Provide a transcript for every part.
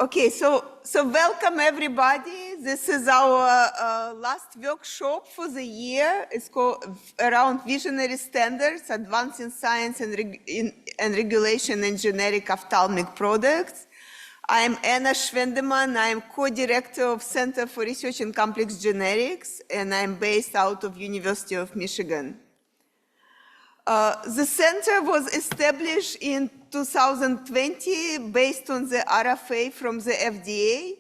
Okay, so welcome everybody. This is our last workshop for the year. It's called around visionary standards, advancing science and regulation in generic ophthalmic products. I'm Anna Schwendeman. I'm co-director of Center for Research in Complex Generics, and I'm based out of University of Michigan. The center was established in 2020 based on the RFA from the FDA.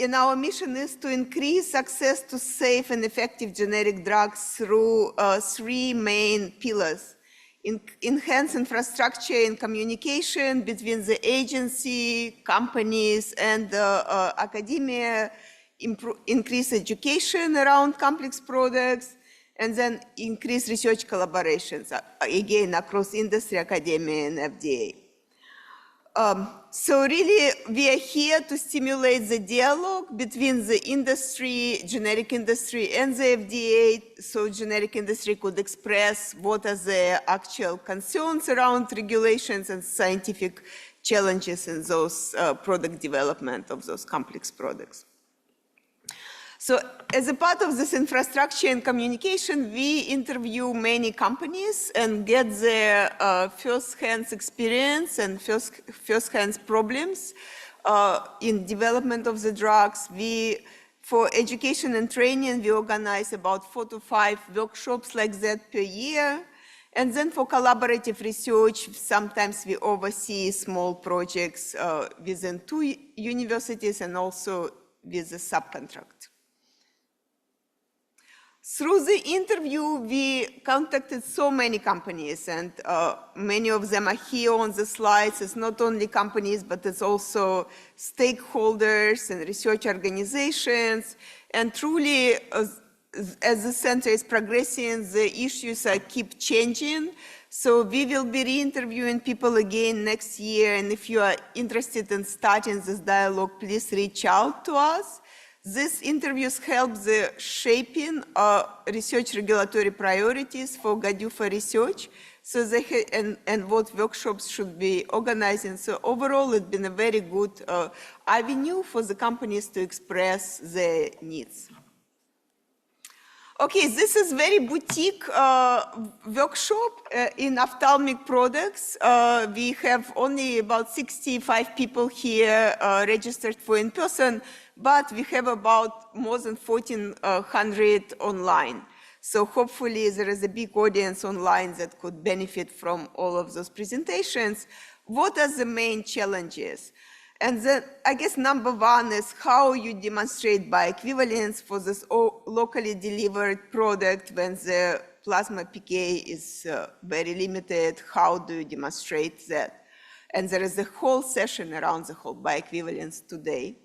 And our mission is to increase access to safe and effective generic drugs through three main pillars. Enhance infrastructure and communication between the agency, companies, and academia, increase education around complex products, and then increase research collaborations, again, across industry, academia, and FDA. So really, we are here to stimulate the dialogue between the industry, generic industry, and the FDA, so generic industry could express what are the actual concerns around regulations and scientific challenges in those product development of those complex products. So as a part of this infrastructure and communication, we interview many companies and get their first-hand experience and first-hand problems in development of the drugs. For education and training, we organize about 4 to 5 workshops like that per year. And then for collaborative research, sometimes we oversee small projects within 2 universities and also with a subcontract. Through the interview, we contacted so many companies, and many of them are here on the slides. It's not only companies, but it's also stakeholders and research organizations. And truly, as the center is progressing, the issues keep changing. So we will be re-interviewing people again next year. And if you are interested in starting this dialogue, please reach out to us. These interviews help the shaping research regulatory priorities for GADUFA research, so and what workshops should be organizing. So overall, it's been a very good avenue for the companies to express their needs. Okay, this is very boutique workshop in ophthalmic products. We have only about 65 people here registered for in-person, but we have about more than 1,400 online. So hopefully there is a big audience online that could benefit from all of those presentations. What are the main challenges? And then I guess number one is how you demonstrate bioequivalence for this locally delivered product when the plasma PK is very limited. How do you demonstrate that? And there is a whole session around the whole bioequivalence today.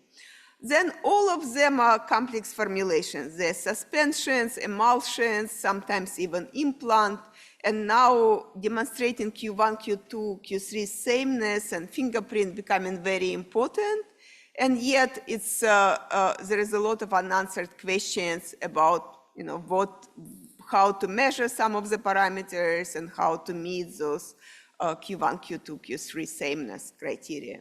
Then all of them are complex formulations. They're suspensions, emulsions, sometimes even implant. And now demonstrating Q1, Q2, Q3 sameness and fingerprint becoming very important. And yet it's, there is a lot of unanswered questions about how to measure some of the parameters and how to meet those Q1, Q2, Q3 sameness criteria.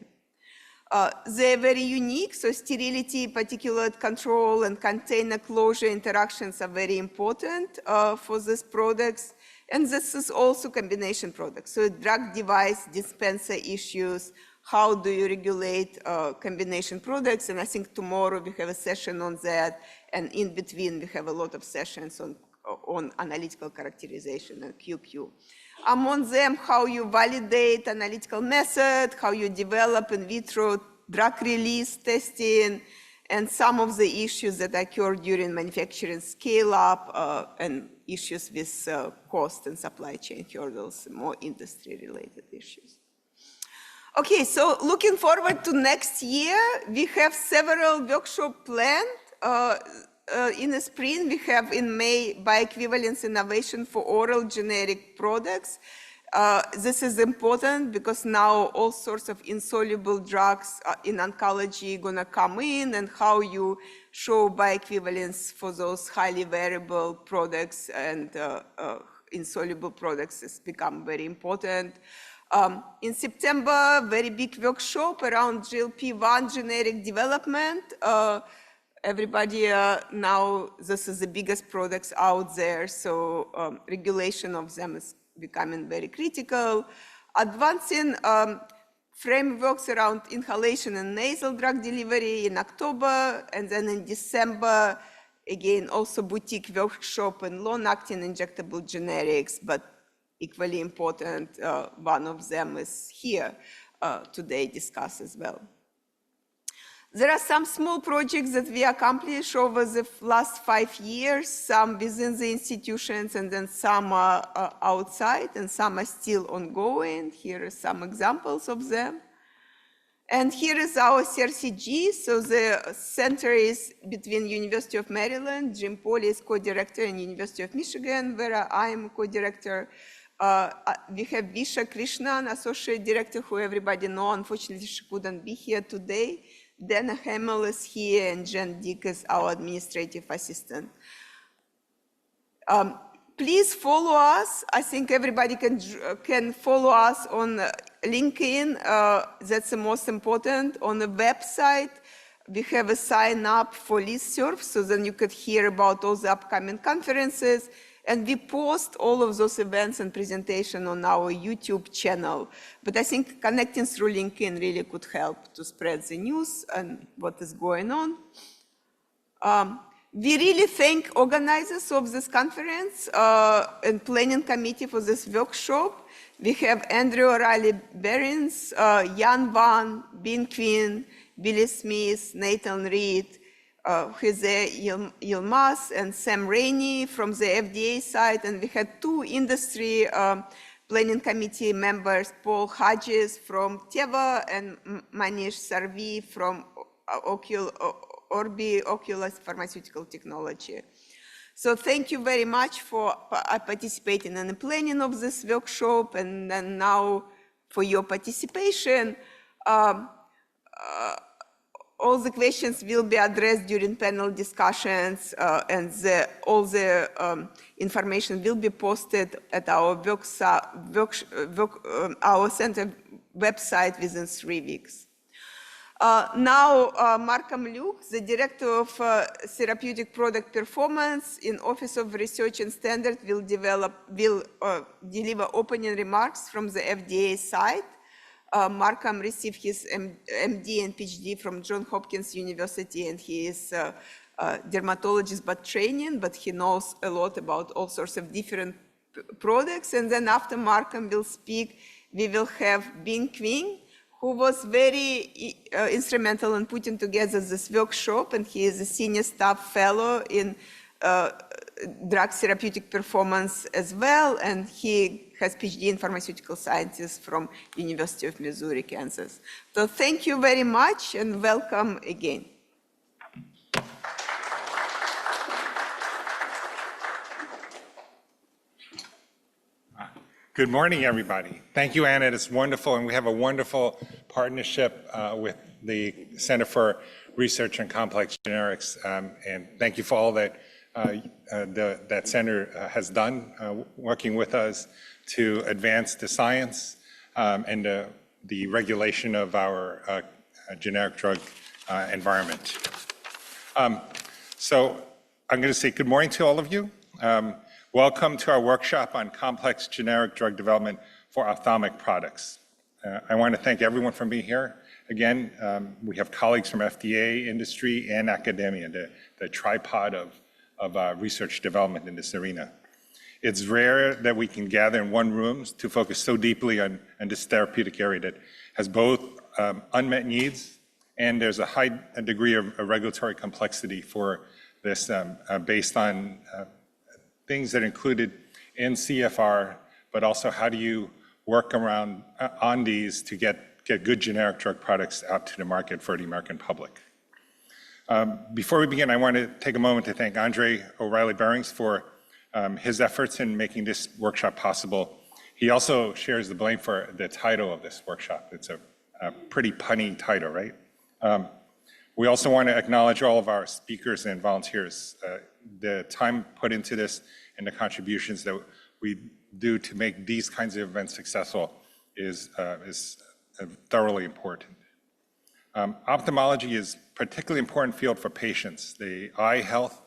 They're very unique, so sterility, particulate control, and container closure interactions are very important for these products. And this is also combination products. So drug device dispenser issues, how do you regulate combination products? And I think tomorrow we have a session on that. And in between, we have a lot of sessions on analytical characterization and QQ. Among them, how you validate analytical method, how you develop in vitro drug release testing, and some of the issues that occur during manufacturing scale-up and issues with cost and supply chain hurdles, more industry-related issues. Okay, so looking forward to next year, we have several workshops planned. In the spring, we have in May bioequivalence innovation for oral generic products. This is important because now all sorts of insoluble drugs in oncology are going to come in, and how you show bioequivalence for those highly variable products and insoluble products has become very important. In September, very big workshop around GLP-1 generic development. Everybody now, this is the biggest products out there, so regulation of them is becoming very critical. Advancing frameworks around inhalation and nasal drug delivery in October, and then in December, again, also boutique workshop in long-acting injectable generics, but equally important, one of them is here today discussed as well. There are some small projects that we accomplished over the last 5 years, some within the institutions and then some are outside and some are still ongoing. Here are some examples of them. And here is our CRCG. So the center is between University of Maryland, Jim Polly is co-director, and University of Michigan, where I am co-director. We have Visha Krishnan, associate director, who everybody know. Unfortunately, she couldn't be here today. Dana Hamill is here, and Jen Dick is our administrative assistant. Please follow us. I think everybody can follow us on LinkedIn. That's the most important. On the website, we have a sign up for listserv, so then you could hear about all the upcoming conferences. And we post all of those events and presentation on our YouTube channel. But I think connecting through LinkedIn really could help to spread the news and what is going on. We really thank organizers of this conference and planning committee for this workshop. We have Andrew O'Reilly Beringhs, Jan Van, Bin Quinn, Billy Smith, Nathan Reed, Jose Yilmaz and Sam Rainey from the FDA side, and we had 2 industry planning committee members, Paul Hodges from Teva and Manish Sarvi from Orbi Oculus Pharmaceutical Technology. So thank you very much for participating in the planning of this workshop, and then now for your participation. All the questions will be addressed during panel discussions, and all the information will be posted at our our center website within 3 weeks. Now, Markham Luke, the Director of Therapeutic Product Performance in Office of Research and Standard, will deliver opening remarks from the FDA side. Markham received his MD and PhD from Johns Hopkins University, and he is a dermatologist by training, but he knows a lot about all sorts of different products. And then after Markham will speak, we will have Bin Quinn, who was very instrumental in putting together this workshop, and he is a senior staff fellow in drug therapeutic performance as well, and he has PhD in pharmaceutical sciences from University of Missouri, Kansas. So thank you very much and welcome again. Good morning, everybody. Thank you, Anna. It's wonderful, and we have a wonderful partnership with the Center for Research on Complex Generics, and thank you for all that that center has done, working with us to advance the science and the regulation of our generic drug environment. So I'm going to say good morning to all of you. Welcome to our workshop on complex generic drug development for ophthalmic products. I want to thank everyone for being here. Again, we have colleagues from FDA, industry, and academia, the tripod of research development in this arena. It's rare that we can gather in one room to focus so deeply on this therapeutic area that has both unmet needs, and there's a high degree of regulatory complexity for this based on things that are included in CFR, but also how do you work around on these to get good generic drug products out to the market for the American public. Before we begin, I want to take a moment to thank Andre O'Reilly Beringhs for his efforts in making this workshop possible. He also shares the blame for the title of this workshop. It's a pretty punny title, right? We also want to acknowledge all of our speakers and volunteers. The time put into this and the contributions that we do to make these kinds of events successful is thoroughly important. Ophthalmology is a particularly important field for patients. The eye health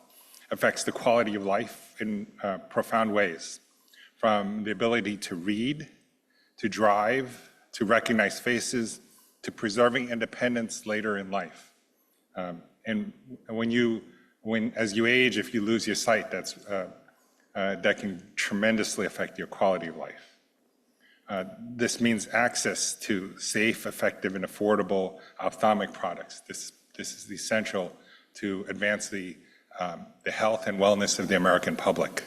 affects the quality of life in profound ways, from the ability to read, to drive, to recognize faces, to preserving independence later in life. And as you age, if you lose your sight, that can tremendously affect your quality of life. This means access to safe, effective, and affordable ophthalmic products. This is essential to advance the health and wellness of the American public.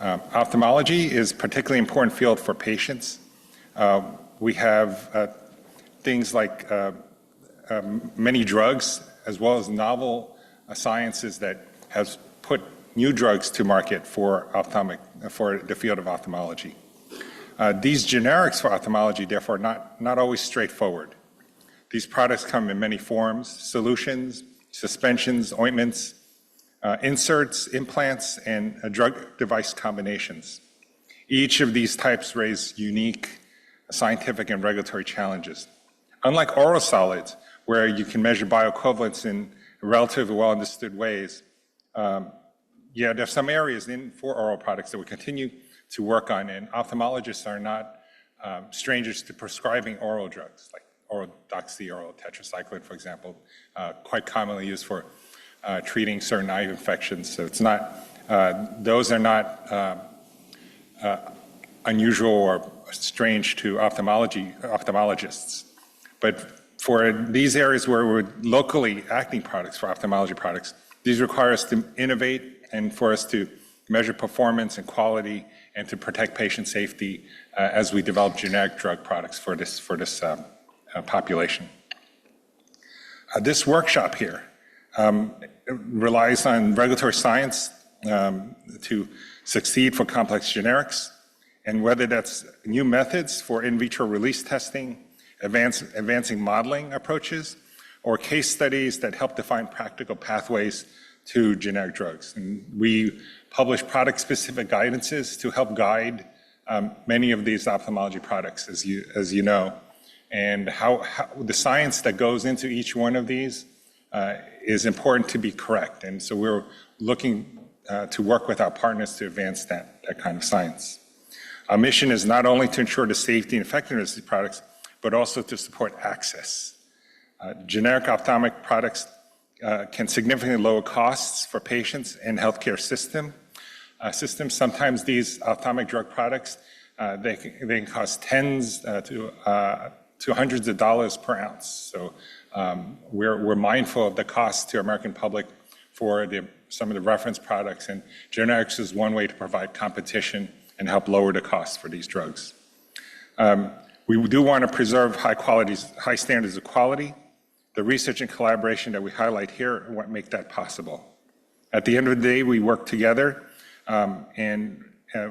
Ophthalmology is a particularly important field for patients. We have things like many drugs, as well as novel sciences that has put new drugs to market for the field of ophthalmology. These generics for ophthalmology, therefore, not always straightforward. These products come in many forms: solutions, suspensions, ointments, inserts, implants, and drug-device combinations. Each of these types raise unique scientific and regulatory challenges. Unlike oral solids, where you can measure bioequivalence in relatively well-understood ways, there's some areas for oral products that we continue to work on, and ophthalmologists are not strangers to prescribing oral drugs, like oral doxy, oral tetracycline, for example, quite commonly used for treating certain eye infections. So it's not; those are not unusual or strange to ophthalmologists. But for these areas where we're locally acting products for ophthalmology products, these require us to innovate and for us to measure performance and quality and to protect patient safety as we develop generic drug products for this population. This workshop here relies on regulatory science to succeed for complex generics, and whether that's new methods for in vitro release testing, advancing modeling approaches, or case studies that help define practical pathways to generic drugs. And we publish product-specific guidances to help guide many of these ophthalmology products, as you know, and how the science that goes into each one of these is important to be correct. And so we're looking to work with our partners to advance that kind of science. Our mission is not only to ensure the safety and effectiveness of these products, but also to support access. Generic ophthalmic products can significantly lower costs for patients and healthcare systems. Sometimes these ophthalmic drug products, they can cost tens to hundreds of dollars per ounce. So we're mindful of the cost to American public for some of the reference products, and generics is one way to provide competition and help lower the cost for these drugs. We do want to preserve high standards of quality. The research and collaboration that we highlight here what make that possible. At the end of the day, we work together and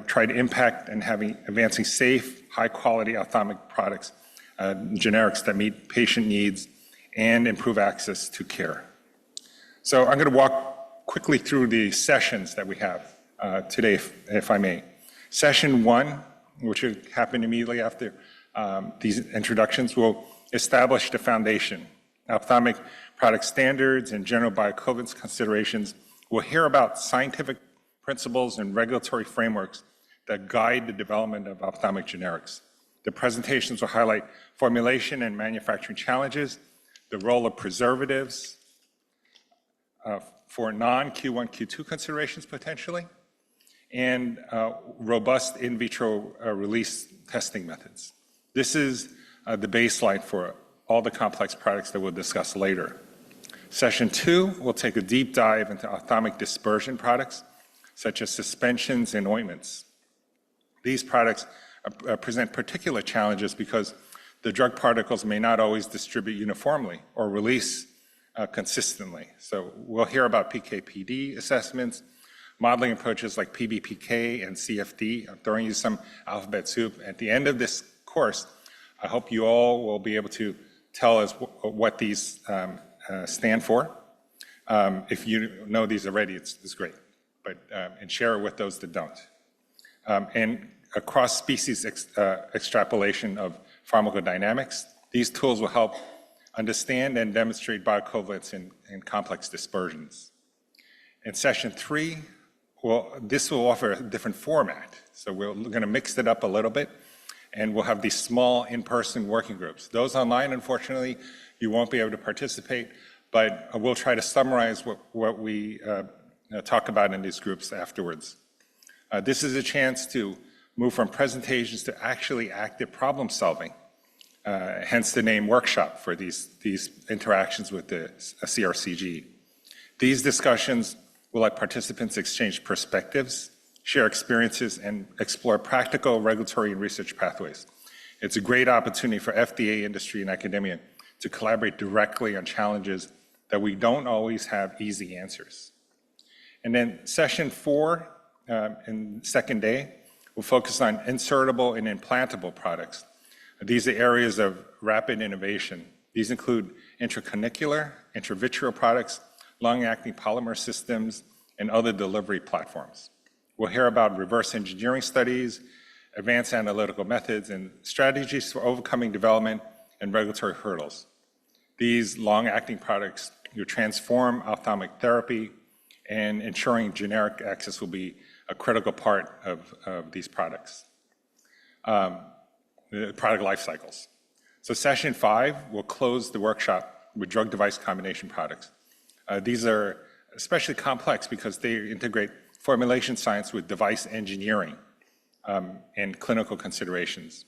try to impact and advancing safe, high-quality ophthalmic products, generics that meet patient needs and improve access to care. So I'm going to walk quickly through the sessions that we have today, if I may. Session 1, which will happen immediately after these introductions, will establish the foundation. Ophthalmic product standards and general bioequivalence considerations. We'll hear about scientific principles and regulatory frameworks that guide the development of ophthalmic generics. The presentations will highlight formulation and manufacturing challenges, the role of preservatives for non-Q1, Q2 considerations potentially, and robust in vitro release testing methods. This is the baseline for all the complex products that we'll discuss later. Session 2 will take a deep dive into ophthalmic dispersion products, such as suspensions and ointments. These products present particular challenges because the drug particles may not always distribute uniformly or release consistently. So we'll hear about PK/PD assessments, modeling approaches like PBPK and CFD. I'm throwing you some alphabet soup. At the end of this course, I hope you all will be able to tell us what these stand for. If you know these already, it's great, but and share it with those that don't. And a cross-species extrapolation of pharmacodynamics. These tools will help understand and demonstrate bioequivalence in complex dispersions. In session 3, this will offer a different format. So we're going to mix it up a little bit, and we'll have these small in-person working groups. Those online, unfortunately, you won't be able to participate, but we'll try to summarize what we talk about in these groups afterwards. This is a chance to move from presentations to actually active problem solving, hence the name workshop for these interactions with the CRCG. These discussions will let participants exchange perspectives, share experiences, and explore practical regulatory and research pathways. It's a great opportunity for FDA, industry, and academia to collaborate directly on challenges that we don't always have easy answers. And then session 4, in the second day, will focus on insertable and implantable products. These are areas of rapid innovation. These include intracannular, intravitreal products, long-acting polymer systems, and other delivery platforms. We'll hear about reverse engineering studies, advanced analytical methods, and strategies for overcoming development and regulatory hurdles. These long-acting products transform ophthalmic therapy, and ensuring generic access will be a critical part of these products, the product life cycles. So session 5 will close the workshop with drug-device combination products. These are especially complex because they integrate formulation science with device engineering and clinical considerations.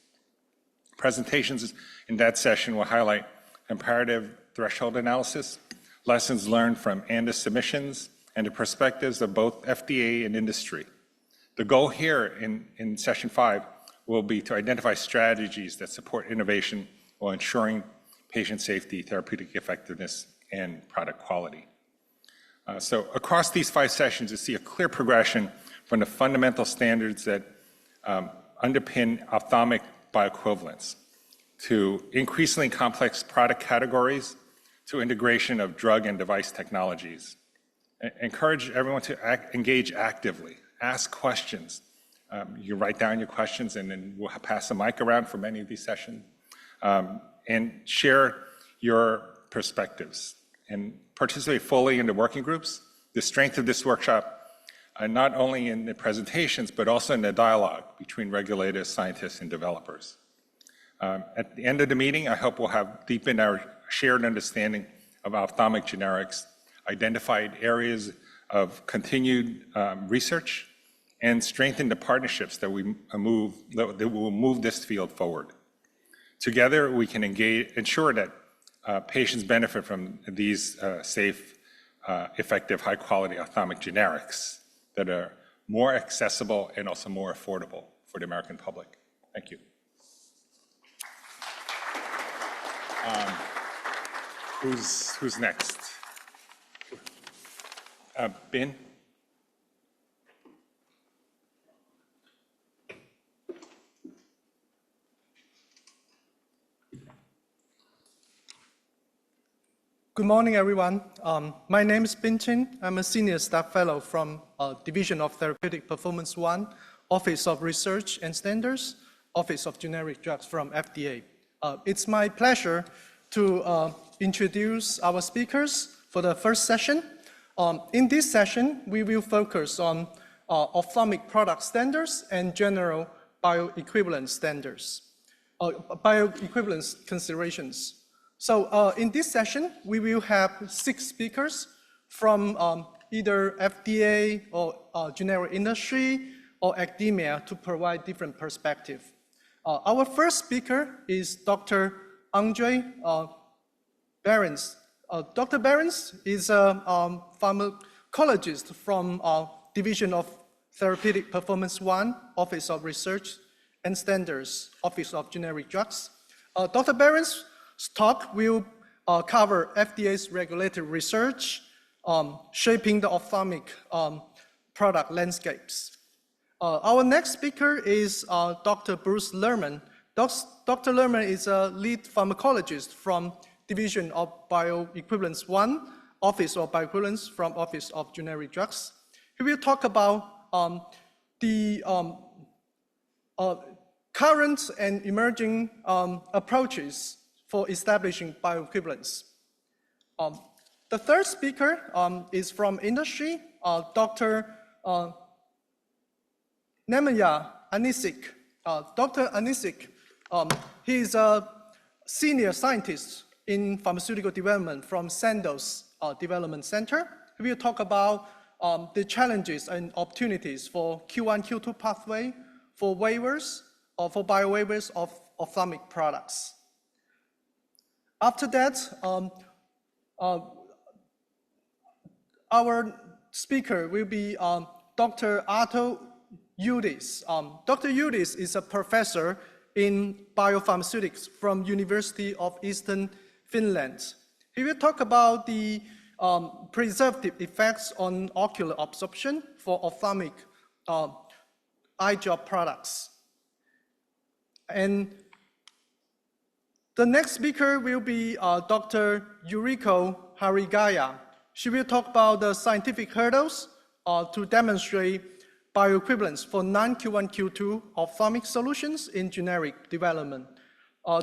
Presentations in that session will highlight comparative threshold analysis, lessons learned from ANDA submissions, and the perspectives of both FDA and industry. The goal here in session 5 will be to identify strategies that support innovation while ensuring patient safety, therapeutic effectiveness, and product quality. So across these 5 sessions, you see a clear progression from the fundamental standards that underpin ophthalmic bioequivalence to increasingly complex product categories to integration of drug and device technologies. Encourage everyone to engage actively, ask questions. You write down your questions, and then we'll pass the mic around for many of these sessions, and share your perspectives and participate fully in the working groups. The strength of this workshop, not only in the presentations, but also in the dialogue between regulators, scientists, and developers. At the end of the meeting, I hope we'll have deepened our shared understanding of ophthalmic generics, identified areas of continued research, and strengthen the partnerships that will move this field forward. Together, we can ensure that patients benefit from these safe, effective, high-quality ophthalmic generics that are more accessible and also more affordable for the American public. Thank you. Who's next? Ben? Good morning, everyone. My name is Bin Chin. I'm a senior staff fellow from Division of Therapeutic Performance 1, Office of Research and Standards, Office of Generic Drugs from FDA. It's my pleasure to introduce our speakers for the first session. In this session, we will focus on ophthalmic product standards and general bioequivalence standards, bioequivalence considerations. So in this session, we will have 6 speakers from either FDA or generic industry or academia to provide different perspectives. Our first speaker is Dr. Andre Beringhs. Dr. Beringhs is a pharmacologist from Division of Therapeutic Performance 1, Office of Research and Standards, Office of Generic Drugs. Dr. Beringhs' talk will cover FDA's regulatory research, shaping the ophthalmic product landscapes. Our next speaker is Dr. Bruce Lerman. Dr. Lerman is a lead pharmacologist from Division of Bioequivalence 1, Office of Bioequivalence from Office of Generic Drugs. He will talk about the current and emerging approaches for establishing bioequivalence. The third speaker is from industry, Dr. Nemanja Aničić. Dr. Aničić, he is a senior scientist in pharmaceutical development from Sandoz Development Center. We will talk about the challenges and opportunities for Q1, Q2 pathway, for waivers, or for biowaivers of ophthalmic products. After that, our speaker will be Dr. Arto. Dr. Urtti is a professor in biopharmaceutics from University of Eastern Finland. He will talk about the preservative effects on ocular absorption for ophthalmic eye drop products. And the next speaker will be Dr. Yoriko Harigaya. She will talk about the scientific hurdles to demonstrate bioequivalence for non-Q1, Q2 ophthalmic solutions in generic development.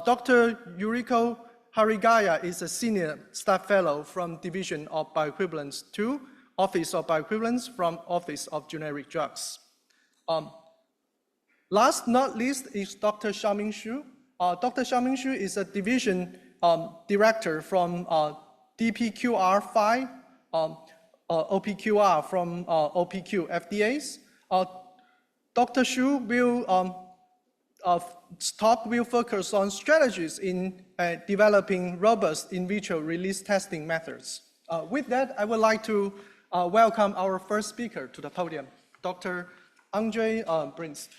Dr. Yoriko Harigaya is a senior staff fellow from Division of Bioequivalence 2, Office of Bioequivalence from Office of Generic Drugs. Last not least is Dr. Xiaoming. Dr. Xiaoming is a division director from DPQR5, OPQR from OPQ FDAs. Dr. Xu will focus on strategies in developing robust in vitro release testing methods. With that, I would like to welcome our first speaker to the podium, Dr. Andre Beringhs.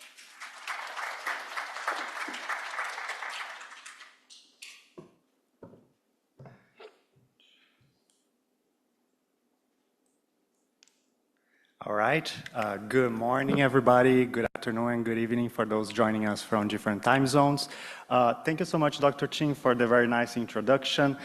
All right. Good morning, everybody. Good afternoon and good evening for those joining us from different time zones. Thank you so much, Dr. Ching, for the very nice introduction.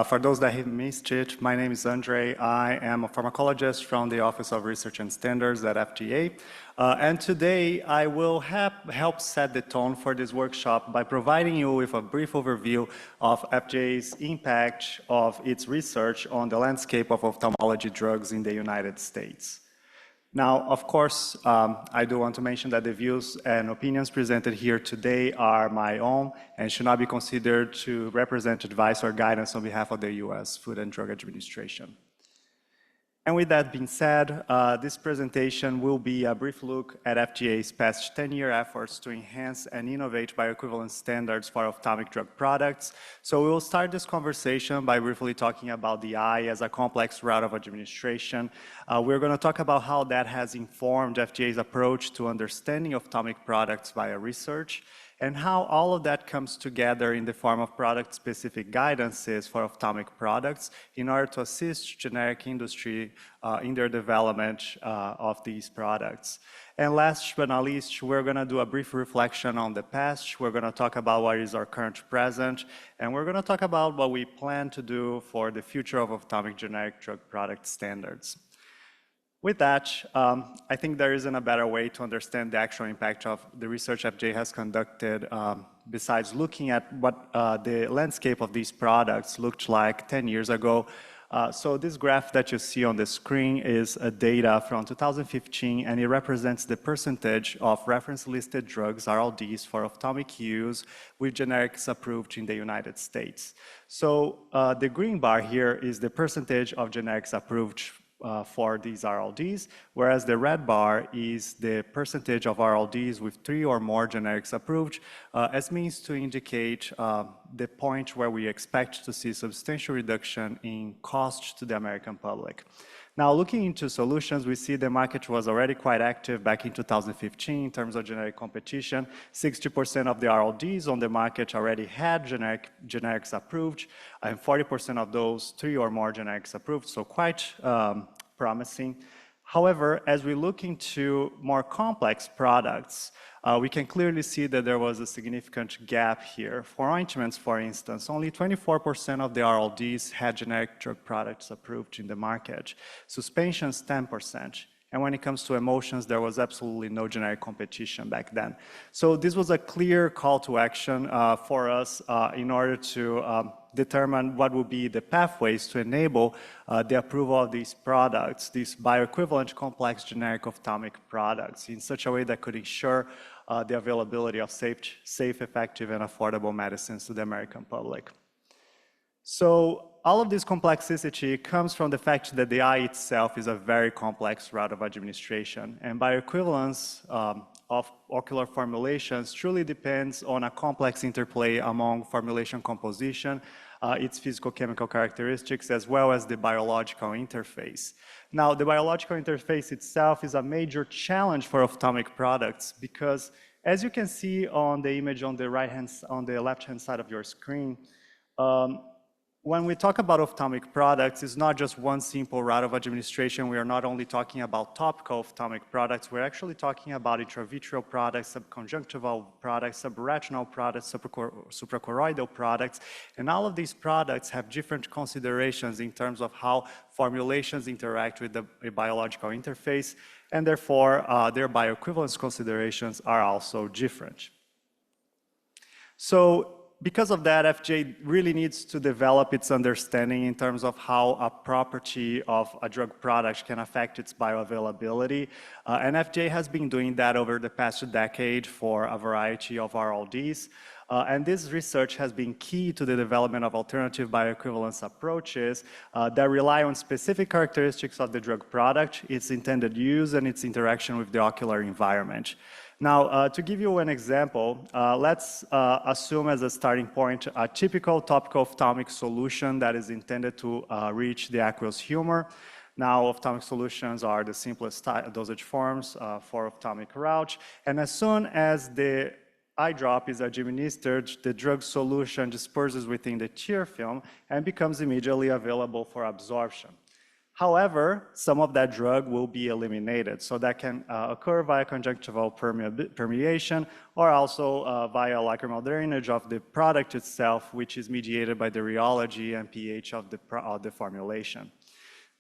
For those that have missed it, my name is Andre. I am a pharmacologist from the Office of Research and Standards at FDA. And today, I will help set the tone for this workshop by providing you with a brief overview of FDA's impact of its research on the landscape of ophthalmology drugs in the United States. Now, of course, I do want to mention that the views and opinions presented here today are my own and should not be considered to represent advice or guidance on behalf of the U.S. Food and Drug Administration. And with that being said, this presentation will be a brief look at FDA's past 10-year efforts to enhance and innovate bioequivalence standards for ophthalmic drug products. So we will start this conversation by briefly talking about the eye as a complex route of administration. We're going to talk about how that has informed FDA's approach to understanding ophthalmic products via research, and how all of that comes together in the form of product-specific guidances for ophthalmic products in order to assist generic industry in their development of these products. And last but not least, we're going to do a brief reflection on the past. We're going to talk about what is our current present, and we're going to talk about what we plan to do for the future of ophthalmic generic drug product standards. With that, I think there isn't a better way to understand the actual impact of the research FDA has conducted besides looking at what the landscape of these products looked like 10 years ago. So this graph that you see on the screen is data from 2015, and it represents the percentage of reference-listed drugs, RLDs, for ophthalmic use with generics approved in the United States. So the green bar here is the percentage of generics approved for these RLDs, whereas the red bar is the percentage of RLDs with 3 or more generics approved, as means to indicate the point where we expect to see substantial reduction in cost to the American public. Now, looking into solutions, we see the market was already quite active back in 2015 in terms of generic competition. 60% of the RLDs on the market already had generics approved, and 40% of those 3 or more generics approved, so quite promising. However, as we look into more complex products, we can clearly see that there was a significant gap here. For ointments, for instance, only 24% of the RLDs had generic drug products approved in the market. Suspensions, 10%. And when it comes to emulsions, there was absolutely no generic competition back then. So this was a clear call to action for us in order to determine what would be the pathways to enable the approval of these products, these bioequivalent complex generic ophthalmic products, in such a way that could ensure the availability of safe, effective, and affordable medicines to the American public. So all of this complexity comes from the fact that the eye itself is a very complex route of administration, and bioequivalence of ocular formulations truly depends on a complex interplay among formulation composition, its physicochemical characteristics, as well as the biological interface. Now, the biological interface itself is a major challenge for ophthalmic products because, as you can see on the image on the left-hand side of your screen, when we talk about ophthalmic products, it's not just one simple route of administration. We are not only talking about topical ophthalmic products, we're actually talking about intravitreal products, subconjunctival products, subretinal products, suprachoroidal products, and all of these products have different considerations in terms of how formulations interact with the biological interface, and therefore their bioequivalence considerations are also different. So, because of that, FDA really needs to develop its understanding in terms of how a property of a drug product can affect its bioavailability. And FDA has been doing that over the past decade for a variety of RLDs. And this research has been key to the development of alternative bioequivalence approaches that rely on specific characteristics of the drug product, its intended use, and its interaction with the ocular environment. Now, to give you an example, let's assume as a starting point a typical topical ophthalmic solution that is intended to reach the aqueous humor. Now, ophthalmic solutions are the simplest dosage forms for ophthalmic route, and as soon as the eye drop is administered, the drug solution disperses within the tear film and becomes immediately available for absorption. However, some of that drug will be eliminated, so that can occur via conjunctival permeation or also via lacrimal drainage of the product itself, which is mediated by the rheology and pH of the formulation.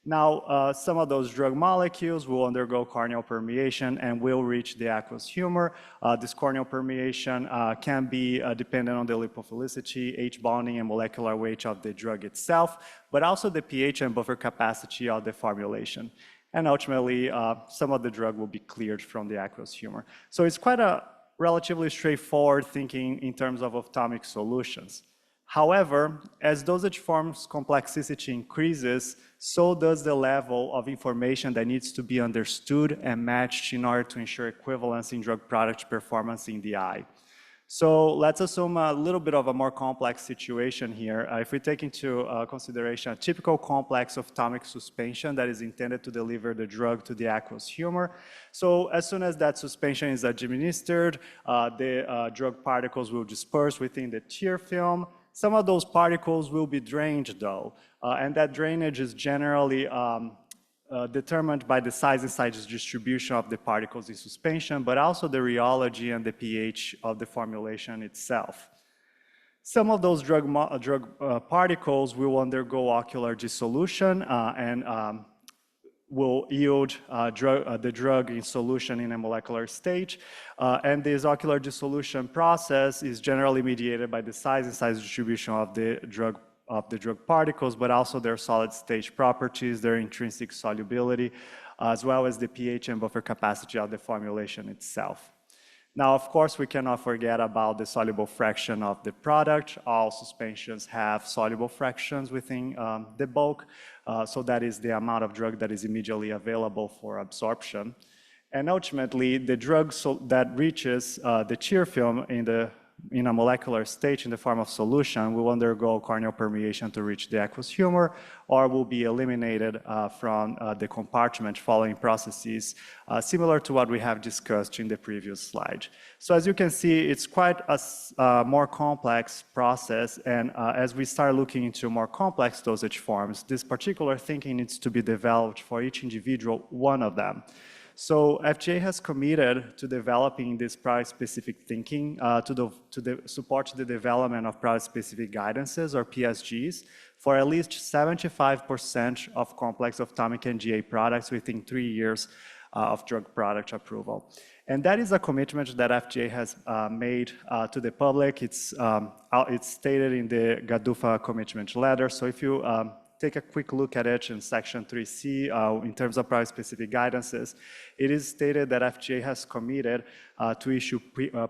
Now, some of those drug molecules will undergo corneal permeation and will reach the aqueous humor. This corneal permeation can be dependent on the lipophilicity, H-bonding, and molecular weight of the drug itself, but also the pH and buffer capacity of the formulation. And ultimately, some of the drug will be cleared from the aqueous humor. So it's quite a relatively straightforward thinking in terms of ophthalmic solutions. However, as dosage forms complexity increases, so does the level of information that needs to be understood and matched in order to ensure equivalence in drug product performance in the eye. So let's assume a little bit of a more complex situation here. If we take into consideration a typical complex ophthalmic suspension that is intended to deliver the drug to the aqueous humor. So as soon as that suspension is administered, the drug particles will disperse within the tear film. Some of those particles will be drained though, and that drainage is generally determined by the size and size distribution of the particles in suspension, but also the rheology and the pH of the formulation itself. Some of those drug particles will undergo ocular dissolution and will yield the drug in solution in a molecular stage. And this ocular dissolution process is generally mediated by the size and size distribution of the drug particles, but also their solid stage properties, their intrinsic solubility, as well as the pH and buffer capacity of the formulation itself. Now, of course, we cannot forget about the soluble fraction of the product. All suspensions have soluble fractions within the bulk, so that is the amount of drug that is immediately available for absorption. And ultimately, the drug that reaches the tear film in a molecular stage in the form of solution will undergo corneal permeation to reach the aqueous humor, or will be eliminated from the compartment following processes similar to what we have discussed in the previous slide. So as you can see, it's quite a more complex process, and as we start looking into more complex dosage forms, this particular thinking needs to be developed for each individual one of them. So FDA has committed to developing this product-specific thinking to support the development of product-specific guidances, or PSGs, for at least 75% of complex ophthalmic and GA products within 3 years of drug product approval. And that is a commitment that FDA has made to the public. It's stated in the GDUFA commitment letter. So if you take a quick look at it in section 3C, in terms of product-specific guidances, it is stated that FDA has committed to issue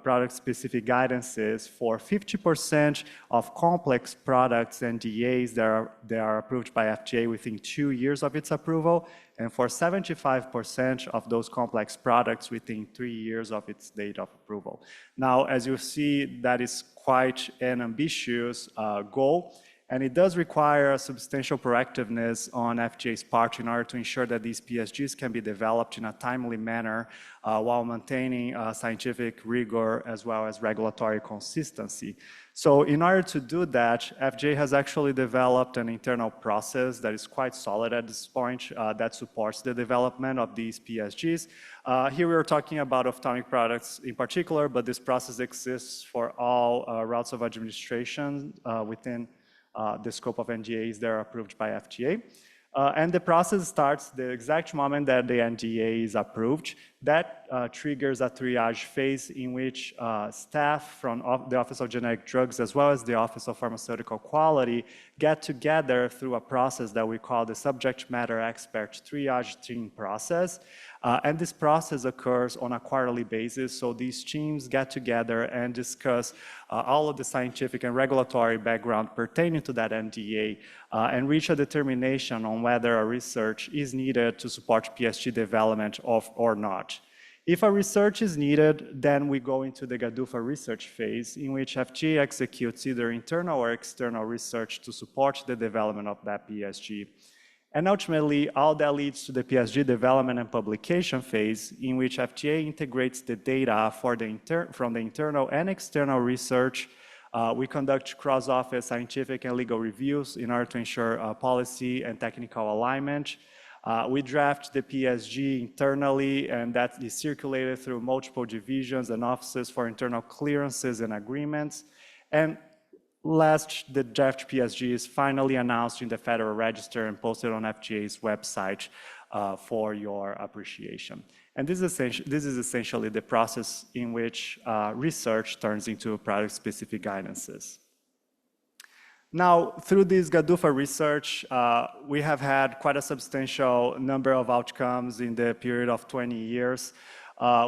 product-specific guidances for 50% of complex products and NDAs that are approved by FDA within 2 years of its approval, and for 75% of those complex products within 3 years of its date of approval. Now, as you see, that is quite an ambitious goal. And it does require a substantial proactiveness on FDA's part in order to ensure that these PSGs can be developed in a timely manner while maintaining scientific rigor as well as regulatory consistency. So in order to do that, FDA has actually developed an internal process that is quite solid at this point that supports the development of these PSGs. Here we are talking about ophthalmic products in particular, but this process exists for all routes of administration within the scope of NDAs that are approved by FDA. And the process starts the exact moment that the NDA is approved. That triggers a triage phase in which staff from the Office of Generic Drugs as well as the Office of Pharmaceutical Quality get together through a process that we call the subject matter expert triage team process. And this process occurs on a quarterly basis. So these teams get together and discuss all of the scientific and regulatory background pertaining to that NDA and reach a determination on whether a research is needed to support PSG development or not. If a research is needed, then we go into the GDUFA research phase in which FDA executes either internal or external research to support the development of that PSG. And ultimately, all that leads to the PSG development and publication phase in which FDA integrates the data from the internal and external research. We conduct cross-office scientific and legal reviews in order to ensure policy and technical alignment. We draft the PSG internally, and that is circulated through multiple divisions and offices for internal clearances and agreements. And last, the draft PSG is finally announced in the Federal Register and posted on FDA's website for your appreciation. And this is essentially the process in which research turns into product-specific guidances. Now, through this GDUFA research, we have had quite a substantial number of outcomes in the period of 20 years.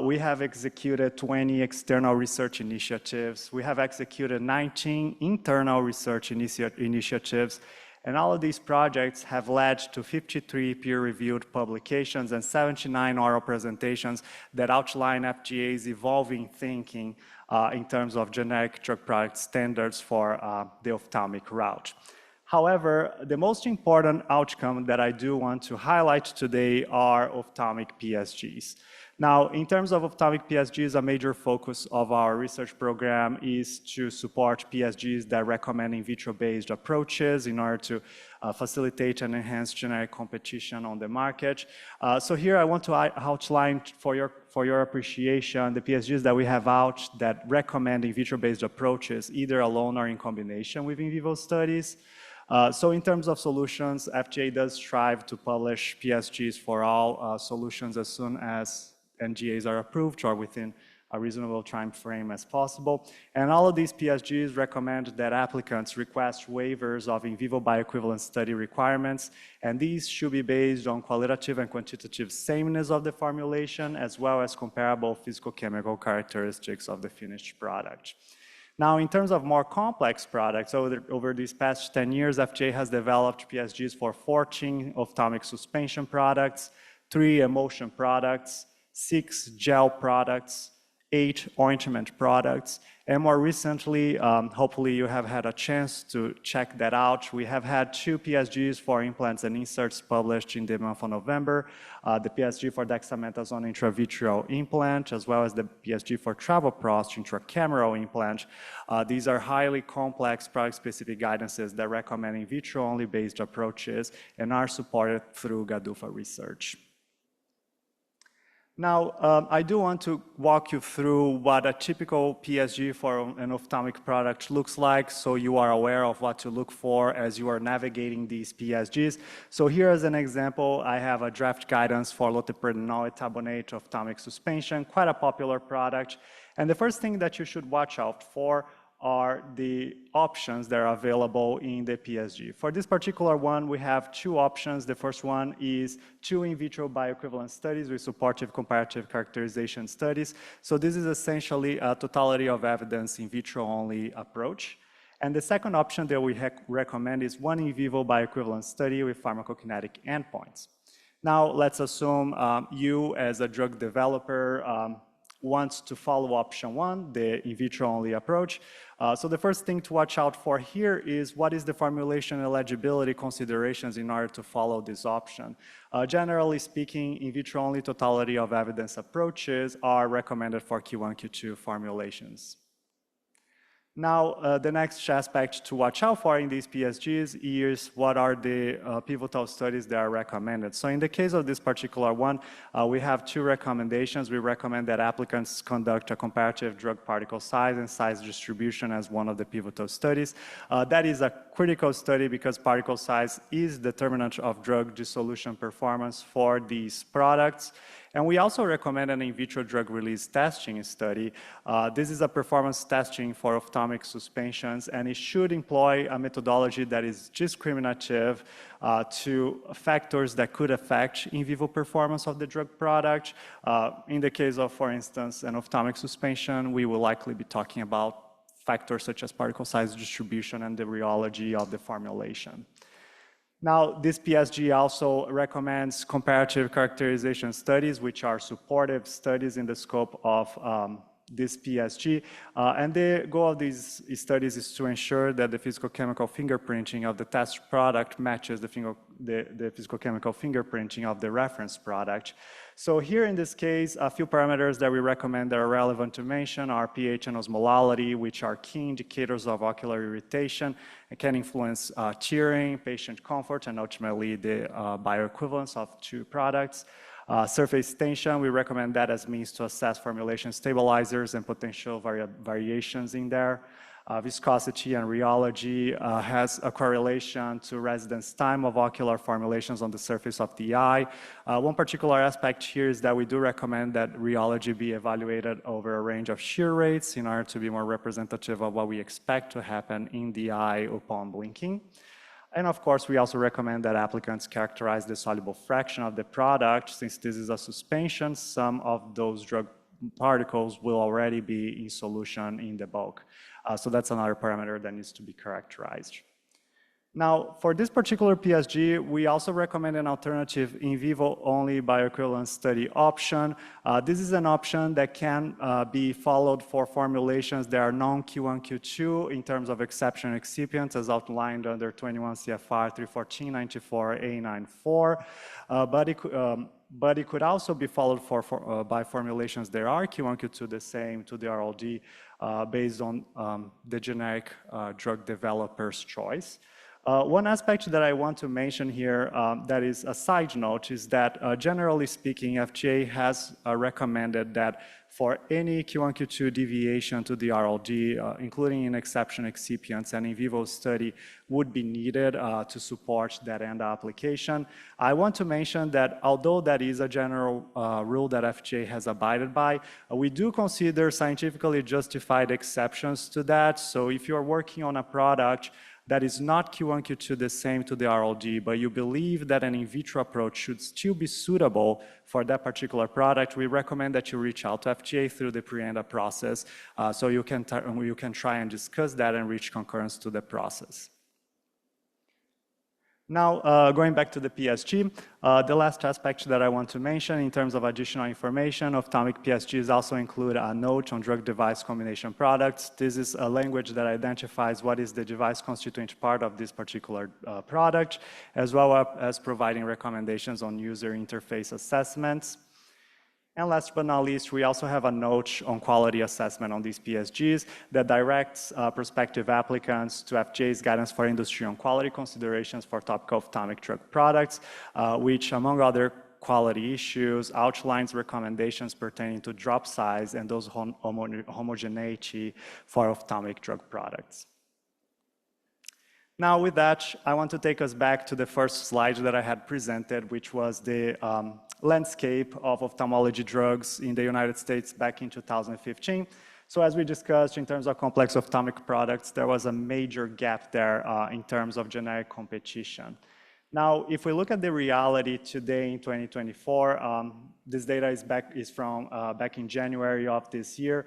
We have executed 20 external research initiatives. We have executed 19 internal research initiatives. And all of these projects have led to 53 peer-reviewed publications and 79 oral presentations that outline FDA's evolving thinking in terms of generic drug product standards for the ophthalmic route. However, the most important outcome that I do want to highlight today are ophthalmic PSGs. Now, in terms of ophthalmic PSGs, a major focus of our research program is to support PSGs that recommend in vitro-based approaches in order to facilitate and enhance generic competition on the market. So here I want to outline for your appreciation the PSGs that we have out that recommend in vitro-based approaches, either alone or in combination with in vivo studies. So in terms of solutions, FDA does strive to publish PSGs for all solutions as soon as NDAs are approved or within a reasonable time frame as possible. And all of these PSGs recommend that applicants request waivers of in vivo bioequivalence study requirements, and these should be based on qualitative and quantitative sameness of the formulation, as well as comparable physicochemical characteristics of the finished product. Now, in terms of more complex products, over these past 10 years, FDA has developed PSGs for 14 ophthalmic suspension products, 3 emulsion products, 6 gel products, 8 ointment products, and more recently, hopefully you have had a chance to check that out. We have had 2 PSGs for implants and inserts published in the month of November, the PSG for dexamethasone intravitreal implant, as well as the PSG for travoprost intracameral implant. These are highly complex product-specific guidances that recommend in vitro-only based approaches and are supported through GDUFA research. Now, I do want to walk you through what a typical PSG for an ophthalmic product looks like, so you are aware of what to look for as you are navigating these PSGs. So here as an example, I have a draft guidance for loteprednol etabonate ophthalmic suspension, quite a popular product. And the first thing that you should watch out for are the options that are available in the PSG. For this particular one, we have two options. The first one is 2 in vitro bioequivalence studies with supportive comparative characterization studies. So this is essentially a totality of evidence in vitro only approach. And the second option that we recommend is 1 in vivo bioequivalence study with pharmacokinetic endpoints. Now, let's assume you as a drug developer wants to follow option 1, the in vitro only approach. So the first thing to watch out for here is what is the formulation eligibility considerations in order to follow this option. Generally speaking, in vitro only totality of evidence approaches are recommended for Q1, Q2 formulations. Now, the next aspect to watch out for in these PSGs is what are the pivotal studies that are recommended. So in the case of this particular one, we have 2 recommendations. We recommend that applicants conduct a comparative drug particle size and size distribution as one of the pivotal studies. That is a critical study because particle size is determinant of drug dissolution performance for these products. And we also recommend an in vitro drug release testing study. This is a performance testing for ophthalmic suspensions, and it should employ a methodology that is discriminative to factors that could affect in vivo performance of the drug product. In the case of, for instance, an ophthalmic suspension, we will likely be talking about factors such as particle size distribution and the rheology of the formulation. Now, this PSG also recommends comparative characterization studies, which are supportive studies in the scope of this PSG. And the goal of these studies is to ensure that the physicochemical fingerprinting of the test product matches the physicochemical fingerprinting of the reference product. So here in this case, a few parameters that we recommend that are relevant to mention are pH and osmolality, which are key indicators of ocular irritation and can influence tearing, patient comfort, and ultimately the bioequivalence of 2 products. Surface tension, we recommend that as means to assess formulation stabilizers and potential variations in there. Viscosity and rheology has a correlation to residence time of ocular formulations on the surface of the eye. One particular aspect here is that we do recommend that rheology be evaluated over a range of shear rates in order to be more representative of what we expect to happen in the eye upon blinking. And of course, we also recommend that applicants characterize the soluble fraction of the product. Since this is a suspension, some of those drug particles will already be in solution in the bulk. So that's another parameter that needs to be characterized. Now, for this particular PSG, we also recommend an alternative in vivo only bioequivalence study option. This is an option that can be followed for formulations that are non-Q1, Q2 in terms of exception excipients as outlined under 21 CFR 314-94A94. But it could also be followed by formulations that are Q1, Q2 the same to the RLD based on the generic drug developer's choice. One aspect that I want to mention here that is a side note is that generally speaking, FDA has recommended that for any Q1, Q2 deviation to the RLD, including in exception excipients and in vivo study would be needed to support that ANDA application. I want to mention that although that is a general rule that FDA has abided by, we do consider scientifically justified exceptions to that. So if you're working on a product that is not Q1, Q2 the same to the RLD, but you believe that an in vitro approach should still be suitable for that particular product, we recommend that you reach out to FDA through the pre-ANDA process so you can try and discuss that and reach concurrence to the process. Now, going back to the PSG, the last aspect that I want to mention in terms of additional information, ophthalmic PSGs also include a note on drug-device combination products. This is a language that identifies what is the device constituent part of this particular product, as well as providing recommendations on user interface assessments. And last but not least, we also have a note on quality assessment on these PSGs that directs prospective applicants to FDA's guidance for industry on quality considerations for topical ophthalmic drug products, which among other quality issues, outlines recommendations pertaining to drop size and dose homogeneity for ophthalmic drug products. Now with that, I want to take us back to the first slide that I had presented, which was the landscape of ophthalmology drugs in the United States back in 2015. So as we discussed, in terms of complex ophthalmic products, there was a major gap there in terms of generic competition. Now, if we look at the reality today in 2024, this data is from back in January of this year.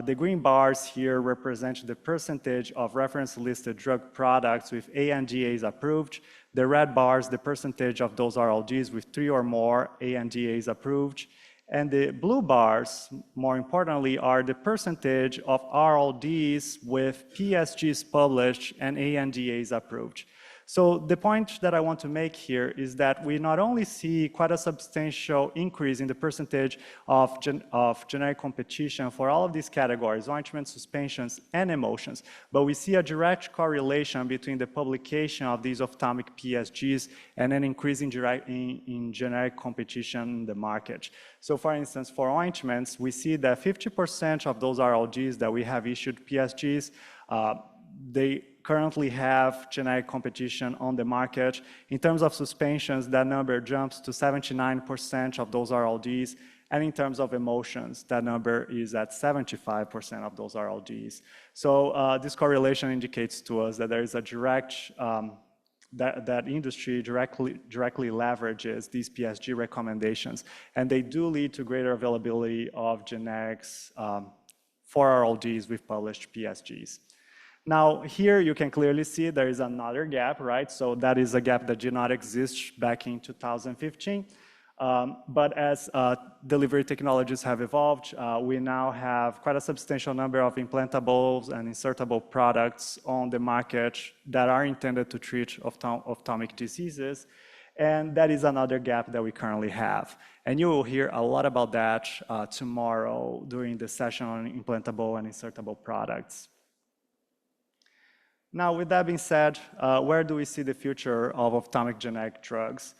The green bars here represent the percentage of reference-listed drug products with ANDAs approved. The red bars, the percentage of those RLDs with 3 or more ANDAs approved. And the blue bars, more importantly, are the percentage of RLDs with PSGs published and ANDAs approved. So the point that I want to make here is that we not only see quite a substantial increase in the percentage of generic competition for all of these categories, ointments, suspensions, and emulsions, but we see a direct correlation between the publication of these ophthalmic PSGs and an increase in generic competition in the market. So for instance, for ointments, we see that 50% of those RLDs that we have issued PSGs, they currently have generic competition on the market. In terms of suspensions, that number jumps to 79% of those RLDs. And in terms of emulsions, that number is at 75% of those RLDs. So this correlation indicates to us that there is a direct, that industry directly leverages these PSG recommendations. And they do lead to greater availability of generics for RLDs with published PSGs. Now, here you can clearly see there is another gap, right? So that is a gap that did not exist back in 2015. But as delivery technologies have evolved, we now have quite a substantial number of implantables and insertable products on the market that are intended to treat ophthalmic diseases. And that is another gap that we currently have. And you will hear a lot about that tomorrow during the session on implantable and insertable products. Now, with that being said, where do we see the future of ophthalmic generic drugs?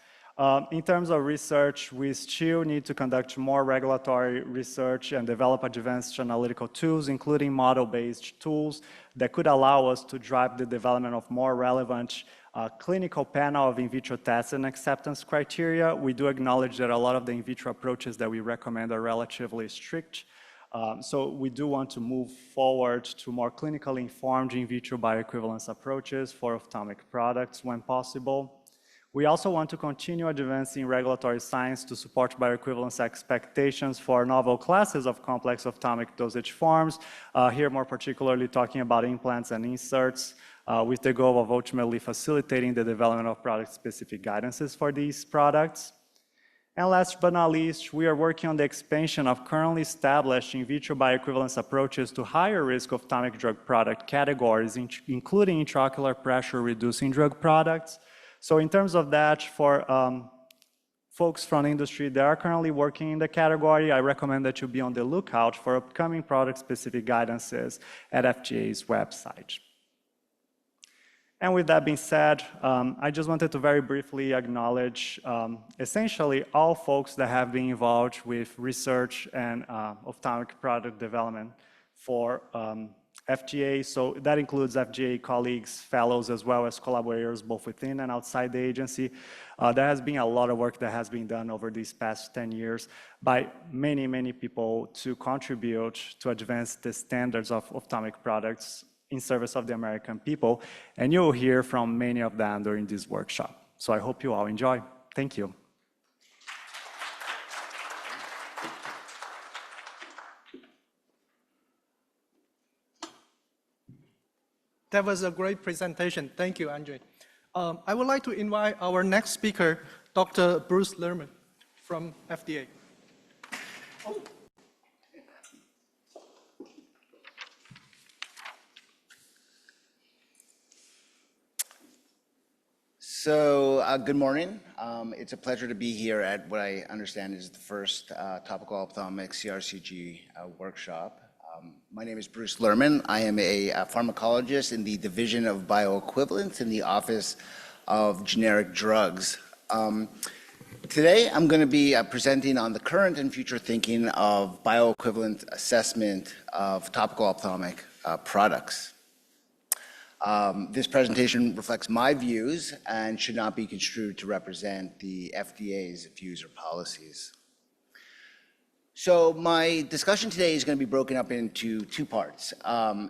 In terms of research, we still need to conduct more regulatory research and develop advanced analytical tools, including model-based tools that could allow us to drive the development of more relevant clinical panel of in vitro tests and acceptance criteria. We do acknowledge that a lot of the in vitro approaches that we recommend are relatively strict. So we do want to move forward to more clinically informed in vitro bioequivalence approaches for ophthalmic products when possible. We also want to continue advancing regulatory science to support bioequivalence expectations for novel classes of complex ophthalmic dosage forms. Here, more particularly, talking about implants and inserts with the goal of ultimately facilitating the development of product-specific guidances for these products. And last but not least, we are working on the expansion of currently established in vitro bioequivalence approaches to higher risk ophthalmic drug product categories, including intraocular pressure reducing drug products. So in terms of that, for folks from industry that are currently working in the category, I recommend that you be on the lookout for upcoming product-specific guidances at FDA's website. And with that being said, I just wanted to very briefly acknowledge essentially all folks that have been involved with research and ophthalmic product development for FDA. So that includes FDA colleagues, fellows, as well as collaborators both within and outside the agency. There has been a lot of work that has been done over these past 10 years by many, many people to contribute to advance the standards of ophthalmic products in service of the American people, and you will hear from many of them during this workshop. So I hope you all enjoy. Thank you. That was a great presentation. Thank you, Andre. I would like to invite our next speaker, Dr. Bruce Lerman from FDA. Oh. So good morning. It's a pleasure to be here at what I understand is the first topical ophthalmic CRCG workshop. My name is Bruce Lerman. I am a pharmacologist in the Division of Bioequivalence in the Office of Generic Drugs. Today, I'm going to be presenting on the current and future thinking of bioequivalent assessment of topical ophthalmic products. This presentation reflects my views and should not be construed to represent the FDA's views or policies. So my discussion today is going to be broken up into two parts.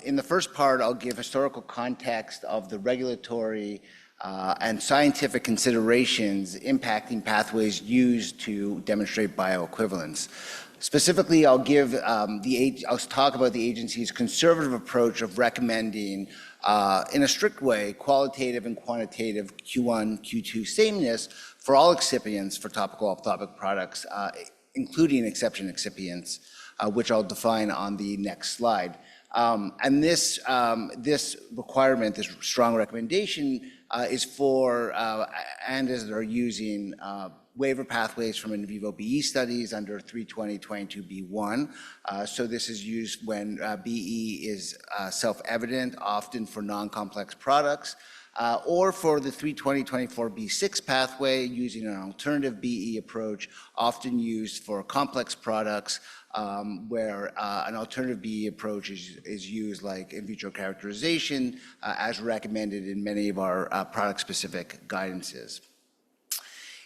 In the first part, I'll give historical context of the regulatory and scientific considerations impacting pathways used to demonstrate bioequivalence. Specifically, I'll talk about the agency's conservative approach of recommending, in a strict way, qualitative and quantitative Q1, Q2 sameness for all excipients for topical ophthalmic products, including exception excipients, which I'll define on the next slide. And this requirement, this strong recommendation, is for ANDAs that are using waiver pathways from in vivo BE studies under 320.22b1. So this is used when BE is self-evident, often for non-complex products, or for the 320.24b6 pathway using an alternative BE approach, often used for complex products where an alternative BE approach is used, like in vitro characterization, as recommended in many of our product-specific guidances.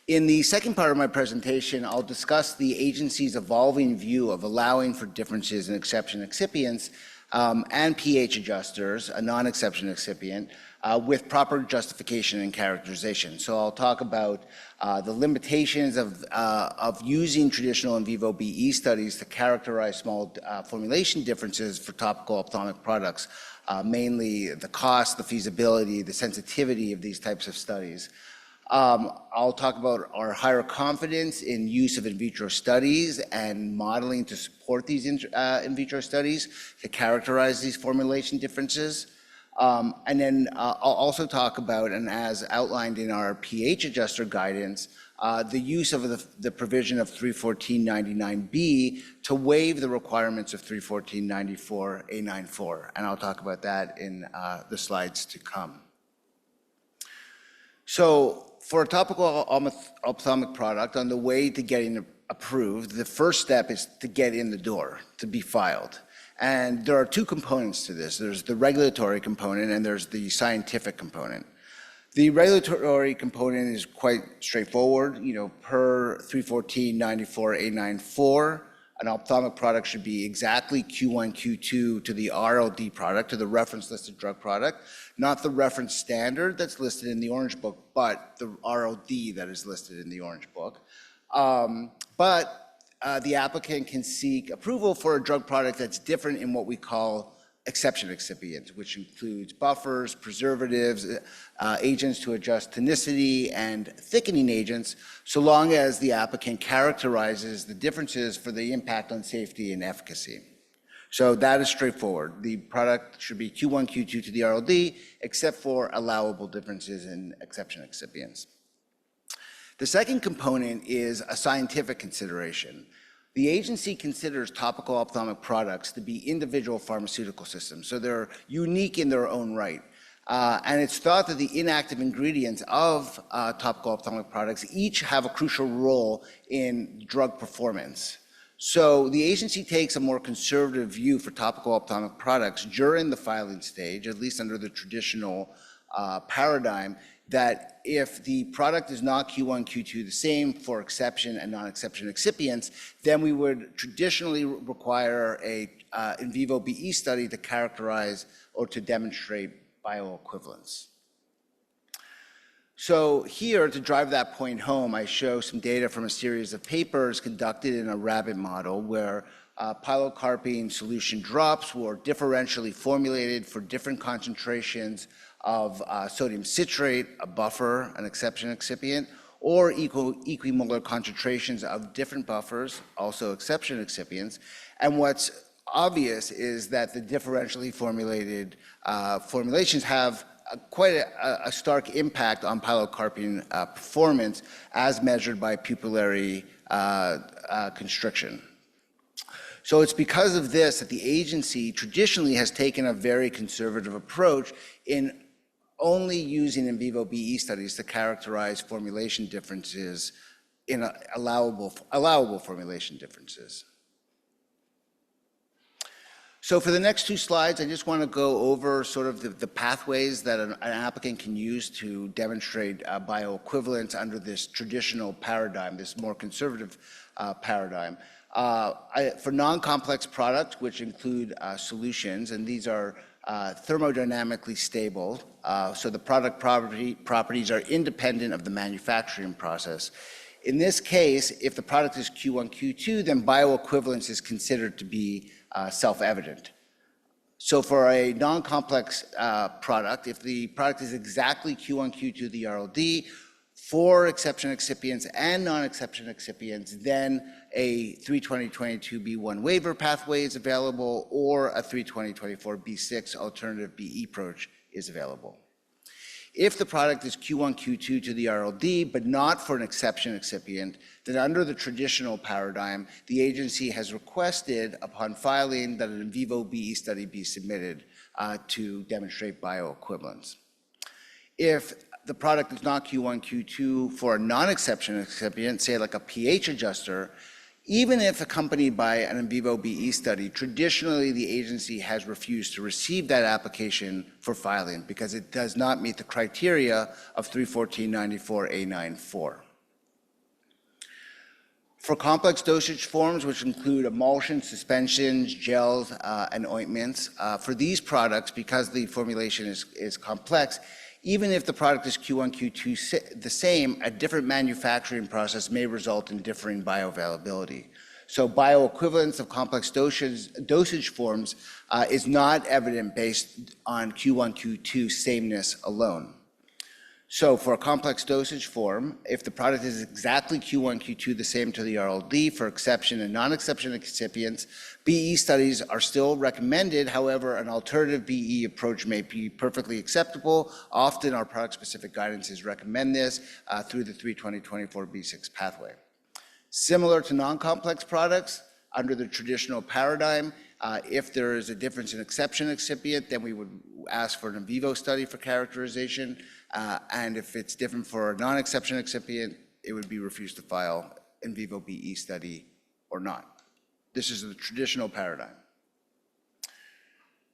In the second part of my presentation, I'll discuss the agency's evolving view of allowing for differences in exception excipients and pH adjusters, a non-exception excipient, with proper justification and characterization. So I'll talk about the limitations of using traditional in vivo BE studies to characterize small formulation differences for topical ophthalmic products, mainly the cost, the feasibility, the sensitivity of these types of studies. I'll talk about our higher confidence in use of in vitro studies and modeling to support these in vitro studies to characterize these formulation differences. And then I'll also talk about, and as outlined in our pH adjuster guidance, the use of the provision of 314.99b to waive the requirements of 314.94a94. And I'll talk about that in the slides to come. So for a topical ophthalmic product, on the way to getting approved, the first step is to get in the door, to be filed. And there are two components to this. There's the regulatory component and there's the scientific component. The regulatory component is quite straightforward. Per 314.94a94, an ophthalmic product should be exactly Q1, Q2 to the RLD product, to the reference listed drug product, not the reference standard that's listed in the Orange Book, but the RLD that is listed in the Orange Book. The applicant can seek approval for a drug product that's different in what we call exception excipients, which includes buffers, preservatives, agents to adjust tonicity, and thickening agents, so long as the applicant characterizes the differences for the impact on safety and efficacy. So that is straightforward. The product should be Q1, Q2 to the RLD, except for allowable differences in exception excipients. The second component is a scientific consideration. The agency considers topical ophthalmic products to be individual pharmaceutical systems, so they're unique in their own right. And it's thought that the inactive ingredients of topical ophthalmic products each have a crucial role in drug performance. So the agency takes a more conservative view for topical ophthalmic products during the filing stage, at least under the traditional paradigm, that if the product is not Q1, Q2 the same for exception and non-exception excipients, then we would traditionally require a in vivo BE study to characterize or to demonstrate bioequivalence. So here, to drive that point home, I show some data from a series of papers conducted in a rabbit model where pilocarpine solution drops were differentially formulated for different concentrations of sodium citrate, a buffer, an exception excipient, or equimolar concentrations of different buffers, also exception excipients. And what's obvious is that the differentially formulated formulations have quite a stark impact on pilocarpine performance as measured by pupillary constriction. So it's because of this that the agency traditionally has taken a very conservative approach in only using in vivo BE studies to characterize formulation differences in allowable formulation differences. So for the next two slides, I just want to go over sort of the pathways that an applicant can use to demonstrate bioequivalence under this traditional paradigm, this more conservative paradigm. For non-complex products, which include solutions, and these are thermodynamically stable, so the product properties are independent of the manufacturing process. In this case, if the product is Q1, Q2, then bioequivalence is considered to be self-evident. So for a non-complex product, if the product is exactly Q1, Q2, the RLD, for exception excipients and non-exception excipients, then a 32022B1 waiver pathway is available, or a 32024B6 alternative BE approach is available. If the product is Q1, Q2 to the RLD, but not for an exception excipient, then under the traditional paradigm, the agency has requested upon filing that an in vivo BE study be submitted to demonstrate bioequivalence. If the product is not Q1, Q2 for a non-exception excipient, say like a pH adjuster, even if accompanied by an in vivo BE study, traditionally the agency has refused to receive that application for filing because it does not meet the criteria of 31494A94. For complex dosage forms, which include emulsions, suspensions, gels, and ointments, for these products, because the formulation is complex, even if the product is Q1, Q2 the same, a different manufacturing process may result in differing bioavailability. So bioequivalence of complex dosage forms is not evident based on Q1, Q2 sameness alone. So for a complex dosage form, if the product is exactly Q1, Q2 the same to the RLD for exception and non-exception excipients, BE studies are still recommended. However, an alternative BE approach may be perfectly acceptable. Often our product-specific guidances recommend this through the 32024B6 pathway. Similar to non-complex products, under the traditional paradigm, if there is a difference in exception excipient, then we would ask for an in vivo study for characterization. And if it's different for a non-exception excipient, it would be refused to file in vivo BE study or not. This is the traditional paradigm.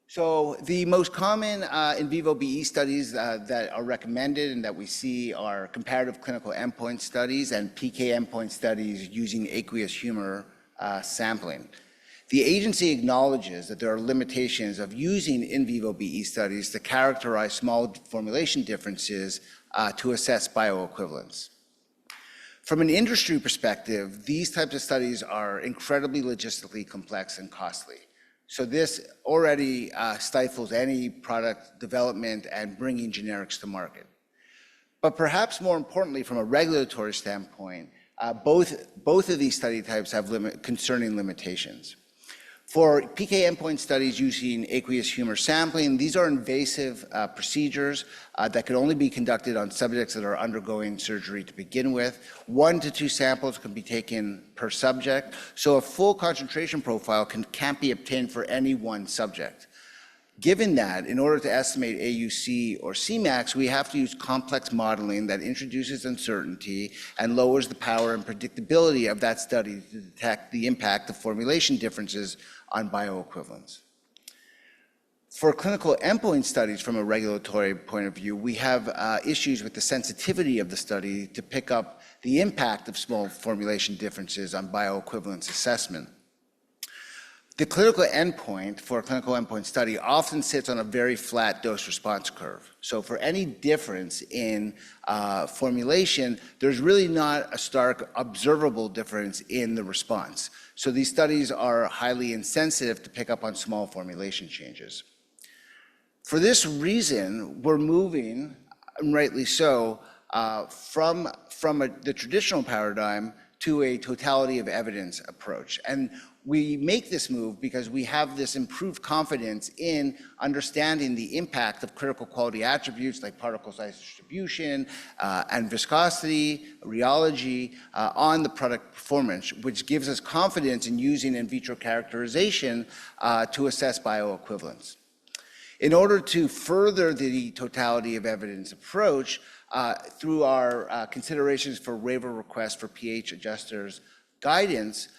So the most common in vivo BE studies that are recommended and that we see are comparative clinical endpoint studies and PK endpoint studies using aqueous humor sampling. The agency acknowledges that there are limitations of using in vivo BE studies to characterize small formulation differences to assess bioequivalence. From an industry perspective, these types of studies are incredibly logistically complex and costly. So this already stifles any product development and bringing generics to market. But perhaps more importantly, from a regulatory standpoint, both of these study types have concerning limitations. For PK endpoint studies using aqueous humor sampling, these are invasive procedures that can only be conducted on subjects that are undergoing surgery to begin with. 1 to 2 samples can be taken per subject, so a full concentration profile can't be obtained for any one subject. Given that, in order to estimate AUC or Cmax, we have to use complex modeling that introduces uncertainty and lowers the power and predictability of that study to detect the impact of formulation differences on bioequivalence. For clinical endpoint studies from a regulatory point of view, we have issues with the sensitivity of the study to pick up the impact of small formulation differences on bioequivalence assessment. The clinical endpoint for a clinical endpoint study often sits on a very flat dose response curve. So for any difference in formulation, there's really not a stark observable difference in the response. So these studies are highly insensitive to pick up on small formulation changes. For this reason, we're moving, and rightly so, from the traditional paradigm to a totality of evidence approach. And we make this move because we have this improved confidence in understanding the impact of critical quality attributes like particle size distribution and viscosity, rheology on the product performance, which gives us confidence in using in vitro characterization to assess bioequivalence. In order to further the totality of evidence approach, Through our considerations for waiver requests for pH adjusters guidance,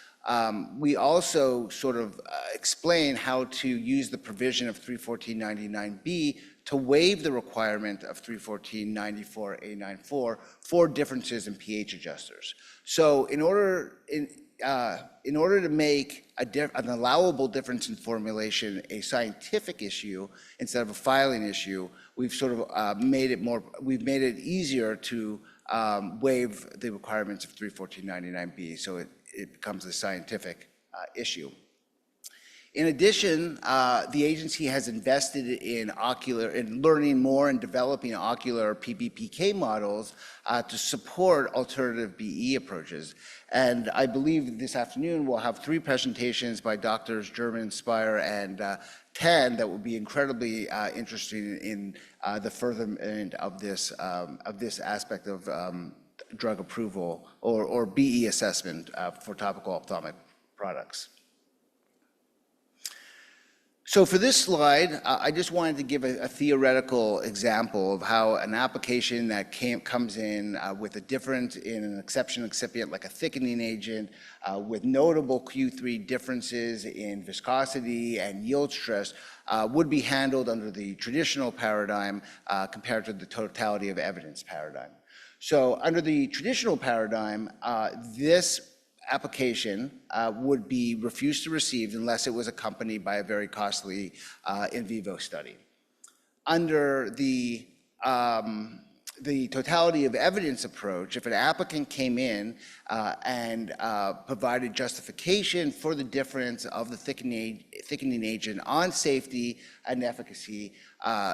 we also sort of explain how to use the provision of 314.99b to waive the requirement of 314.94a94 for differences in pH adjusters. So in order to make an allowable difference in formulation a scientific issue instead of a filing issue, we've sort of made it easier to waive the requirements of 314.99b, so it becomes a scientific issue. In addition, the agency has invested in learning more and developing ocular PBPK models to support alternative BE approaches. And I believe this afternoon we'll have 3 presentations by Drs. German, Spire, and Tan that will be incredibly interesting in the furtherment of this aspect of drug approval or BE assessment for topical ophthalmic products. So for this slide, I just wanted to give a theoretical example of how an application that comes in with a difference in an exception excipient like a thickening agent with notable Q3 differences in viscosity and yield stress would be handled under the traditional paradigm compared to the totality of evidence paradigm. So under the traditional paradigm, this application would be refused to receive unless it was accompanied by a very costly in vivo study. Under the totality of evidence approach, if an applicant came in and provided justification for the difference of the thickening agent on safety and efficacy,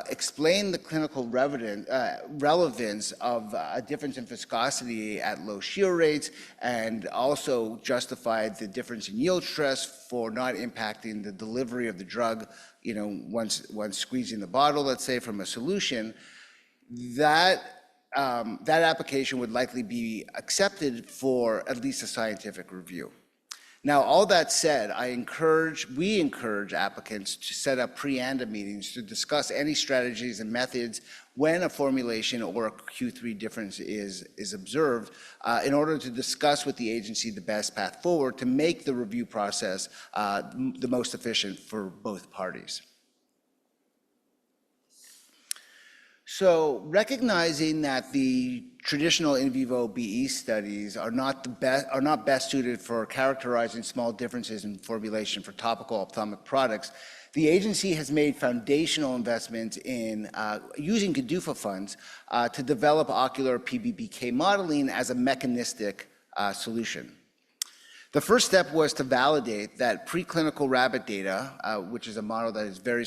explained the clinical relevance of a difference in viscosity at low shear rates, and also justified the difference in yield stress for not impacting the delivery of the drug, once squeezing the bottle, let's say, from a solution, that application would likely be accepted for at least a scientific review. Now, all that said, we encourage applicants to set up pre-ANDA meetings to discuss any strategies and methods when a formulation or a Q3 difference is observed in order to discuss with the agency the best path forward to make the review process the most efficient for both parties. So recognizing that the traditional in vivo BE studies are not best suited for characterizing small differences in formulation for topical ophthalmic products, the agency has made foundational investments in using GDUFA funds to develop ocular PBPK modeling as a mechanistic solution. The first step was to validate that preclinical rabbit data, which is a model that has very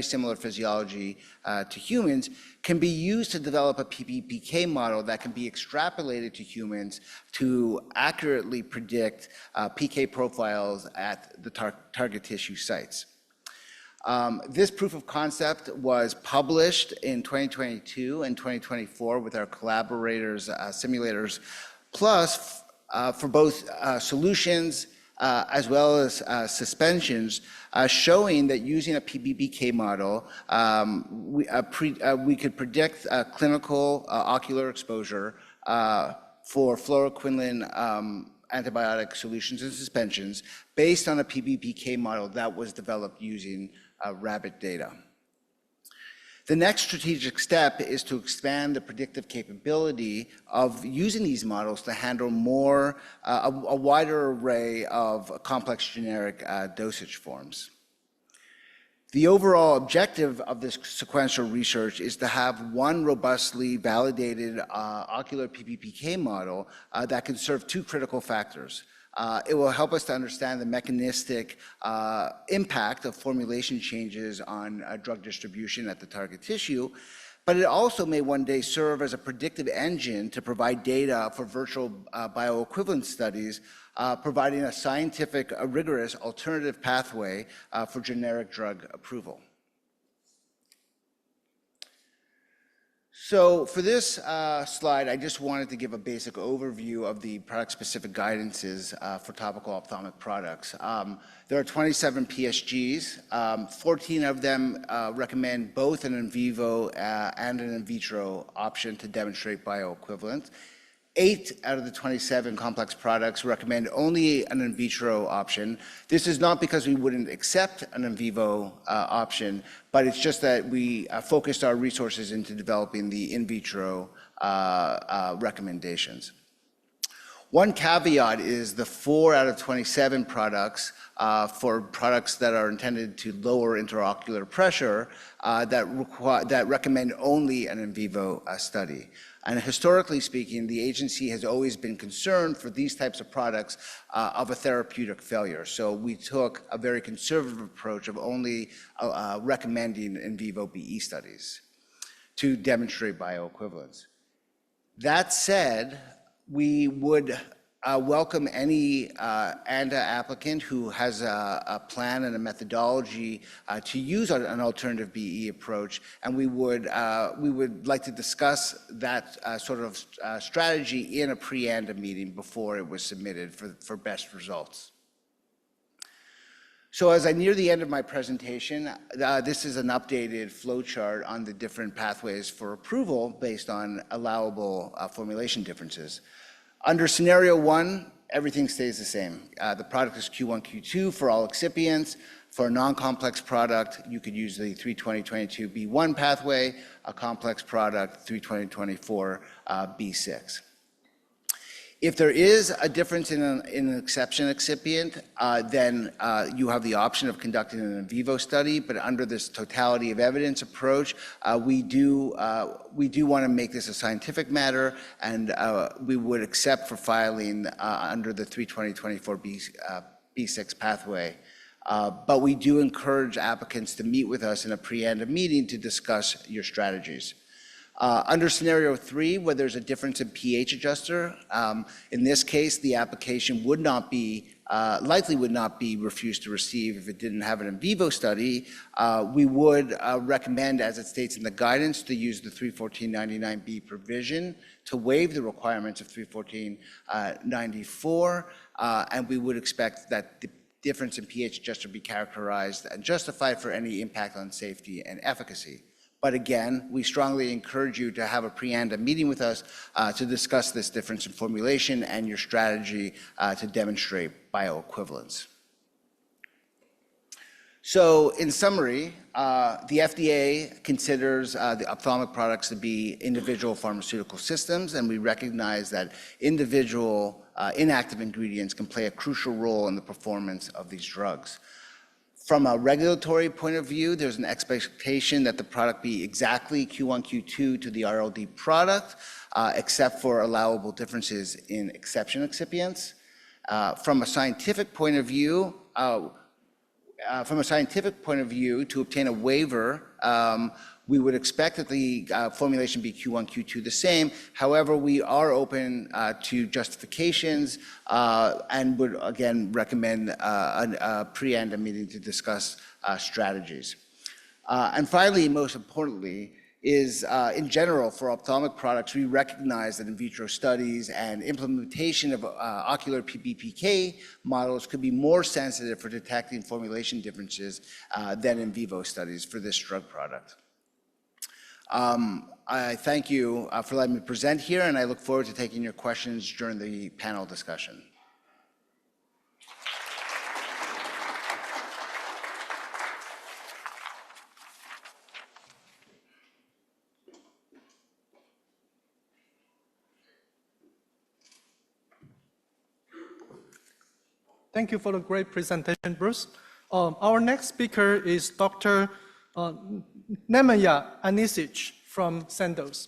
similar physiology to humans, can be used to develop a PBPK model that can be extrapolated to humans to accurately predict PK profiles at the target tissue sites. This proof of concept was published in 2022 and 2024 with our collaborators, Simulators Plus, for both solutions as well as suspensions, showing that using a PBPK model, we could predict clinical ocular exposure for fluoroquinone antibiotic solutions and suspensions based on a PBPK model that was developed using rabbit data. The next strategic step is to expand the predictive capability of using these models to handle a wider array of complex generic dosage forms. The overall objective of this sequential research is to have one robustly validated ocular PBPK model that can serve 2 critical factors. It will help us to understand the mechanistic impact of formulation changes on drug distribution at the target tissue, but it also may one day serve as a predictive engine to provide data for virtual bioequivalence studies, providing a scientific, rigorous alternative pathway for generic drug approval. So for this slide, I just wanted to give a basic overview of the product-specific guidances for topical ophthalmic products. There are 27 PSGs. 14 of them recommend both an in vivo and an in vitro option to demonstrate bioequivalence. 8 out of the 27 complex products recommend only an in vitro option. This is not because we wouldn't accept an in vivo option, but it's just that we focused our resources into developing the in vitro recommendations. One caveat is the 4 out of 27 products for products that are intended to lower intraocular pressure that recommend only an in vivo study. And historically speaking, the agency has always been concerned for these types of products of a therapeutic failure. So we took a very conservative approach of only recommending in vivo BE studies to demonstrate bioequivalence. That said, we would welcome any ANDA applicant who has a plan and a methodology to use an alternative BE approach, and we would like to discuss that sort of strategy in a pre-ANDA meeting before it was submitted for best results. So as I near the end of my presentation, this is an updated flowchart on the different pathways for approval based on allowable formulation differences. Under scenario 1, everything stays the same. The product is Q1, Q2 for all excipients. For a non-complex product, you could use the 32022B1 pathway, a complex product, 32024 B6. If there is a difference in an exception excipient, then you have the option of conducting an in vivo study, but under this totality of evidence approach, we do want to make this a scientific matter, and we would accept for filing under the 32024 B6 pathway. But we do encourage applicants to meet with us in a pre-ANDA meeting to discuss your strategies. Under scenario 3, where there's a difference in pH adjuster, in this case, the application would not be, likely would not be refused to receive if it didn't have an in vivo study. We would recommend, as it states in the guidance, to use the 314.99B provision to waive the requirements of 314.94, and we would expect that the difference in pH adjuster be characterized and justified for any impact on safety and efficacy. But again, we strongly encourage you to have a pre-ANDA meeting with us to discuss this difference in formulation and your strategy to demonstrate bioequivalence. So in summary, the FDA considers the ophthalmic products to be individual pharmaceutical systems, and we recognize that individual inactive ingredients can play a crucial role in the performance of these drugs. From a regulatory point of view, there's an expectation that the product be exactly Q1, Q2 to the RLD product, except for allowable differences in exception excipients. From a scientific point of view, to obtain a waiver, we would expect that the formulation be Q1, Q2 the same. However, we are open to justifications and would again recommend a pre-ANDA meeting to discuss strategies. And finally, most importantly, is in general for ophthalmic products, we recognize that in vitro studies and implementation of ocular PBPK models could be more sensitive for detecting formulation differences than in vivo studies for this drug product. I thank you for letting me present here, and I look forward to taking your questions during the panel discussion. Thank you for the great presentation, Bruce. Our next speaker is Dr. Nemanja Aničić from Sandoz.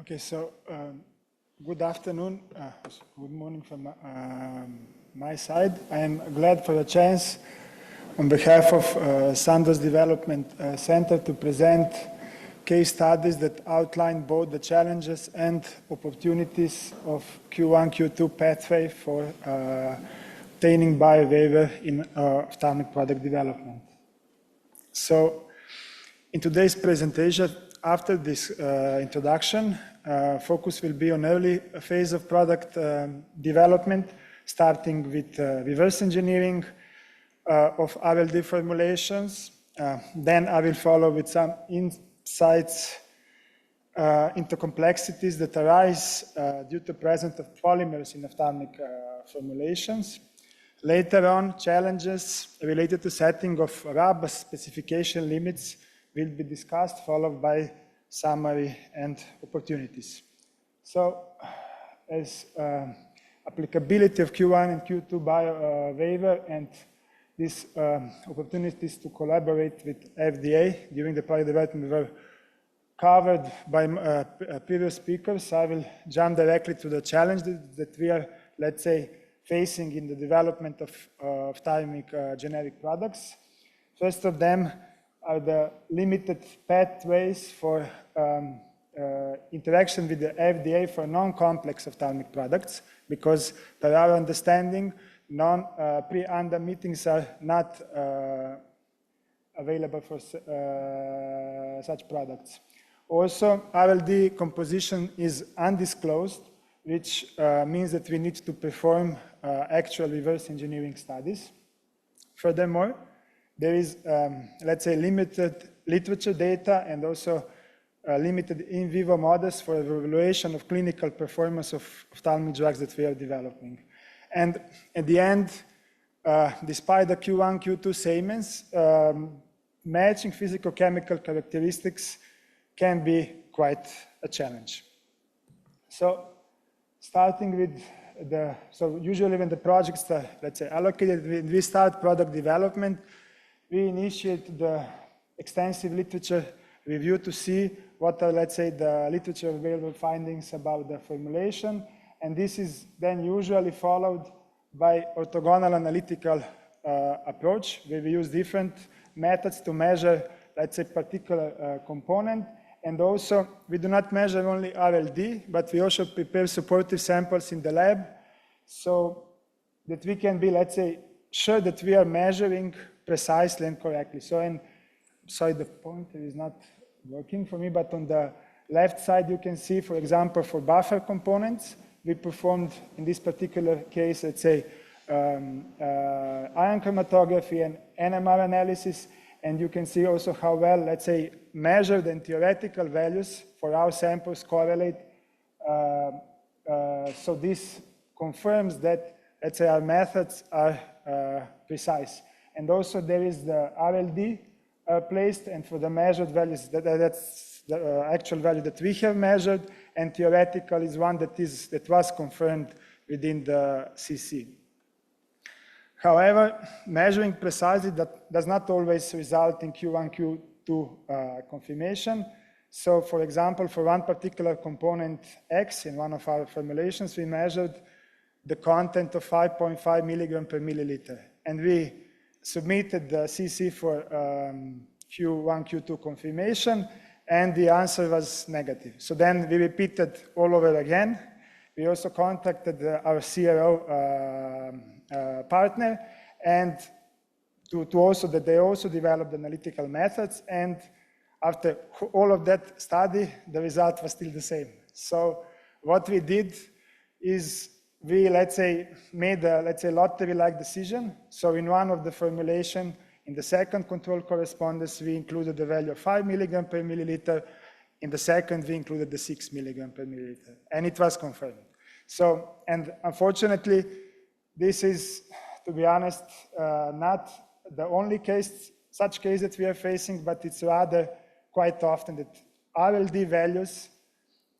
Okay, so good afternoon, good morning from my side. I am glad for the chance on behalf of Sandoz Development Center to present case studies that outline both the challenges and opportunities of Q1, Q2 pathway for obtaining bio-waiver in ophthalmic product development. So in today's presentation, after this introduction, focus will be on early phase of product development, starting with reverse engineering of RLD formulations. Then I will follow with some insights into complexities that arise due to presence of polymers in ophthalmic formulations. Later on, challenges related to setting of RAB specification limits will be discussed, followed by summary and opportunities. So, as applicability of Q1 and Q2 bio-waiver and these opportunities to collaborate with FDA during the product development were covered by previous speakers, I will jump directly to the challenges that we are, let's say, facing in the development of ophthalmic generic products. First of them are the limited pathways for interaction with the FDA for non-complex ophthalmic products, because per our understanding, pre-ANDA meetings are not available for such products. Also, RLD composition is undisclosed, which means that we need to perform actual reverse engineering studies. Furthermore, there is, let's say, limited literature data and also limited in vivo models for evaluation of clinical performance of ophthalmic drugs that we are developing. And at the end, despite the Q1, Q2 sameness, matching physicochemical characteristics can be quite a challenge. So, starting with so usually when the projects are, let's say, allocated, when we start product development, we initiate the extensive literature review to see what are, let's say, the literature available findings about the formulation. And this is then usually followed by orthogonal analytical approach, where we use different methods to measure, let's say, particular component. And also, we do not measure only RLD, but we also prepare supportive samples in the lab so that we can be, let's say, sure that we are measuring precisely and correctly. So, and sorry, the pointer is not working for me, but on the left side, you can see, for example, for buffer components, we performed, in this particular case, let's say, ion chromatography and NMR analysis. And you can see also how well, let's say, measured and theoretical values for our samples correlate. So this confirms that, let's say, our methods are precise. And also there is the RLD placed, and for the measured values, that's the actual value that we have measured, and theoretical is one that was confirmed within the CC. However, measuring precisely does not always result in Q1, Q2 confirmation. So, for example, for one particular component X in one of our formulations, we measured the content of 5.5 milligram per milliliter. And we submitted the CC for Q1, Q2 confirmation, and the answer was negative. So then we repeated all over again. We also contacted our CRO partner, and that they also developed analytical methods, and after all of that study, the result was still the same. So what we did is we, let's say, made a, let's say, lottery-like decision. So in one of the formulation, in the second control correspondence, we included the value of 5 milligram per milliliter. In the second, we included the 6 milligram per milliliter, and it was confirmed. So, and unfortunately, this is, to be honest, not the only case, such case that we are facing, but it's rather quite often that RLD values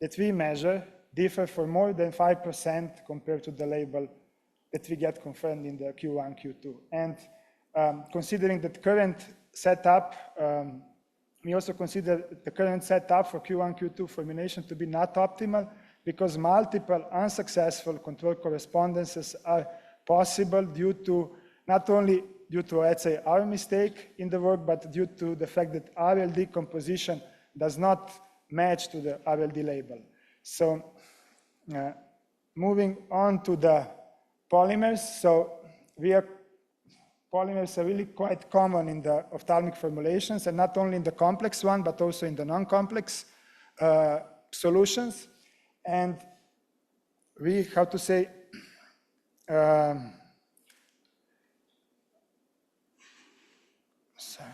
that we measure differ for more than 5% compared to the label that we get confirmed in the Q1, Q2. And considering that current setup, we also consider the current setup for Q1, Q2 formulation to be not optimal, because multiple unsuccessful control correspondences are possible due to, not only due to, let's say, our mistake in the work, but due to the fact that RLD composition does not match to the RLD label. So moving on to the polymers. So polymers are really quite common in the ophthalmic formulations, and not only in the complex one, but also in the non-complex solutions. And we, how to say, sorry.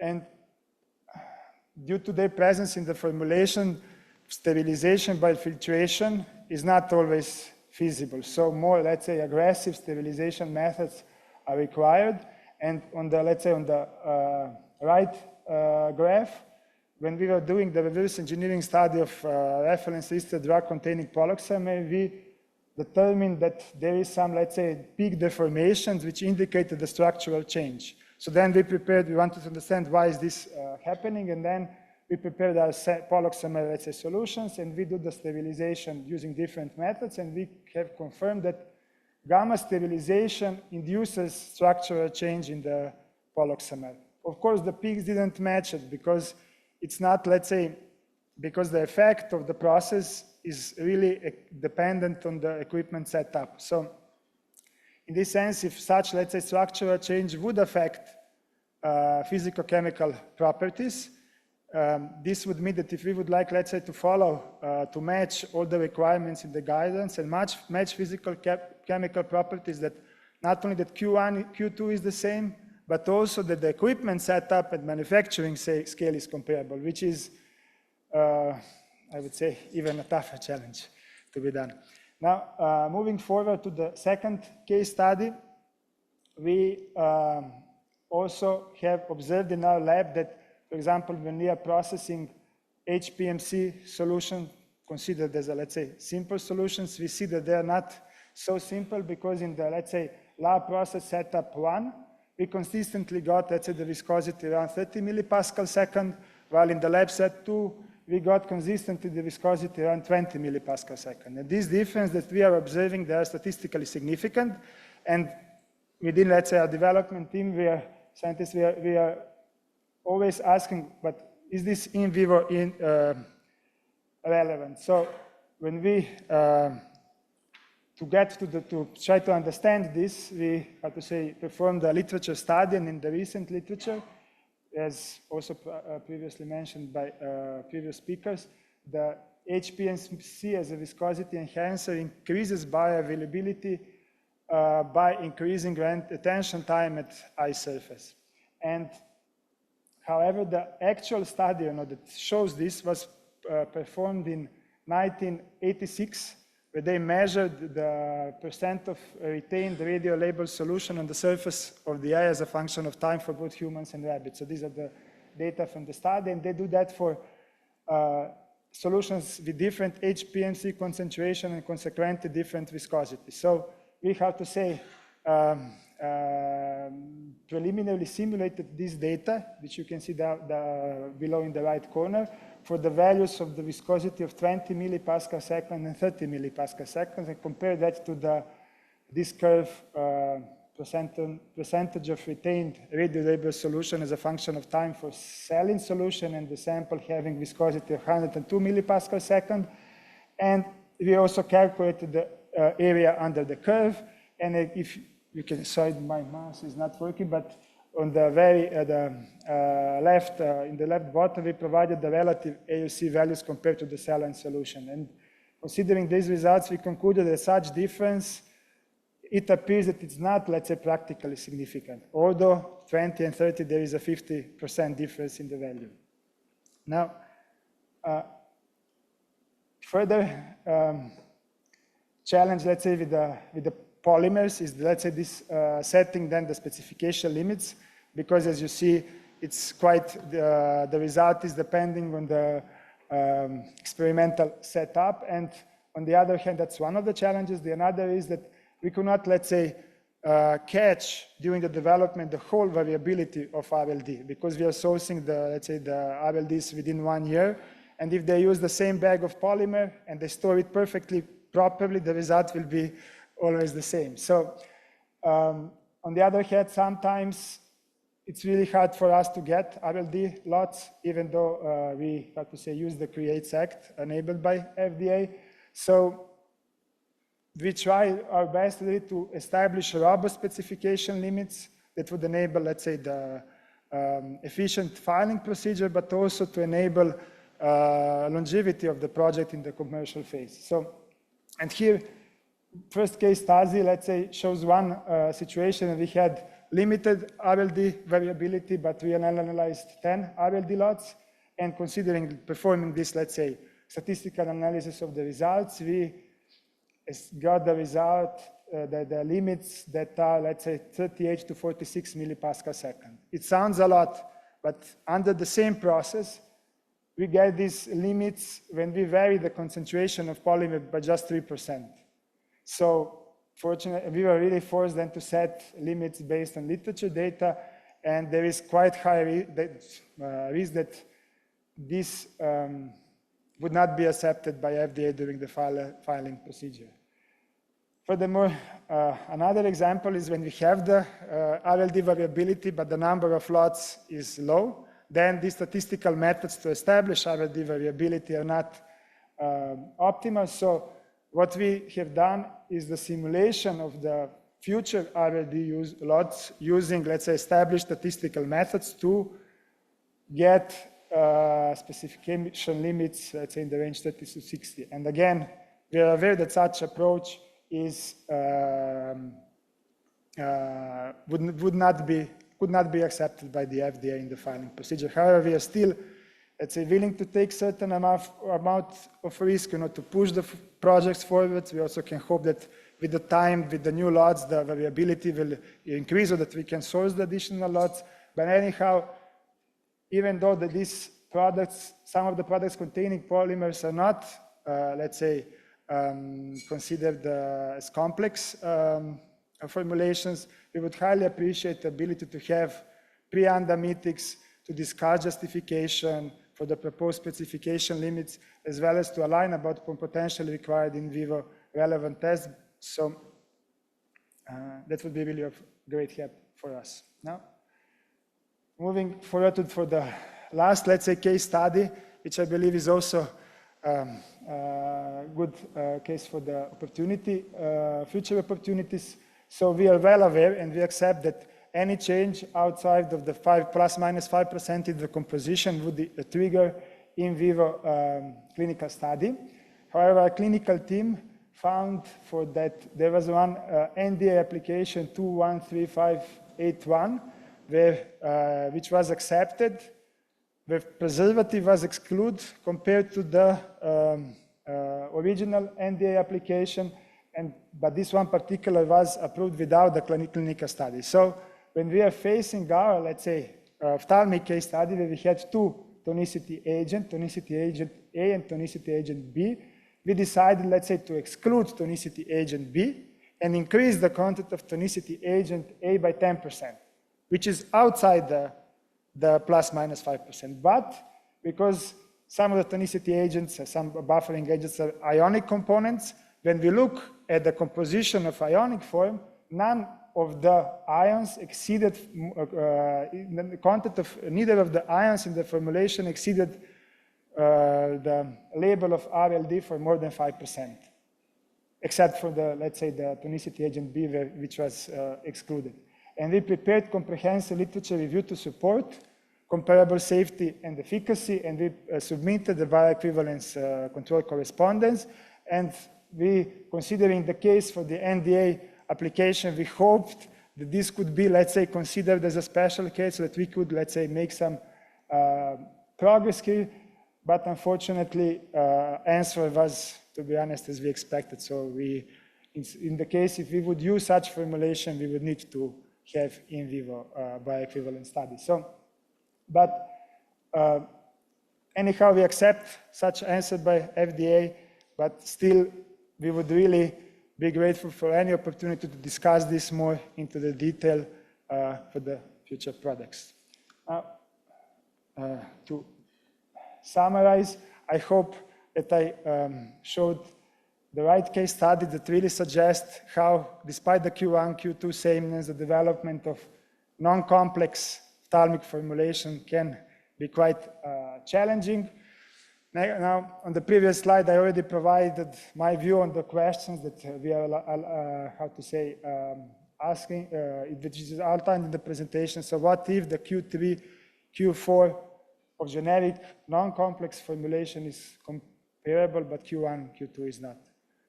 And due to their presence in the formulation, sterilization by filtration is not always feasible. So more, let's say, aggressive sterilization methods are required. And on the, let's say, on the right graph, when we were doing the reverse engineering study of reference listed drug containing poloxamide, we determined that there is some, let's say, peak deformations which indicated the structural change. So then we wanted to understand why is this happening, and then we prepared our poloxamide, let's say, solutions, and we do the sterilization using different methods, and we have confirmed that gamma sterilization induces structural change in the poloxamide. Of course, the peaks didn't match it because it's not, let's say, because the effect of the process is really dependent on the equipment setup. So in this sense, if such, let's say, structural change would affect physicochemical properties, this would mean that if we would like, let's say, to follow, to match all the requirements in the guidance and match physical chemical properties, that not only that Q1, Q2 is the same, but also that the equipment setup and manufacturing scale is comparable, which is, I would say, even a tougher challenge to be done. Now, moving forward to the second case study, we also have observed in our lab that, for example, when we are processing HPMC solution considered as a, let's say, simple solutions, we see that they are not so simple because in the, let's say, lab process setup 1, we consistently got, let's say, the viscosity around 30 millipascal second, while in the lab set 2, we got consistently the viscosity around 20 millipascal second. And this difference that we are observing, they are statistically significant. And within, let's say, our development team, scientists, we are always asking, but is this in vivo relevant? So when we, to try to understand this, we, how to say, performed a literature study, and in the recent literature, as also previously mentioned by previous speakers, the HPMC as a viscosity enhancer increases bioavailability by increasing retention time at eye surface. And however, the actual study that shows this was performed in 1986, where they measured the percent of retained radiolabeled solution on the surface of the eye as a function of time for both humans and rabbits. So these are the data from the study, and they do that for solutions with different HPMC concentration and consequently different viscosity. So we have to say, preliminarily simulated this data, which you can see below in the right corner, for the values of the viscosity of 20 millipascal second and 30 millipascal seconds, and compare that to this curve percentage of retained radiolabeled solution as a function of time for saline solution, and the sample having viscosity of 102 millipascal second. And we also calculated the area under the curve. And if you can, sorry, my mouse is not working, but on the very left, in the left bottom, we provided the relative AUC values compared to the saline solution. And considering these results, we concluded that such difference, it appears that it's not, let's say, practically significant. Although 20 and 30, there is a 50% difference in the value. Now, further challenge, let's say, with the polymers is, let's say, this setting then the specification limits, because as you see, it's quite, the result is depending on the experimental setup. And on the other hand, that's one of the challenges. The another is that we could not, let's say, catch during the development the whole variability of RLD, because we are sourcing let's say, the RLDs within 1 year. And if they use the same bag of polymer and they store it perfectly properly, the result will be always the same. So On the other hand, sometimes it's really hard for us to get RLD lots, even though we, how to say, use the CREATES Act enabled by FDA. So we try our best really to establish robust specification limits that would enable, let's say, the efficient filing procedure, but also to enable longevity of the project in the commercial phase. So, and here, first case study, let's say, shows one situation, and we had limited RLD variability, but we analyzed 10 RLD lots, and considering performing this, let's say, statistical analysis of the results, we got the result, the limits that are, let's say, 38 to 46 millipascal second. It sounds a lot, but under the same process, we get these limits when we vary the concentration of polymer by just 3%. So fortunately, we were really forced then to set limits based on literature data, and there is quite high risk that this would not be accepted by FDA during the filing procedure. Furthermore, another example is when we have the RLD variability, but the number of lots is low, then the statistical methods to establish RLD variability are not optimal. So what we have done is the simulation of the future RLD lots using, let's say, established statistical methods to get specification limits, let's say, in the range 30 to 60. And again, we are aware that such approach is could not be accepted by the FDA in the filing procedure. However, we are still, let's say, willing to take certain amount of risk, to push the projects forward. We also can hope that with the time, with the new lots, the variability will increase, so that we can source the additional lots. But anyhow, even though these products, some of the products containing polymers are not, let's say, considered as complex formulations, we would highly appreciate the ability to have pre-ANDA meetings to discuss justification for the proposed specification limits, as well as to align about potentially required in vivo relevant tests. So that would be really of great help for us. Now, moving forward for the last, let's say, case study, which I believe is also good case for the opportunity, future opportunities. So we are well aware, and we accept that any change outside of the ±5% in the composition would trigger in vivo clinical study. However, our clinical team found for that there was one NDA application 213581, which was accepted, where preservative was excluded compared to the original NDA application, but this one particular was approved without the clinical study. So when we are facing our, let's say, ophthalmic case study, where we had two tonicity agent A and tonicity agent B, we decided, let's say, to exclude tonicity agent B and increase the content of tonicity agent A by 10%, which is outside the ±5%. But because some of the tonicity agents, some buffering agents are ionic components, when we look at the composition of ionic form, none of the ions exceeded, the content of neither of the ions in the formulation exceeded the label of RLD for more than 5%, except for the, let's say, the tonicity agent B, which was excluded. And we prepared comprehensive literature review to support comparable safety and efficacy, and we submitted the bioequivalence control correspondence. And we, considering the case for the NDA application, we hoped that this could be, let's say, considered as a special case, so that we could, let's say, make some progress here. But unfortunately, answer was, to be honest, as we expected. So we, in the case, if we would use such formulation, we would need to have in vivo bioequivalent studies. So, but anyhow, we accept such answer by FDA, but still, we would really be grateful for any opportunity to discuss this more into the detail for the future products. To summarize, I hope that I showed the right case study that really suggests how, despite the Q1, Q2 sameness, the development of non-complex ophthalmic formulation can be quite challenging. Now, on the previous slide, I already provided my view on the questions that we are, asking, which is outlined in the presentation. So what if the Q3, Q4 of generic non-complex formulation is comparable, but Q1, Q2 is not?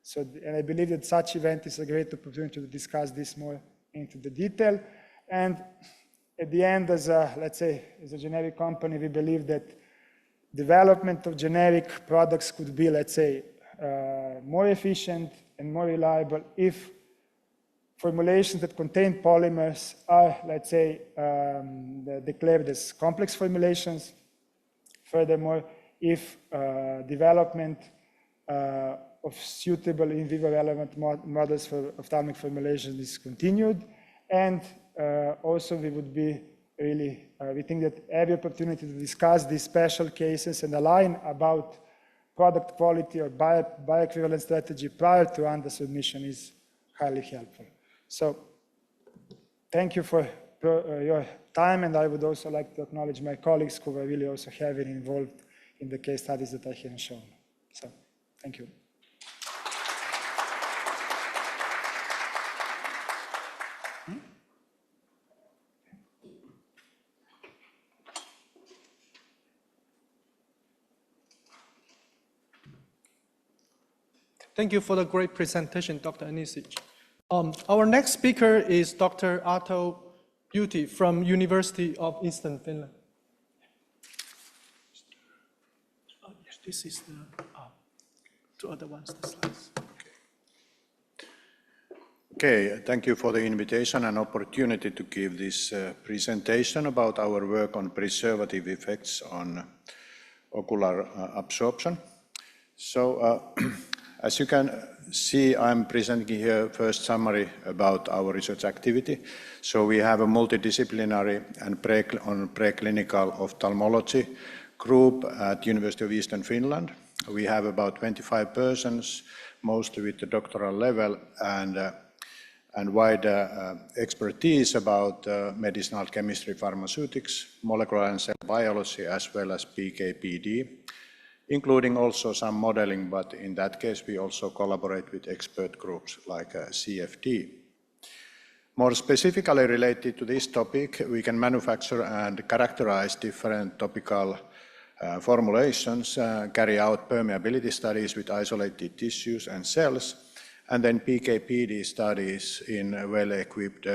So, and I believe that such event is a great opportunity to discuss this more into the detail. And at the end, as a, let's say, as a generic company, we believe that development of generic products could be, let's say, more efficient and more reliable if formulations that contain polymers are, let's say, declared as complex formulations. Furthermore, if development of suitable in vivo relevant models for ophthalmic formulations is continued. And also we would be really, we think that every opportunity to discuss these special cases and align about product quality or bioequivalent strategy prior to ANDA submission is highly helpful. So thank you for your time, and I would also like to acknowledge my colleagues who were really also heavily involved in the case studies that I have shown. So thank you. Thank you for the great presentation, Dr. Aničić. Our next speaker is Dr. Arto from University of Eastern Finland. Oh, yes, this is the two other ones, the slides. Okay, thank you for the invitation and opportunity to give this presentation about our work on preservative effects on ocular absorption. So, as you can see, I'm presenting here first summary about our research activity. So we have a multidisciplinary and preclinical ophthalmology group at University of Eastern Finland. We have about 25 persons, mostly with the doctoral level and wide expertise about medicinal chemistry, pharmaceutics, molecular and cell biology, as well as PK/PD. Including also some modeling, but in that case we also collaborate with expert groups like CFD. More specifically related to this topic, we can manufacture and characterize different topical formulations, carry out permeability studies with isolated tissues and cells, and then PK/PD studies in a well-equipped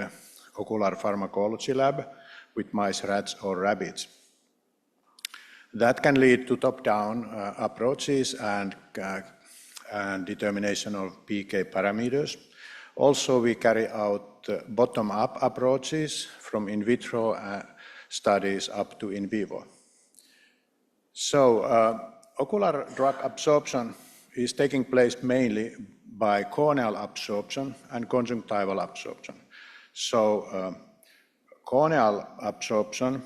ocular pharmacology lab with mice, rats, or rabbits. That can lead to top-down approaches and determination of PK parameters. Also, we carry out bottom-up approaches from in vitro studies up to in vivo. So, ocular drug absorption is taking place mainly by corneal absorption and conjunctival absorption. So, corneal absorption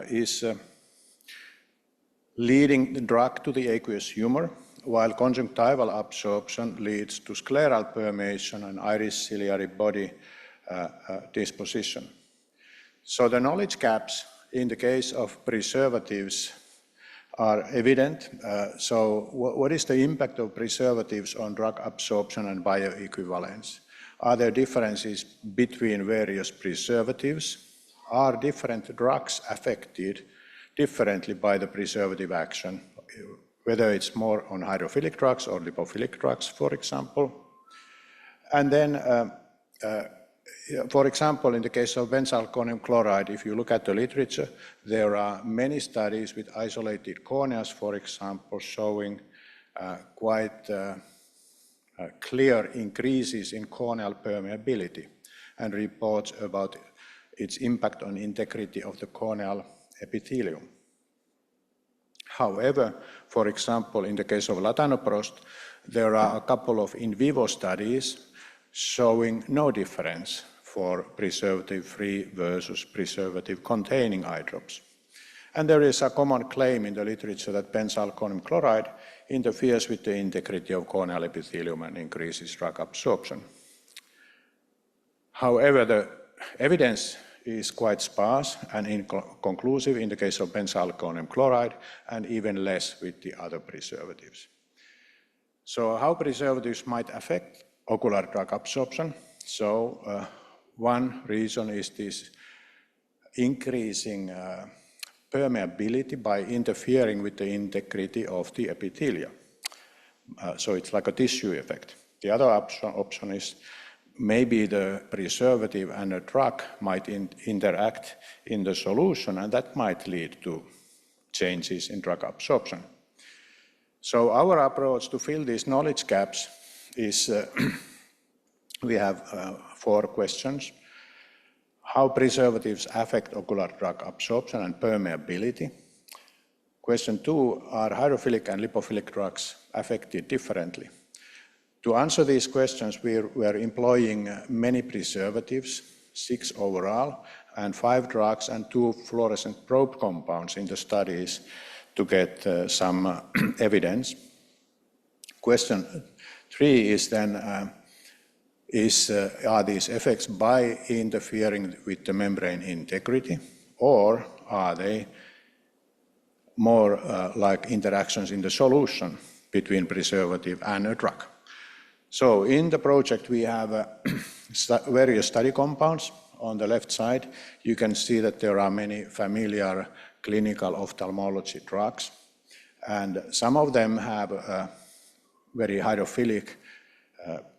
is leading the drug to the aqueous humor, while conjunctival absorption leads to scleral permeation and iris ciliary body disposition. So the knowledge gaps in the case of preservatives are evident. So what is the impact of preservatives on drug absorption and bioequivalence? Are there differences between various preservatives? Are different drugs affected differently by the preservative action, whether it's more on hydrophilic drugs or lipophilic drugs, for example. And then, for example, in the case of benzalkonium chloride, if you look at the literature, there are many studies with isolated corneas, for example, showing quite clear increases in corneal permeability and reports about its impact on integrity of the corneal epithelium. However, for example, in the case of latanoprost, there are a couple of in vivo studies showing no difference for preservative-free versus preservative-containing eye drops. And there is a common claim in the literature that benzalkonium chloride interferes with the integrity of corneal epithelium and increases drug absorption. However, the evidence is quite sparse and inconclusive in the case of benzalkonium chloride, and even less with the other preservatives. So how preservatives might affect ocular drug absorption? So one reason is this increasing permeability by interfering with the integrity of the epithelia. So it's like a tissue effect. The other option is maybe the preservative and a drug might interact in the solution, and that might lead to changes in drug absorption. So our approach to fill these knowledge gaps is we have 4 questions. How preservatives affect ocular drug absorption and permeability? Question 2, are hydrophilic and lipophilic drugs affected differently? To answer these questions, we are employing many preservatives, 6 overall, and 5 drugs and 2 fluorescent probe compounds in the studies to get some evidence. Question 3 is then, are these effects by interfering with the membrane integrity, or are they more like interactions in the solution between preservative and a drug? So in the project we have various study compounds. On the left side you can see that there are many familiar clinical ophthalmology drugs, and some of them have very hydrophilic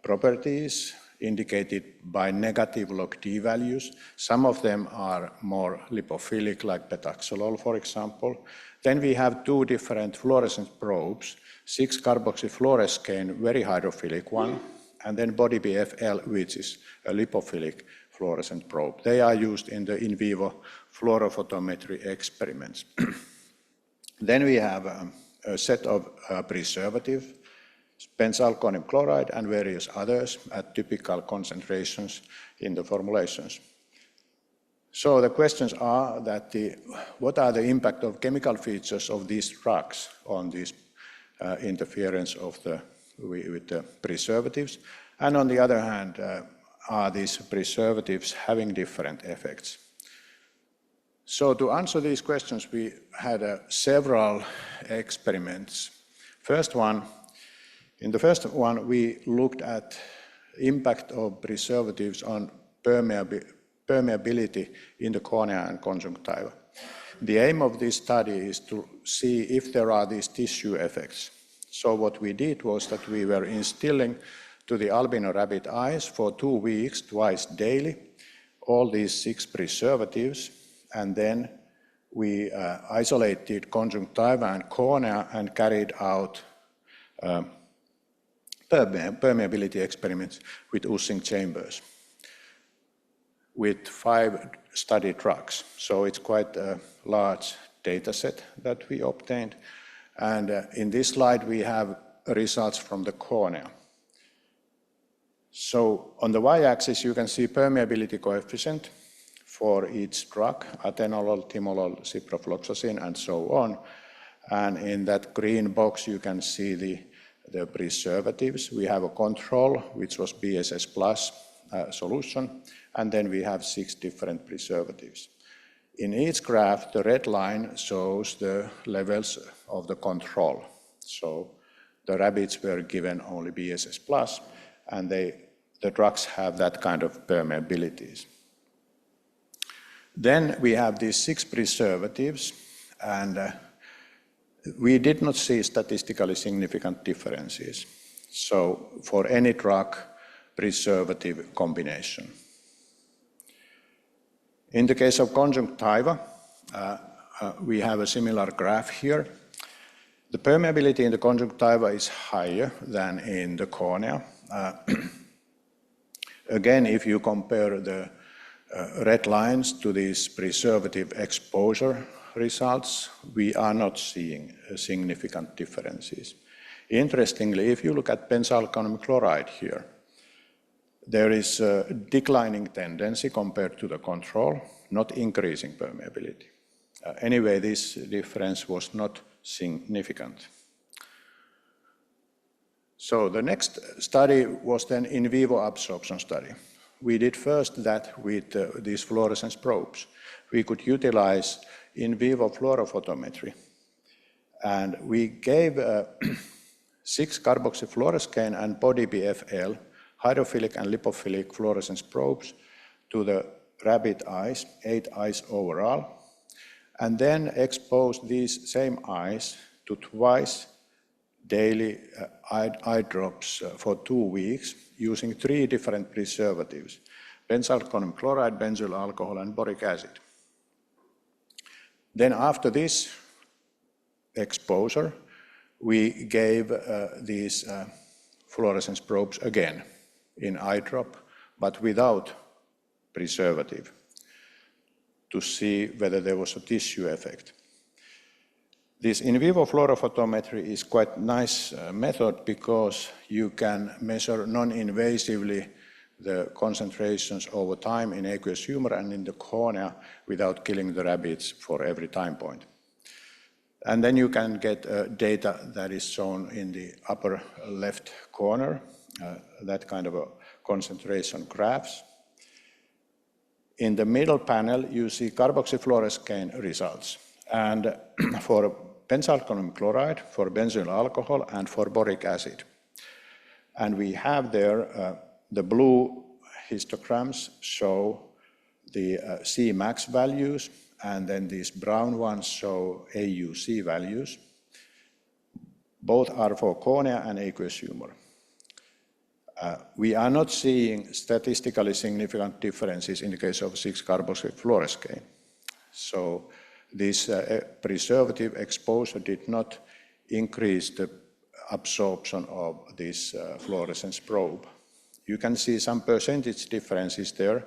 properties indicated by negative log D values. Some of them are more lipophilic, like betaxolol, for example. Then we have 2 different fluorescent probes, 6-carboxyfluorescein, very hydrophilic one, and then body BFL, which is a lipophilic fluorescent probe. They are used in the in vivo fluorophotometry experiments. Then we have a set of preservatives, benzalkonium chloride and various others at typical concentrations in the formulations. So the questions are that what are the impact of chemical features of these drugs on this interference of with the preservatives, and on the other hand, are these preservatives having different effects? So to answer these questions, we had several experiments. In the first one, we looked at impact of preservatives on permeability in the cornea and conjunctiva. The aim of this study is to see if there are these tissue effects. So what we did was that we were instilling to the albino rabbit eyes for 2 weeks, twice daily, all these 6 preservatives, and then we isolated conjunctiva and cornea and carried out permeability experiments with Ussing chambers with 5 study drugs. So it's quite a large data set that we obtained. And in this slide, we have results from the cornea. So on the y-axis, you can see permeability coefficient for each drug, atenolol, timolol, ciprofloxacin, and so on. And in that green box, you can see the preservatives. We have a control, which was BSS plus solution, and then we have 6 different preservatives. In each graph, the red line shows the levels of the control. So the rabbits were given only BSS plus, and the drugs have that kind of permeabilities. Then we have these 6 preservatives, and we did not see statistically significant differences. So for any drug preservative combination. In the case of conjunctiva, we have a similar graph here. The permeability in the conjunctiva is higher than in the cornea. Again, if you compare the red lines to these preservative exposure results, we are not seeing significant differences. Interestingly, if you look at benzalkonium chloride here, there is a declining tendency compared to the control, not increasing permeability. Anyway, this difference was not significant. So the next study was then in vivo absorption study. We did first that with these fluorescence probes. We could utilize in vivo fluorophotometry. And we gave 6-carboxyfluoroscane and body-BFL, hydrophilic and lipophilic fluorescence probes to the rabbit eyes, 8 eyes overall, and then exposed these same eyes to twice daily eye drops for 2 weeks using 3 different preservatives: benzalkonium chloride, benzyl alcohol, and boric acid. Then after this exposure, we gave these fluorescence probes again in eye drop, but without preservative, to see whether there was a tissue effect. This in vivo fluorophotometry is quite nice method because you can measure non-invasively the concentrations over time in aqueous humor and in the cornea without killing the rabbits for every time point. And then you can get data that is shown in the upper left corner, that kind of a concentration graphs. In the middle panel, you see carboxyfluoroscane results. And for benzalkonium chloride, for benzyl alcohol, and for boric acid. And we have there the blue histograms show the Cmax values, and then these brown ones show AUC values. Both are for cornea and aqueous humor. We are not seeing statistically significant differences in the case of 6-carboxyfluoroscane. So this preservative exposure did not increase the absorption of this fluorescence probe. You can see some percentage differences there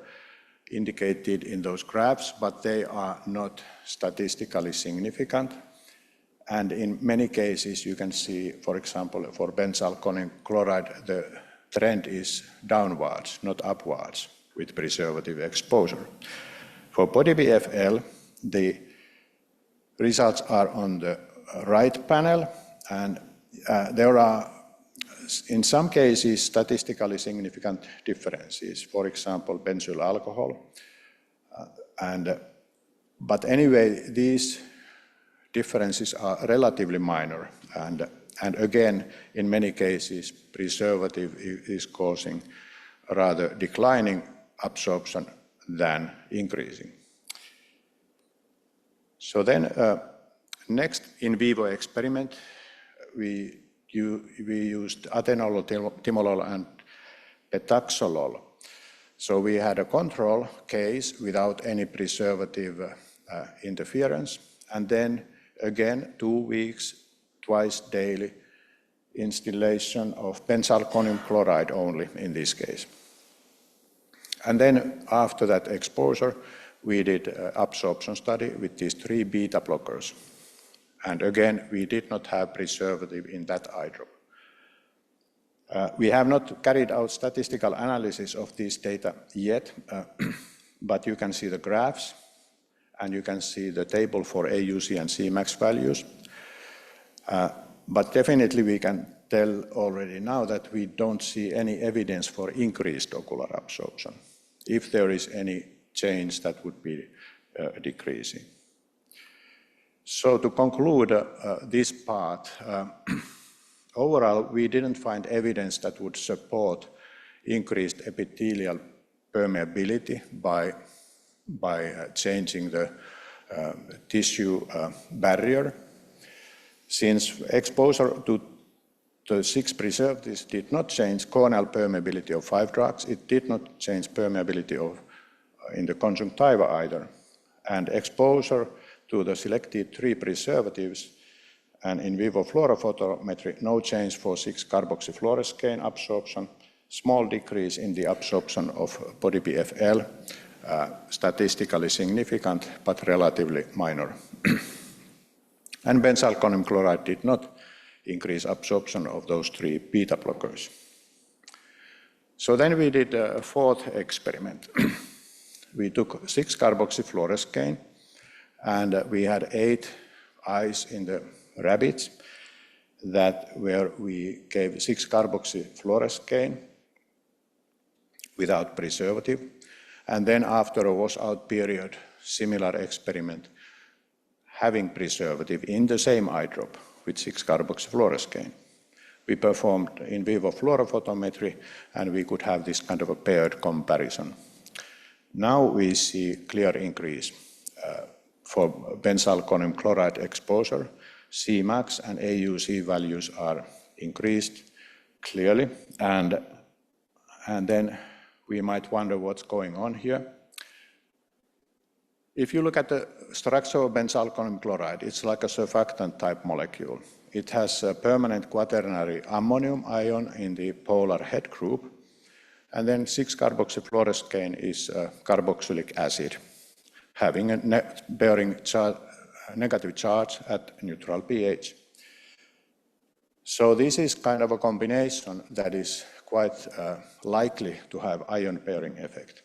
indicated in those graphs, but they are not statistically significant. And in many cases, you can see, for example, for benzalkonium chloride, the trend is downwards, not upwards, with preservative exposure. For body-BFL, the results are on the right panel, and there are, in some cases, statistically significant differences. For example, benzyl alcohol. But anyway, these differences are relatively minor. And again, in many cases, preservative is causing rather declining absorption than increasing. So then, next in vivo experiment, we used atenolol, timolol, and petaxolol. So we had a control case without any preservative interference, and then again 2 weeks, twice daily instillation of benzalkonium chloride only in this case. And then after that exposure, we did an absorption study with these 3 beta blockers. And again, we did not have preservative in that eye drop. We have not carried out statistical analysis of these data yet, but you can see the graphs, and you can see the table for AUC and Cmax values. But definitely we can tell already now that we don't see any evidence for increased ocular absorption. If there is any change, that would be decreasing. So to conclude this part, overall, we didn't find evidence that would support increased epithelial permeability by changing the tissue barrier. Since exposure to the 6 preservatives did not change corneal permeability of 5 drugs, it did not change permeability in the conjunctiva either. And exposure to the selected 3 preservatives and in vivo fluorophotometry, no change for 6-carboxyfluoroscane absorption, small decrease in the absorption of body-BFL, statistically significant but relatively minor. And benzalkonium chloride did not increase absorption of those 3 beta blockers. So then we did a 4th experiment. We took 6-carboxyfluoroscane And we had 8 eyes in the rabbits where we gave 6-carboxyfluoroscane without preservative. And then after a washout period, similar experiment, having preservative in the same eye drop with 6-carboxyfluoroscane. We performed in vivo fluorophotometry, and we could have this kind of a paired comparison. Now we see clear increase for benzalkonium chloride exposure. Cmax and AUC values are increased clearly, and then we might wonder what's going on here. If you look at the structure of benzalkonium chloride, it's like a surfactant type molecule. It has a permanent quaternary ammonium ion in the polar head group, and then 6-carboxyfluoroscane is a carboxylic acid, having bearing negative charge at neutral pH. So this is kind of a combination that is quite likely to have ion pairing effect.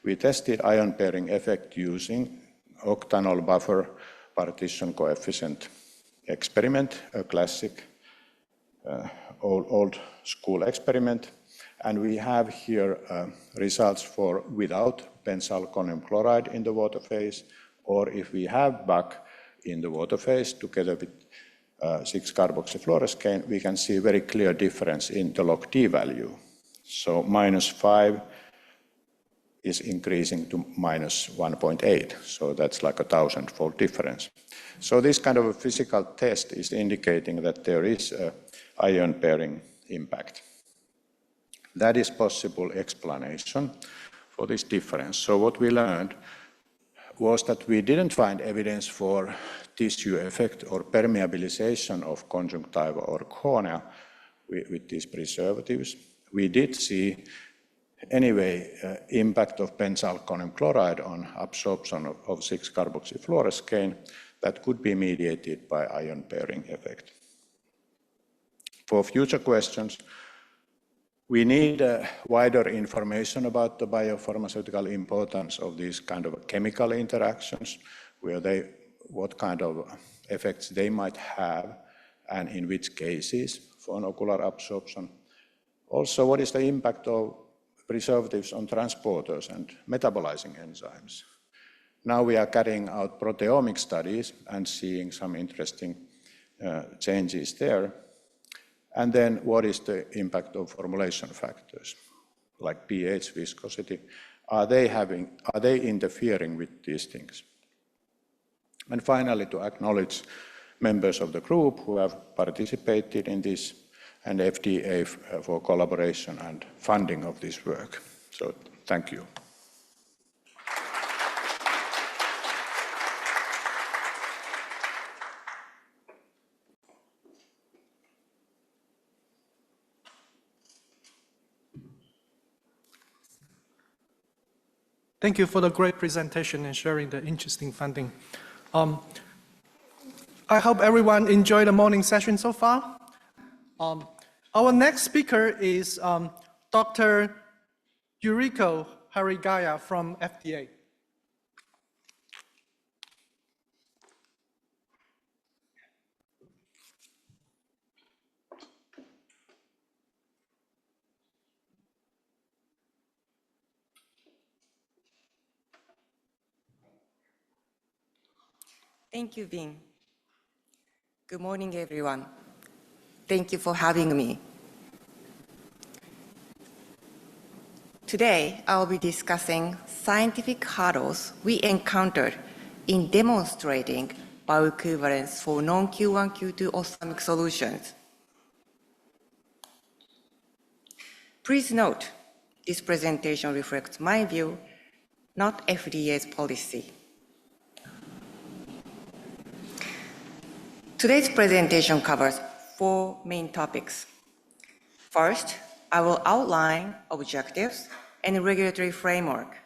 We tested ion pairing effect using octanol buffer partition coefficient experiment, a classic old school experiment. And we have here results for without benzalkonium chloride in the water phase, or if we have BAC in the water phase together with 6-carboxyfluoroscane, we can see a very clear difference in the log D value. So -5 is increasing to -1.8. So that's like a 1,000-fold difference. So this kind of a physical test is indicating that there is a ion pairing impact. That is possible explanation for this difference. So what we learned was that we didn't find evidence for tissue effect or permeabilization of conjunctiva or cornea with these preservatives. We did see anyway impact of benzalkonium chloride on absorption of 6-carboxyfluoroscane that could be mediated by ion pairing effect. For future questions, we need wider information about the biopharmaceutical importance of these kind of chemical interactions, what kind of effects they might have, and in which cases for an ocular absorption. Also, what is the impact of preservatives on transporters and metabolizing enzymes? Now we are carrying out proteomic studies and seeing some interesting changes there. And then what is the impact of formulation factors, like pH, viscosity? Are they interfering with these things? And finally, to acknowledge members of the group who have participated in this, and FDA for collaboration and funding of this work. So thank you. Thank you for the great presentation and sharing the interesting funding. I hope everyone enjoyed the morning session so far. Our next speaker is Dr. Yoriko Harigaya from FDA. Thank you, Bing. Good morning, everyone. Thank you for having me. Today, I'll be discussing scientific hurdles we encountered in demonstrating bioequivalence for non-Q1, Q2 ophthalmic solutions. Please note, this presentation reflects my view, not FDA's policy. Today's presentation covers 4 main topics. First, I will outline objectives and regulatory framework.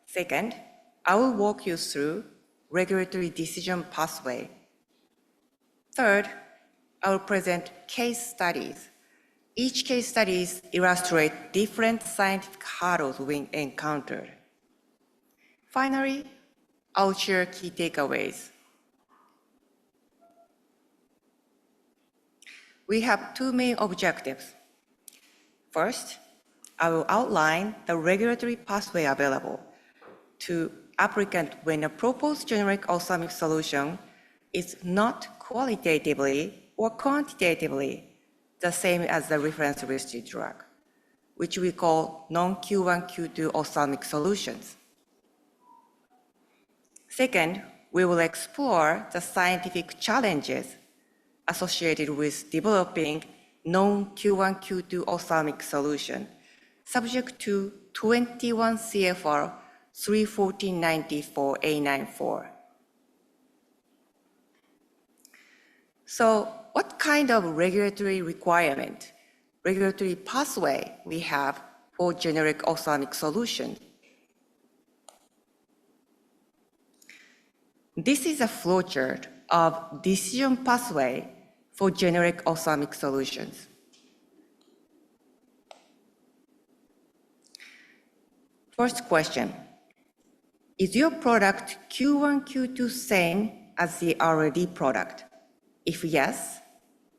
Second, I will walk you through regulatory decision pathway. Third, I will present case studies. Each case studies illustrate different scientific hurdles we encountered. Finally, I'll share key takeaways. We have two main objectives. First, I will outline the regulatory pathway available to applicant when a proposed generic ophthalmic solution is not qualitatively or quantitatively the same as the reference listed drug, which we call non-Q1, Q2 ophthalmic solutions. Second, we will explore the scientific challenges associated with developing non-Q1, Q2 ophthalmic solution subject to 21 CFR 31494A94. So what kind of regulatory requirement, regulatory pathway we have for generic ophthalmic solution? This is a flowchart of decision pathway for generic ophthalmic solutions. First question, is your product Q1, Q2 same as the already product? If yes,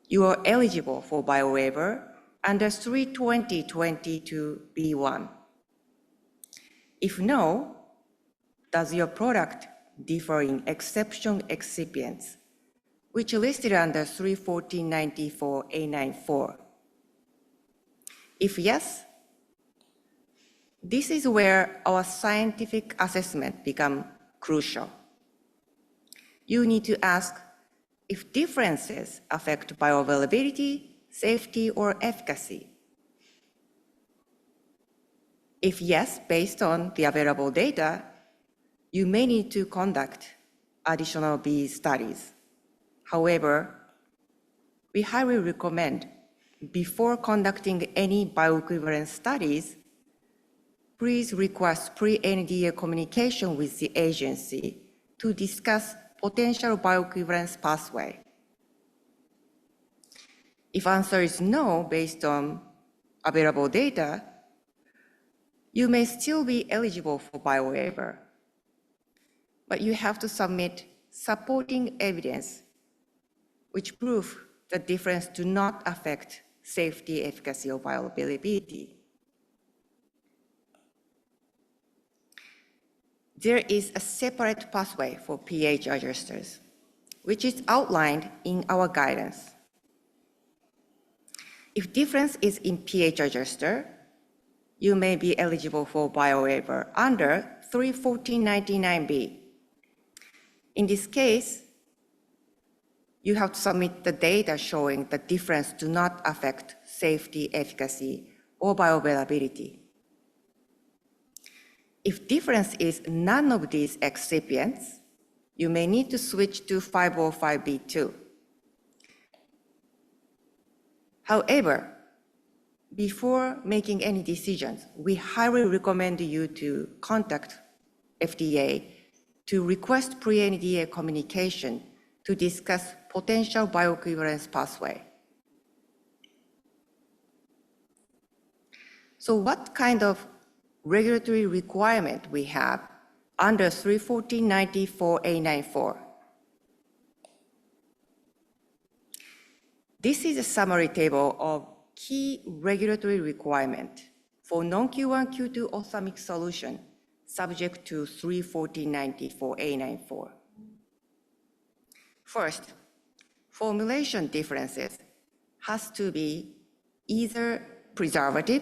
you are eligible for biowaiver under 320.22b1. If no, does your product differ in exception excipients, which are listed under 314.94a94? If yes, this is where our scientific assessment becomes crucial. You need to ask if differences affect bioavailability, safety, or efficacy. If yes, based on the available data, you may need to conduct additional B studies. However, we highly recommend before conducting any bioequivalence studies, please request pre-NDA communication with the agency to discuss potential bioequivalence pathway. If answer is no based on available data, you may still be eligible for biowaiver, but you have to submit supporting evidence which prove the difference do not affect safety, efficacy, or bioavailability. There is a separate pathway for pH adjusters, which is outlined in our guidance. If difference is in pH adjuster, you may be eligible for biowaiver under 314.99b. In this case, you have to submit the data showing the difference do not affect safety, efficacy, or bioavailability. If difference is none of these excipients, you may need to switch to 505b2. However, before making any decisions, we highly recommend you to contact FDA to request pre-NDA communication to discuss potential bioequivalence pathway. So what kind of regulatory requirement we have under 314.94a94? This is a summary table of key regulatory requirement for non-Q1, Q2 ophthalmic solution subject to 314.94a94. First, formulation differences has to be either preservative,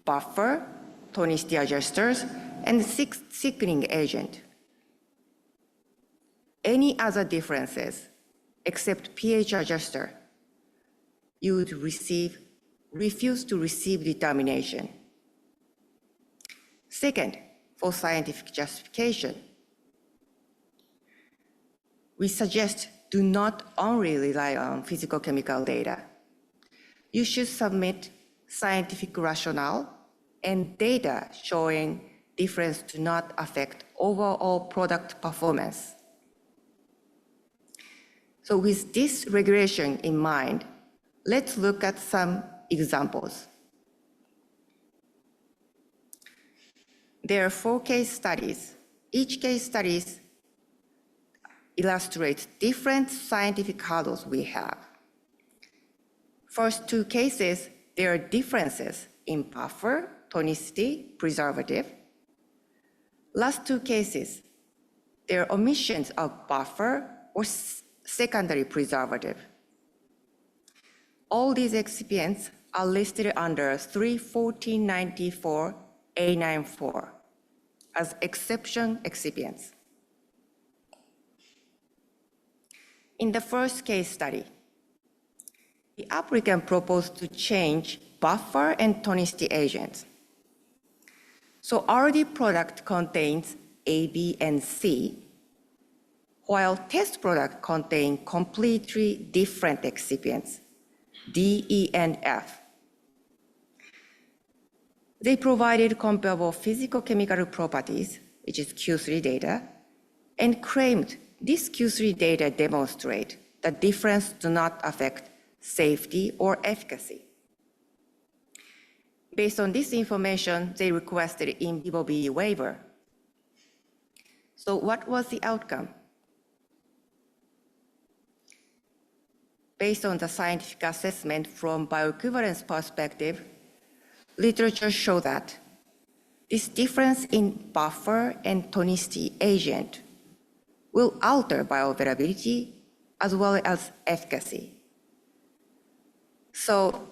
buffer, tonicity adjusters, and thickening agent. Any other differences except pH adjuster, you would refuse to receive determination. Second, for scientific justification, we suggest do not only rely on physicochemical data. You should submit scientific rationale and data showing difference do not affect overall product performance. So with this regulation in mind, let's look at some examples. There are 4 case studies. Each case study illustrates different scientific hurdles we have. First two cases, there are differences in buffer, tonicity, preservative. Last two cases, there are omissions of buffer or secondary preservative. All these excipients are listed under 31494A94 as exception excipients. In the first case study, the applicant proposed to change buffer and tonicity agents. So RD product contains A, B, and C, while test product contains completely different excipients, D, E, and F. They provided comparable physicochemical properties, which is Q3 data, and claimed this Q3 data demonstrate that difference do not affect safety or efficacy. Based on this information, they requested in vivo BE waiver. So what was the outcome? Based on the scientific assessment from bioequivalence perspective, literature shows that this difference in buffer and tonicity agent will alter bioavailability as well as efficacy. So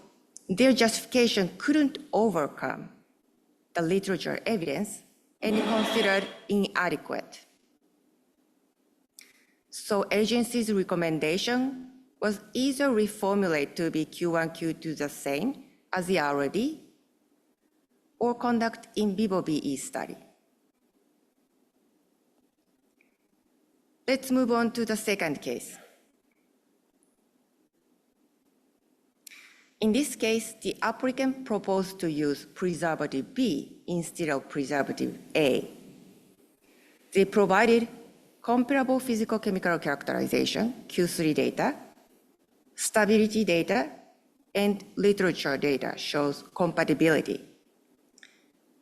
their justification couldn't overcome the literature evidence and considered inadequate. So agency's recommendation was either reformulate to be Q1, Q2 the same as the RD, or conduct in vivo BE study. Let's move on to the second case. In this case, the applicant proposed to use preservative B instead of preservative A. They provided comparable physicochemical characterization, Q3 data, stability data, and literature data shows compatibility.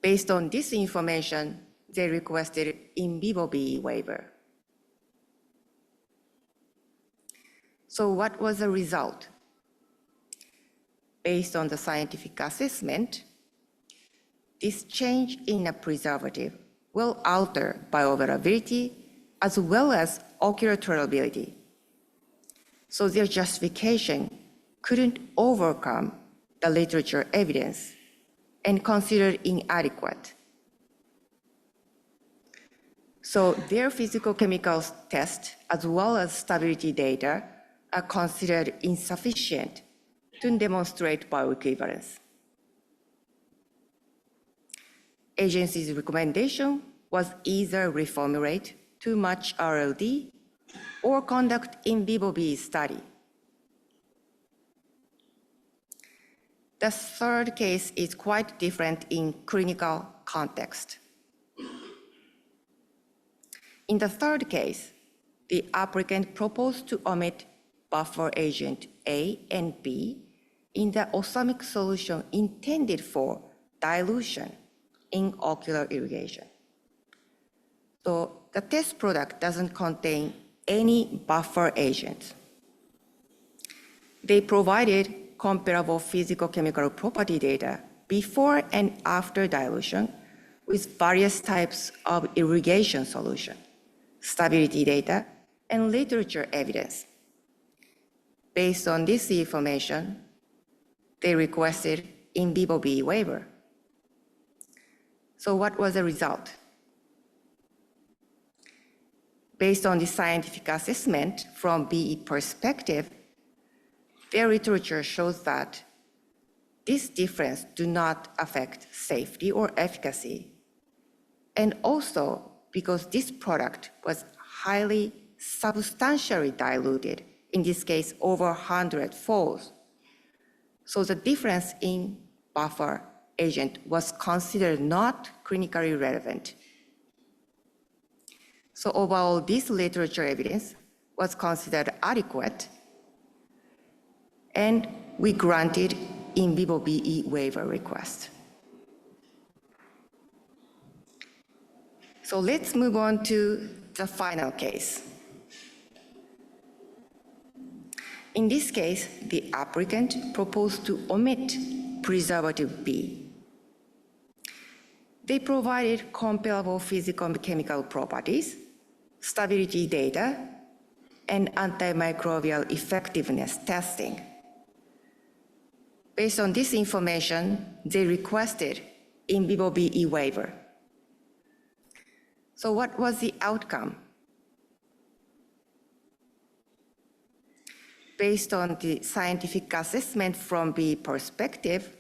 Based on this information, they requested in vivo BE waiver. So what was the result? Based on the scientific assessment, this change in a preservative will alter bioavailability as well as ocular tolerability. So their justification couldn't overcome the literature evidence and considered inadequate. So their physicochemical test as well as stability data are considered insufficient to demonstrate bioequivalence. Agency's recommendation was either reformulate to match RLD or conduct in vivo BE study. The third case is quite different in clinical context. In the third case, the applicant proposed to omit buffer agent A and B in the ophthalmic solution intended for dilution in ocular irrigation. So the test product doesn't contain any buffer agent. They provided comparable physicochemical property data before and after dilution with various types of irrigation solution, stability data, and literature evidence. Based on this information, they requested in vivo BE waiver. So what was the result? Based on the scientific assessment from BE perspective, their literature shows that this difference do not affect safety or efficacy. And also because this product was highly substantially diluted, in this case over 100-fold. So the difference in buffer agent was considered not clinically relevant. So overall, this literature evidence was considered adequate, and we granted in vivo BE waiver request. So let's move on to the final case. In this case, the applicant proposed to omit preservative B. They provided comparable physical-chemical properties, stability data, and antimicrobial effectiveness testing. Based on this information, they requested in vivo BE waiver. So what was the outcome? Based on the scientific assessment from the perspective,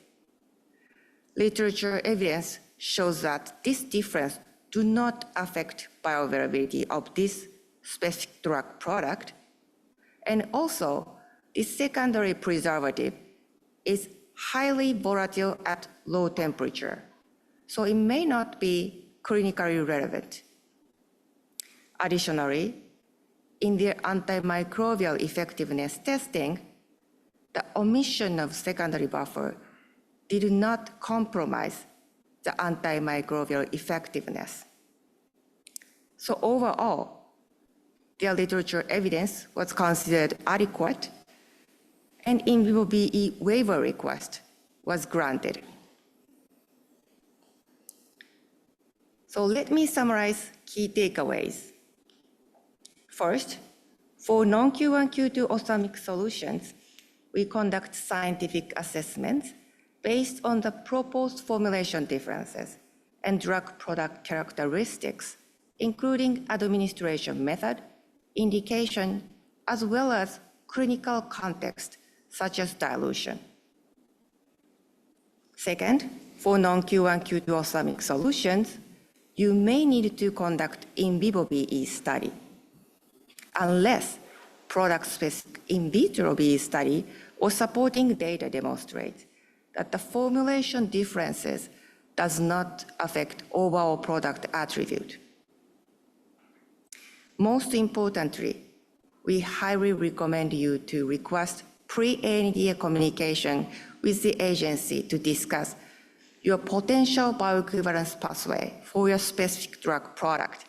literature evidence shows that this difference do not affect bioavailability of this specific drug product. And also, the secondary preservative is highly volatile at low temperature, so it may not be clinically relevant. Additionally, in their antimicrobial effectiveness testing, the omission of secondary buffer did not compromise the antimicrobial effectiveness. So overall, their literature evidence was considered adequate, and in vivo BE waiver request was granted. So let me summarize key takeaways. First, for non-Q1, Q2 ophthalmic solutions, we conduct scientific assessments based on the proposed formulation differences and drug product characteristics, including administration method, indication, as well as clinical context, such as dilution. Second, for non-Q1, Q2 ophthalmic solutions, you may need to conduct in vivo BE study, unless product-specific in vitro BE study or supporting data demonstrates that the formulation differences does not affect overall product attribute. Most importantly, we highly recommend you to request pre-ANDA communication with the agency to discuss your potential bioequivalence pathway for your specific drug product.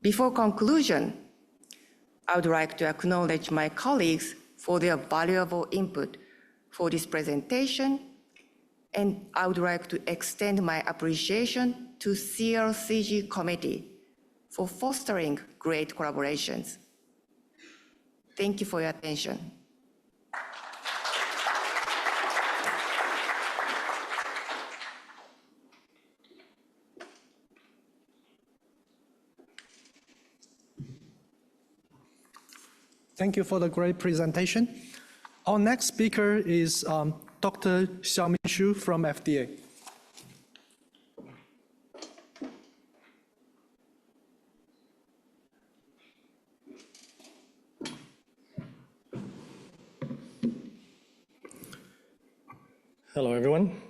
Before conclusion, I would like to acknowledge my colleagues for their valuable input for this presentation, and I would like to extend my appreciation to CRCG Committee for fostering great collaborations. Thank you for your attention. Thank you for the great presentation. Our next speaker is Dr. Xiaoming from FDA. Hello, everyone.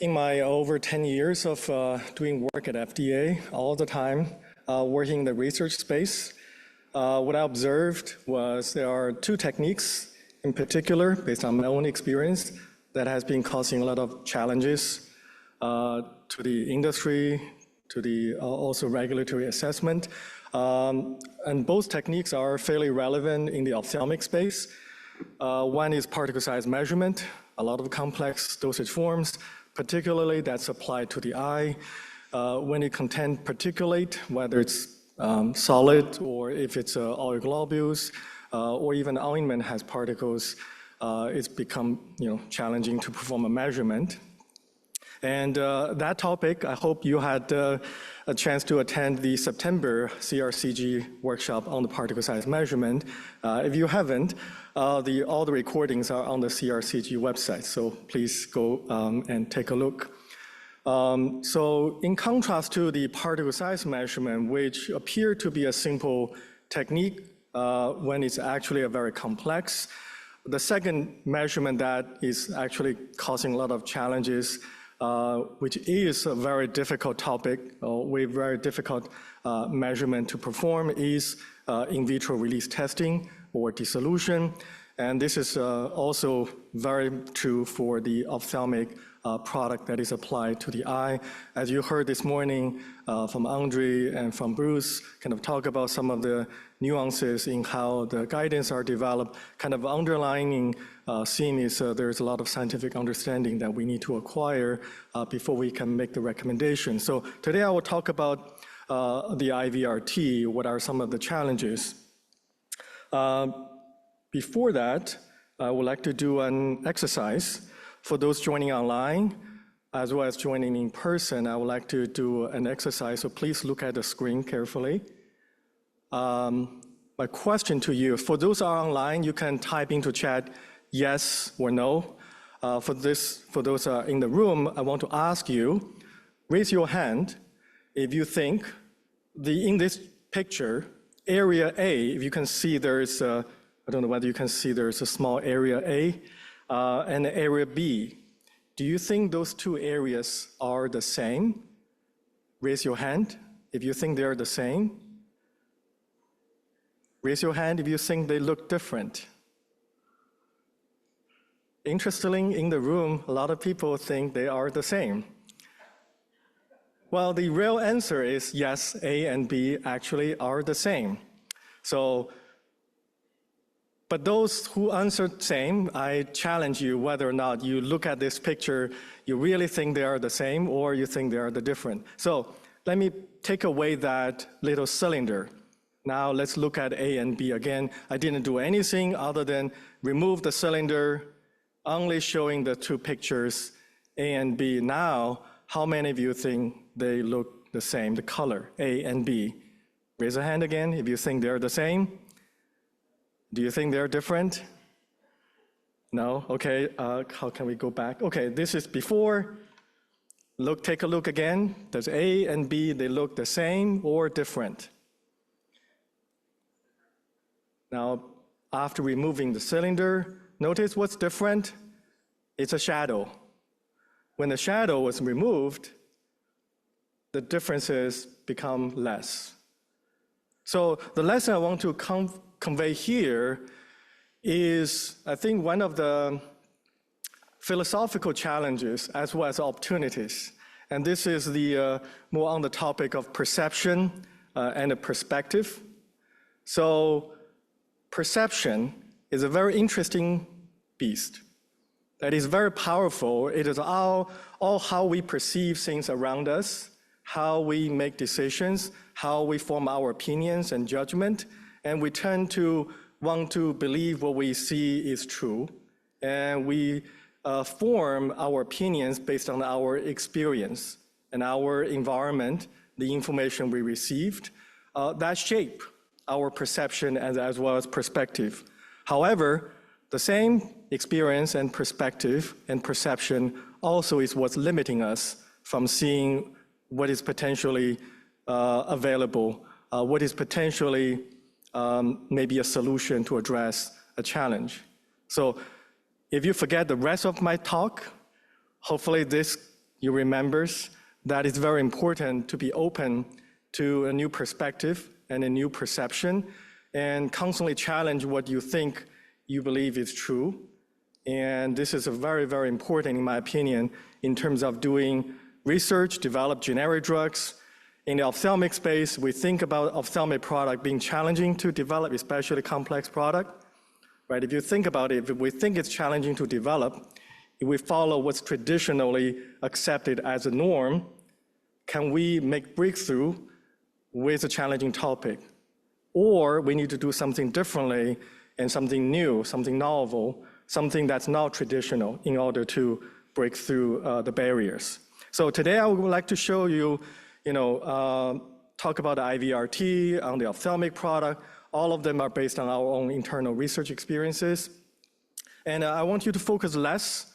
In my over 10 years of doing work at FDA, all the time working in the research space, what I observed was there are two techniques in particular, based on my own experience, that has been causing a lot of challenges to the industry, to the also regulatory assessment. And both techniques are fairly relevant in the ophthalmic space. One is particle size measurement, a lot of complex dosage forms, particularly that's applied to the eye. When it contains particulate, whether it's solid or if it's oil globules, or even ointment has particles, it's become challenging to perform a measurement. And that topic, I hope you had a chance to attend the September CRCG workshop on the particle size measurement. If you haven't, all the recordings are on the CRCG website, so please go and take a look. So in contrast to the particle size measurement, which appear to be a simple technique when it's actually a very complex, the second measurement that is actually causing a lot of challenges, which is a very difficult topic with very difficult measurement to perform, is in vitro release testing or dissolution. And this is also very true for the ophthalmic product that is applied to the eye. As you heard this morning from Andre and from Bruce, kind of talk about some of the nuances in how the guidance are developed. Kind of underlying theme is there's a lot of scientific understanding that we need to acquire before we can make the recommendation. So today I will talk about the IVRT, what are some of the challenges. Before that, I would like to do an exercise. For those joining online, as well as joining in person, I would like to do an exercise, so please look at the screen carefully. My question to you, for those who are online, you can type into chat yes or no. For those in the room, I want to ask you, raise your hand if you think in this picture, area A, if you can see there's I don't know whether you can see there's a small area A and area B. Do you think those two areas are the same? Raise your hand if you think they're the same. Raise your hand if you think they look different. Interestingly, in the room, a lot of people think they are the same. Well, the real answer is yes, A and B actually are the same. So, but those who answered same, I challenge you whether or not you look at this picture, you really think they are the same or you think they are the different. So let me take away that little cylinder. Now let's look at A and B again. I didn't do anything other than remove the cylinder, only showing the two pictures, A and B. Now, how many of you think they look the same, the color, A and B? Raise a hand again if you think they're the same. Do you think they're different? No? Okay, how can we go back? Okay, this is before. Take a look again. Does A and B, they look the same or different? Now, after removing the cylinder, notice what's different? It's a shadow. When the shadow was removed, the differences become less. So the lesson I want to convey here is, I think, one of the philosophical challenges as well as opportunities. And this is the more on the topic of perception and a perspective. So perception is a very interesting beast that is very powerful. It is all how we perceive things around us, how we make decisions, how we form our opinions and judgment, and we tend to want to believe what we see is true, and we form our opinions based on our experience and our environment, the information we received, that shape our perception as well as perspective. However, the same experience and perspective and perception also is what's limiting us from seeing what is potentially available, what is potentially maybe a solution to address a challenge. So if you forget the rest of my talk, hopefully this you remembers that it's very important to be open to a new perspective and a new perception and constantly challenge what you think you believe is true. And this is a very, very important, in my opinion, in terms of doing research, develop generic drugs. In the ophthalmic space, we think about ophthalmic product being challenging to develop, especially complex product, right? If you think about it, if we think it's challenging to develop, if we follow what's traditionally accepted as a norm, can we make breakthrough with a challenging topic? Or we need to do something differently and something new, something novel, something that's not traditional in order to break through the barriers. So today I would like to show you, talk about the IVRT, on the ophthalmic product. All of them are based on our own internal research experiences. And I want you to focus less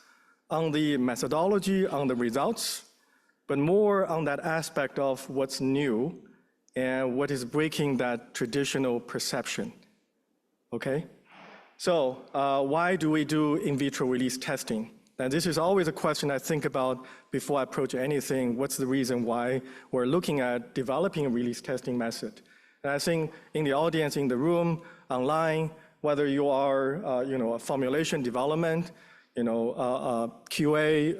on the methodology, on the results, but more on that aspect of what's new and what is breaking that traditional perception, okay? So why do we do in vitro release testing? And this is always a question I think about before I approach anything. What's the reason why we're looking at developing a release testing method? And I think in the audience, in the room, online, whether you are, a formulation development, QA,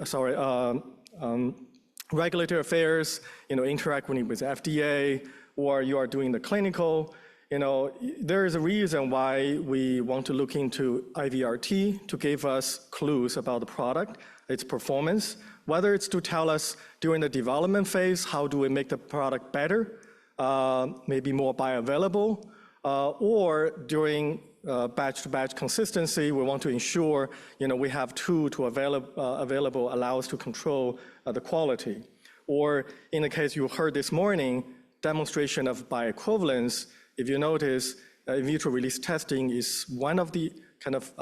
regulatory affairs, interacting with FDA, or you are doing the clinical, there is a reason why we want to look into IVRT to give us clues about the product, its performance, whether it's to tell us during the development phase, how do we make the product better, maybe more bioavailable, or during batch-to-batch consistency, we want to ensure, we have tool to available allow us to control the quality. Or in the case you heard this morning, demonstration of bioequivalence. If you notice, in vitro release testing is one of the kind of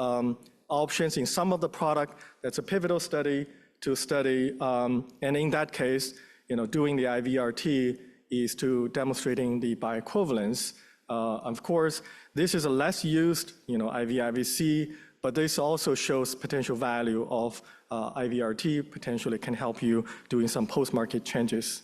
options in some of the product. That's a pivotal study to study, and in that case, doing the IVRT is to demonstrating the bioequivalence. Of course, this is a less used, IVIVC, but this also shows potential value of IVRT, potentially can help you doing some post-market changes.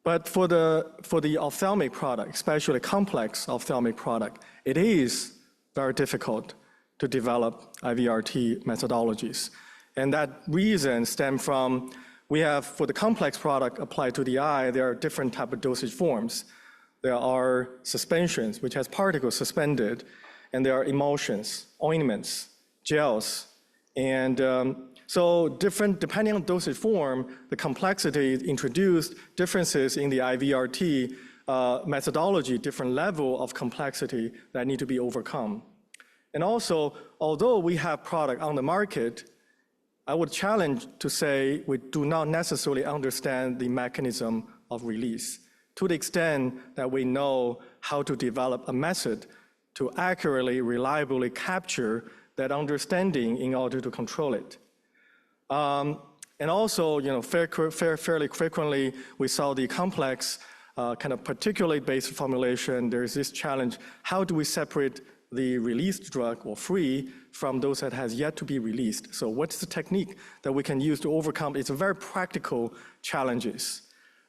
But for the ophthalmic product, especially complex ophthalmic product, it is very difficult to develop IVRT methodologies. And that reason stems from, we have, for the complex product applied to the eye, there are different type of dosage forms. There are suspensions, which has particles suspended, and there are emulsions, ointments, gels. And so different, depending on dosage form, the complexity introduced differences in the IVRT methodology, different level of complexity that need to be overcome. And also, although we have product on the market, I would challenge to say we do not necessarily understand the mechanism of release to the extent that we know how to develop a method to accurately, reliably capture that understanding in order to control it. And also, fairly frequently, we saw the complex kind of particulate based formulation. There's this challenge, how do we separate the released drug or free from those that has yet to be released? So what's the technique that we can use to overcome? It's a very practical challenges.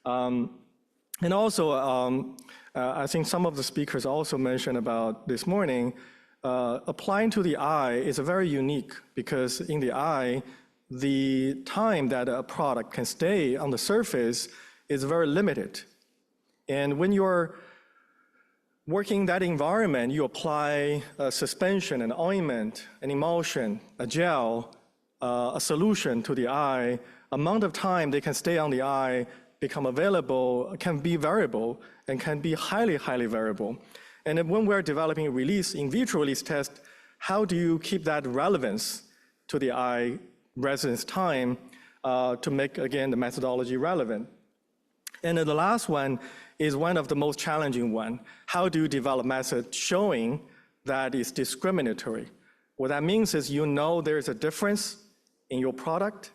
And also, I think some of the speakers also mentioned about this morning, applying to the eye is very unique because in the eye, the time that a product can stay on the surface is very limited. And when you're working in that environment, you apply a suspension, an ointment, an emulsion, a gel, a solution to the eye, amount of time they can stay on the eye, become available, can be variable, and can be highly, highly variable. And then when we're developing a release, in vitro release test, how do you keep that relevance to the eye residence time to make, again, the methodology relevant? And then the last one is one of the most challenging one. How do you develop method showing that it's discriminatory? What that means is there's a difference in your product.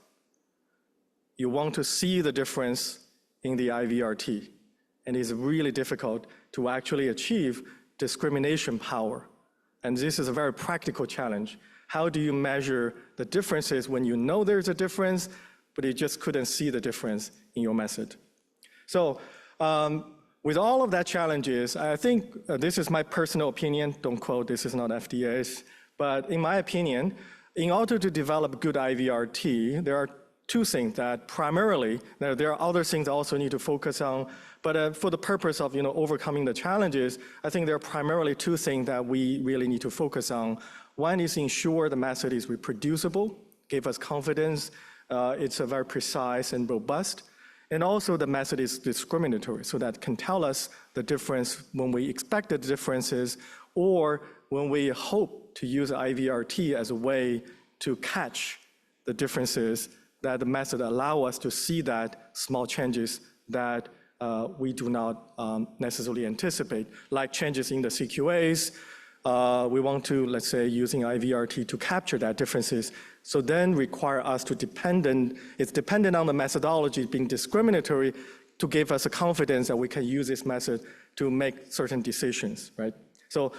You want to see the difference in the IVRT. And it's really difficult to actually achieve discrimination power. And this is a very practical challenge. How do you measure the differences when you know there's a difference, but you just couldn't see the difference in your method? So with all of that challenges, I think this is my personal opinion, don't quote, this is not FDA's, but in my opinion, in order to develop good IVRT, there are two things that primarily, there are other things I also need to focus on, but for the purpose of overcoming the challenges, I think there are primarily two things that we really need to focus on. One is ensure the method is reproducible, give us confidence, it's a very precise and robust, and also the method is discriminatory, so that can tell us the difference when we expect the differences or when we hope to use IVRT as a way to catch the differences that the method allow us to see that small changes that we do not necessarily anticipate, like changes in the CQAs. We want to, let's say, using IVRT to capture that differences. So then require us to it's dependent on the methodology being discriminatory to give us a confidence that we can use this method to make certain decisions, right? So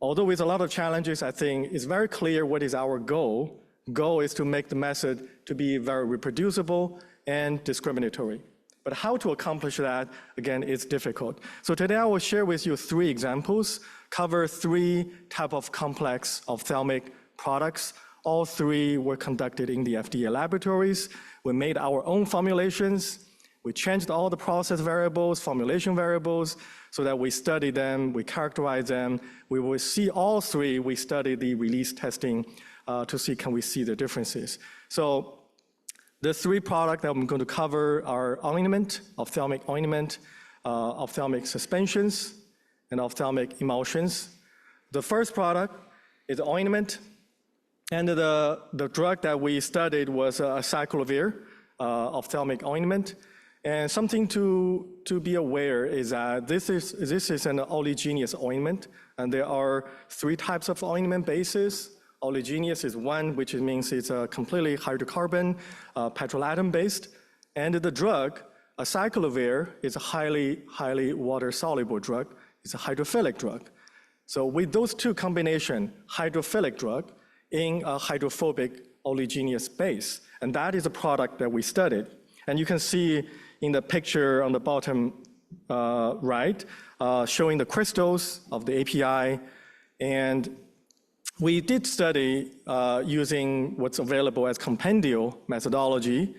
although with a lot of challenges, I think it's very clear what is our goal. Goal is to make the method to be very reproducible and discriminatory. But how to accomplish that, again, is difficult. So today I will share with you 3 examples, cover 3 types of complex ophthalmic products. All 3 were conducted in the FDA laboratories. We made our own formulations. We changed all the process variables, formulation variables, so that we study them, we characterize them. We will see all 3. We study the release testing to see can we see the differences. So the 3 products that I'm going to cover are ointment, ophthalmic suspensions, and ophthalmic emulsions. The first product is ointment, and the drug that we studied was acyclovir, ophthalmic ointment. And something to be aware is that this is an oleaginous ointment, and there are 3 types of ointment bases. Oleaginous is one, which means it's a completely hydrocarbon, petrolatum based. And the drug, acyclovir, is a highly water-soluble drug. It's a hydrophilic drug. So with those 2 combination, hydrophilic drug in a hydrophobic oleaginous base, and that is a product that we studied. And you can see in the picture on the bottom right, showing the crystals of the API. And we did study using what's available as compendial methodology,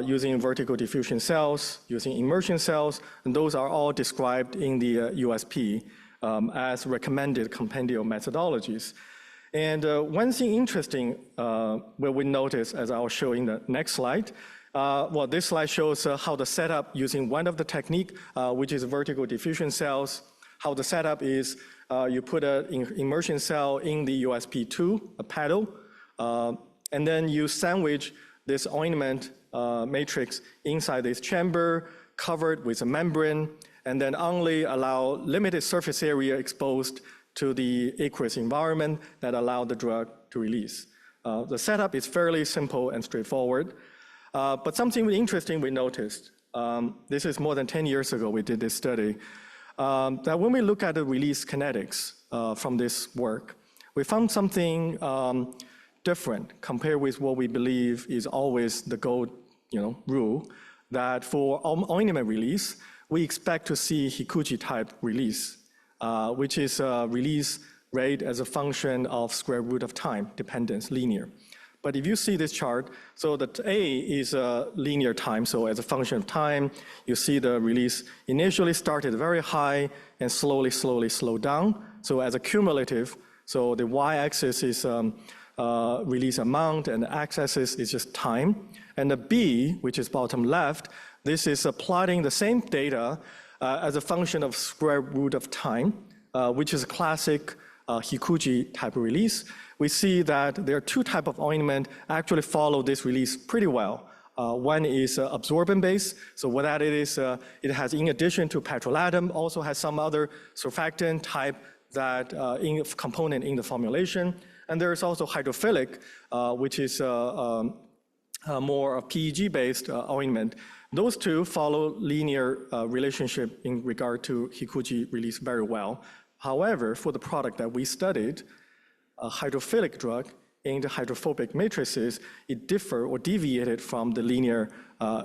using vertical diffusion cells, using immersion cells, and those are all described in the USP as recommended compendial methodologies. And one thing interesting where we notice, as I'll show in the next slide, well, this slide shows how the setup using one of the technique, which is vertical diffusion cells, how the setup is you put an immersion cell in the USP2, a paddle, and then you sandwich this ointment matrix inside this chamber, covered with a membrane, and then only allow limited surface area exposed to the aqueous environment that allow the drug to release. The setup is fairly simple and straightforward. But something interesting we noticed, this is more than 10 years ago we did this study, that when we look at the release kinetics from this work, we found something different compared with what we believe is always the gold rule, that for ointment release, we expect to see Hikuchi type release, which is a release rate as a function of square root of time dependence, linear. But if you see this chart, so that A is a linear time, so as a function of time, you see the release initially started very high and slowly slowed down. So as a cumulative, so the y-axis is release amount and the x-axis is just time. And the B, which is bottom left, this is plotting the same data as a function of square root of time, which is a classic Hikuchi type of release. We see that there are 2 types of ointment actually follow this release pretty well. One is absorbent base. So what that is, it has, in addition to petrolatum, also has some other surfactant type that component in the formulation. And there is also hydrophilic, which is more PEG-based ointment. Those 2 follow linear relationship in regard to Hikuchi release very well. However, for the product that we studied, a hydrophilic drug in the hydrophobic matrices, it differed or deviated from the linear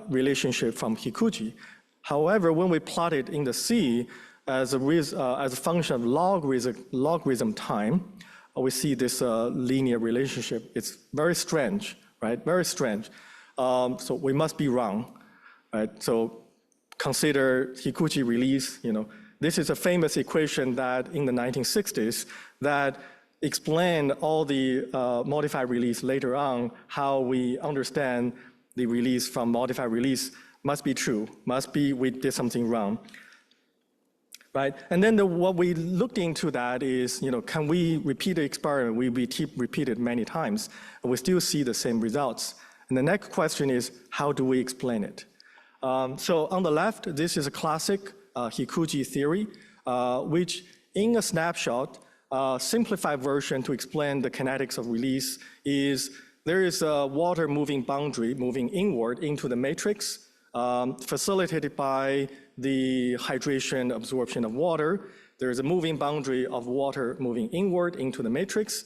relationship from Hikuchi. However, when we plot it in the C as a function of logarithm time, we see this linear relationship. It's very strange, right? Very strange. So we must be wrong, right? So consider Hikuchi release, This is a famous equation that in the 1960s that explained all the modified release later on, how we understand the release from modified release must be true, must be we did something wrong, right? And then what we looked into that is, can we repeat the experiment? We repeat it many times, and we still see the same results. And the next question is, how do we explain it? So on the left, this is a classic Hikuchi theory, which in a snapshot, simplified version to explain the kinetics of release is there is a water moving boundary moving inward into the matrix, facilitated by the hydration absorption of water. There is a moving boundary of water moving inward into the matrix,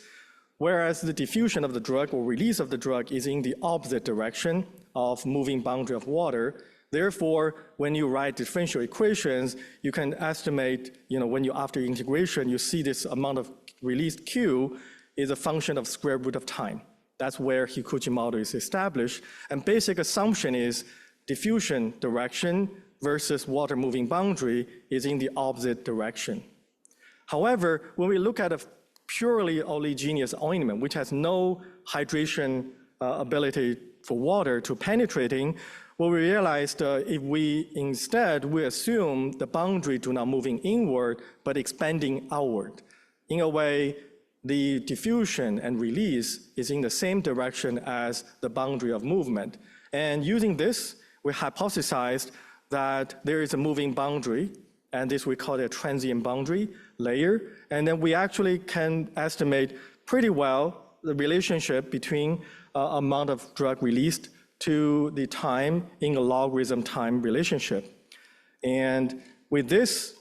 whereas the diffusion of the drug or release of the drug is in the opposite direction of moving boundary of water. Therefore, when you write differential equations, you can estimate, when you after integration, you see this amount of released Q is a function of square root of time. That's where Hikuchi model is established. And basic assumption is diffusion direction versus water moving boundary is in the opposite direction. However, when we look at a purely oleaginous ointment, which has no hydration ability for water to penetrating, what we realized if we instead, we assume the boundary do not moving inward, but expanding outward. In a way, the diffusion and release is in the same direction as the boundary of movement. And using this, we hypothesized that there is a moving boundary, and this we call it a transient boundary layer. And then we actually can estimate pretty well the relationship between amount of drug released to the time in a logarithm time relationship. And with this,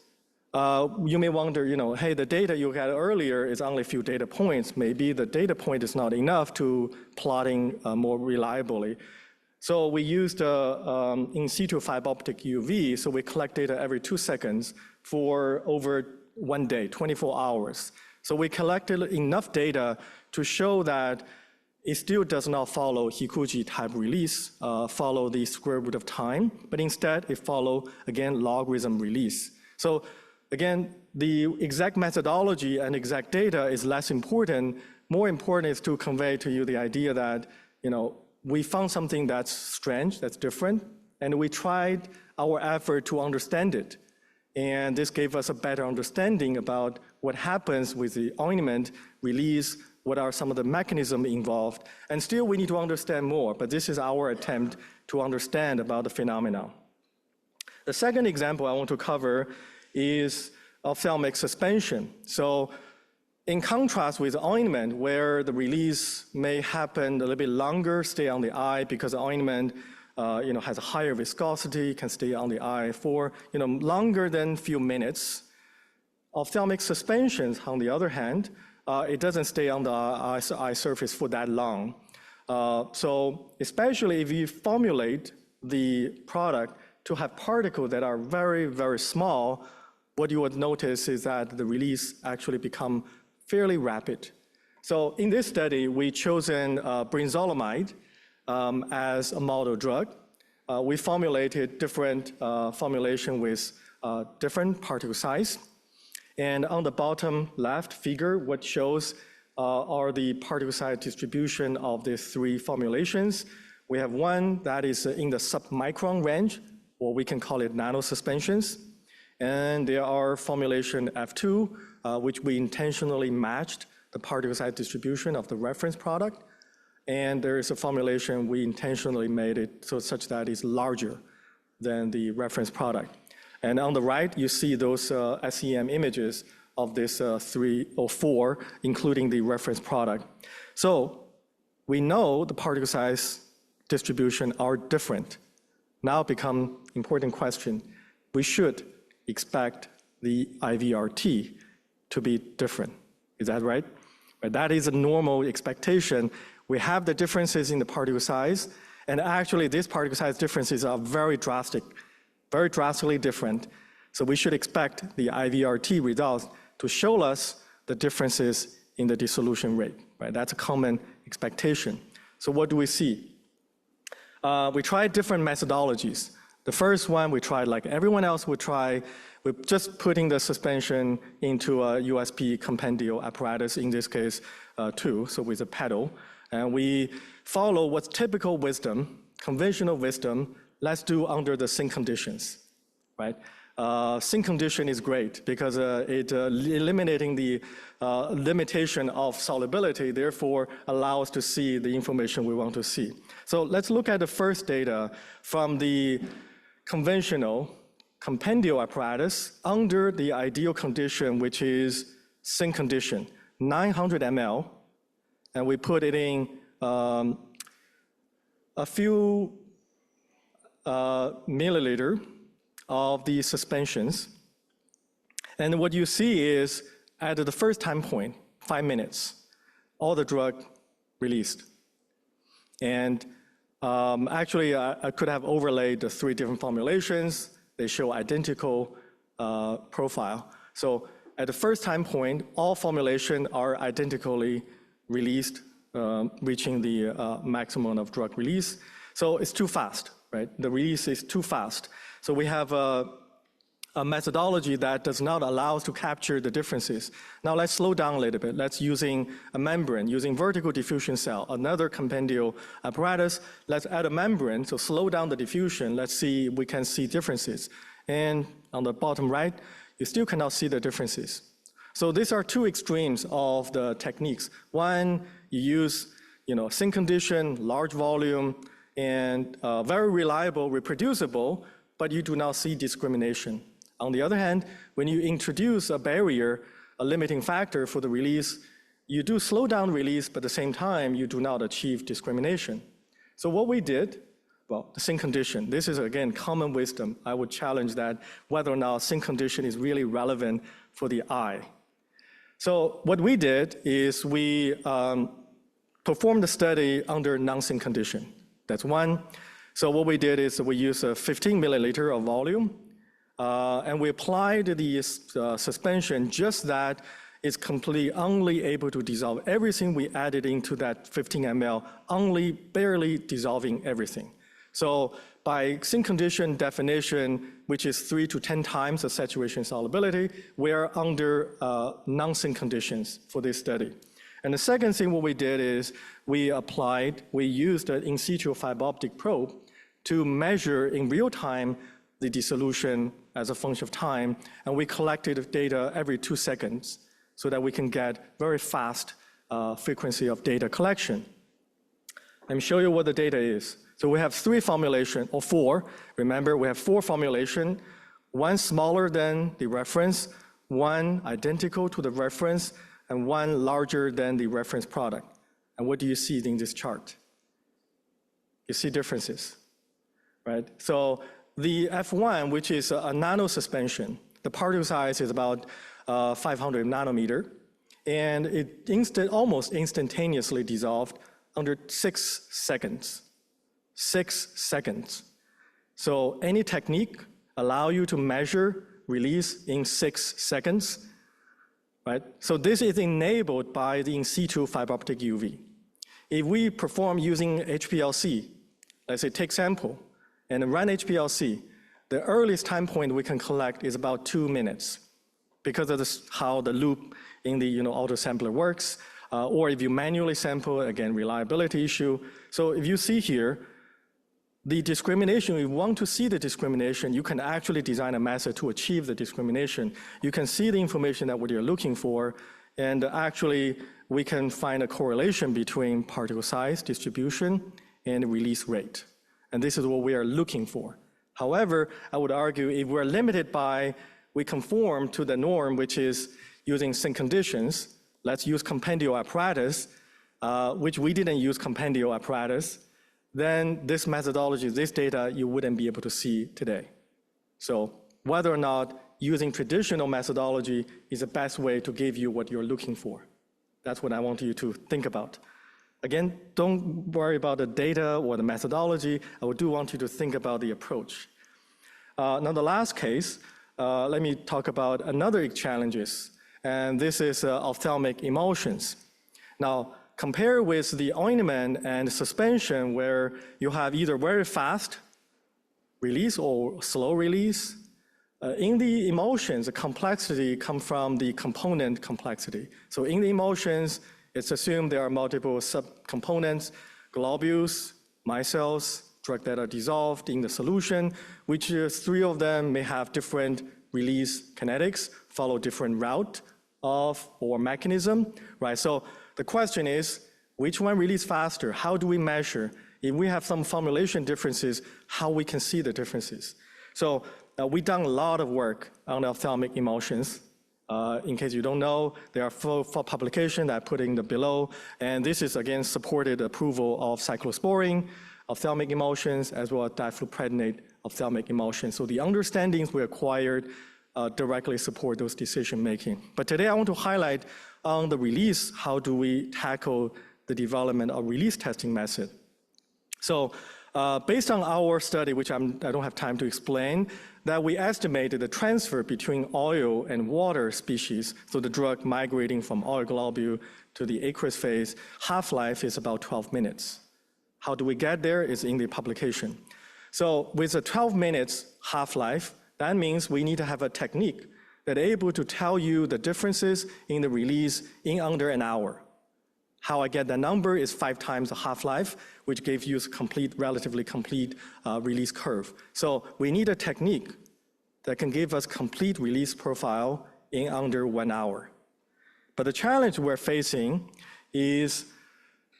you may wonder, hey, the data you had earlier is only a few data points. Maybe the data point is not enough to plotting more reliably. So we used in situ fiber optic UV, so we collect data every 2 seconds for over 1 day, 24 hours. So we collected enough data to show that it still does not follow Hikuchi type release, follow the square root of time, but instead it follow, again, logarithm release. So again, the exact methodology and exact data is less important. More important is to convey to you the idea that, we found something that's strange, that's different, and we tried our effort to understand it. And this gave us a better understanding about what happens with the ointment release, what are some of the mechanisms involved, and still we need to understand more, but this is our attempt to understand about the phenomenon. The second example I want to cover is ophthalmic suspension. So in contrast with ointment, where the release may happen a little bit longer, stay on the eye, because the ointment has a higher viscosity, can stay on the eye for longer than few minutes. Ophthalmic suspensions, on the other hand, it doesn't stay on the eye surface for that long. So especially if you formulate the product to have particles that are very, very small, what you would notice is that the release actually become fairly rapid. So in this study, we chosen brinzolamide as a model drug. We formulated different formulation with different particle size. And on the bottom left figure, what shows are the particle size distribution of the 3 formulations. We have one that is in the submicron range, or we can call it nano suspensions. And there are formulation F2, which we intentionally matched the particle size distribution of the reference product. And there is a formulation we intentionally made it so such that it's larger than the reference product. And on the right, you see those SEM images of this 3 or 4, including the reference product. So we know the particle size distribution are different. Now become important question. We should expect the IVRT to be different. Is that right? But that is a normal expectation. We have the differences in the particle size, and actually these particle size differences are very drastically different. So we should expect the IVRT results to show us the differences in the dissolution rate, right? That's a common expectation. So what do we see? We tried different methodologies. The first one we tried, like everyone else would try, with just putting the suspension into a USP compendial apparatus, in this case, 2, so with a pedal. And we follow what's typical wisdom, conventional wisdom, let's do under the sink conditions, right? Sink condition is great because it eliminating the limitation of solubility, therefore allow us to see the information we want to see. So let's look at the first data from the conventional compendial apparatus under the ideal condition, which is sink condition, 900 ml, and we put it in a few milliliter of the suspensions. And what you see is at the first time point, 5 minutes, all the drug released. And Actually, I could have overlaid the 3 different formulations. They show identical profile. So at the first time point, all formulations are identically released, reaching the maximum of drug release. So it's too fast, right? The release is too fast. So we have a methodology that does not allow us to capture the differences. Now let's slow down a little bit. Let's using a membrane, using vertical diffusion cell, another compendial apparatus. Let's add a membrane to slow down the diffusion. Let's see if we can see differences. And on the bottom right, you still cannot see the differences. So these are 2 extremes of the techniques. One, you use syn condition, large volume, and very reliable, reproducible, but you do not see discrimination. On the other hand, when you introduce a barrier, a limiting factor for the release, you do slow down release, but at the same time, you do not achieve discrimination. So what we did, well, the syn condition, this is again common wisdom. I would challenge that whether or not syn condition is really relevant for the eye. So what we did is we performed the study under non-syn condition. That's one. So what we did is we used 15 milliliter of volume, and we applied the suspension just that it's completely only able to dissolve everything we added into that 15 ml, only barely dissolving everything. So by syn condition definition, which is 3 to 10 times the saturation solubility, we are under non-syn conditions for this study. And the second thing what we did is we used an in situ fiber optic probe to measure in real time the dissolution as a function of time, and we collected data every 2 seconds so that we can get very fast frequency of data collection. Let me show you what the data is. So we have 3 formulations, or 4. Remember, we have 4 formulations, 1 smaller than the reference, 1 identical to the reference, and 1 larger than the reference product. And what do you see in this chart? You see differences, right? So the F1, which is a nano suspension, the particle size is about 500 nanometer, and it almost instantaneously dissolved under 6 seconds. 6 seconds. So any technique allow you to measure release in 6 seconds, right? So this is enabled by the in situ fiber optic UV. If we perform using HPLC, let's say take sample and run HPLC, the earliest time point we can collect is about 2 minutes because of this, how the loop in the auto sampler works. Or if you manually sample, again, reliability issue. So if you see here, the discrimination, if you want to see the discrimination, you can actually design a method to achieve the discrimination. You can see the information that what you're looking for, and actually we can find a correlation between particle size, distribution, and release rate. And this is what we are looking for. However, I would argue if we're limited by, we conform to the norm, which is using syn conditions, let's use compendial apparatus, which we didn't use compendial apparatus, then this methodology, this data, you wouldn't be able to see today. So whether or not using traditional methodology is the best way to give you what you're looking for. That's what I want you to think about. Again, don't worry about the data or the methodology. I do want you to think about the approach. Now the last case, let me talk about another challenges. And this is ophthalmic emulsions. Now, compare with the ointment and suspension where you have either very fast release or slow release. In the emulsions, the complexity comes from the component complexity. So in the emulsions, it's assumed there are multiple subcomponents, globules, micelles, drug that are dissolved in the solution, which 3 of them may have different release kinetics, follow different route of or mechanism, right? So the question is, which one release faster? How do we measure? If we have some formulation differences, how we can see the differences? So we've done a lot of work on ophthalmic emulsions. In case you don't know, there are 4 publications that I put in the below, and this is again supported approval of cyclosporine, ophthalmic emulsions, as well as difluprednate ophthalmic emulsions. So the understandings we acquired directly support those decision making. But today I want to highlight on the release, how do we tackle the development of release testing method? So based on our study, which I don't have time to explain, that we estimated the transfer between oil and water species, so the drug migrating from oil globule to the aqueous phase, half-life is about 12 minutes. How do we get there is in the publication. So with a 12 minutes half-life, that means we need to have a technique that is able to tell you the differences in the release in under an hour. How I get that number is 5 times the half-life, which gives you a relatively complete release curve. So we need a technique that can give us complete release profile in under 1 hour. But the challenge we're facing is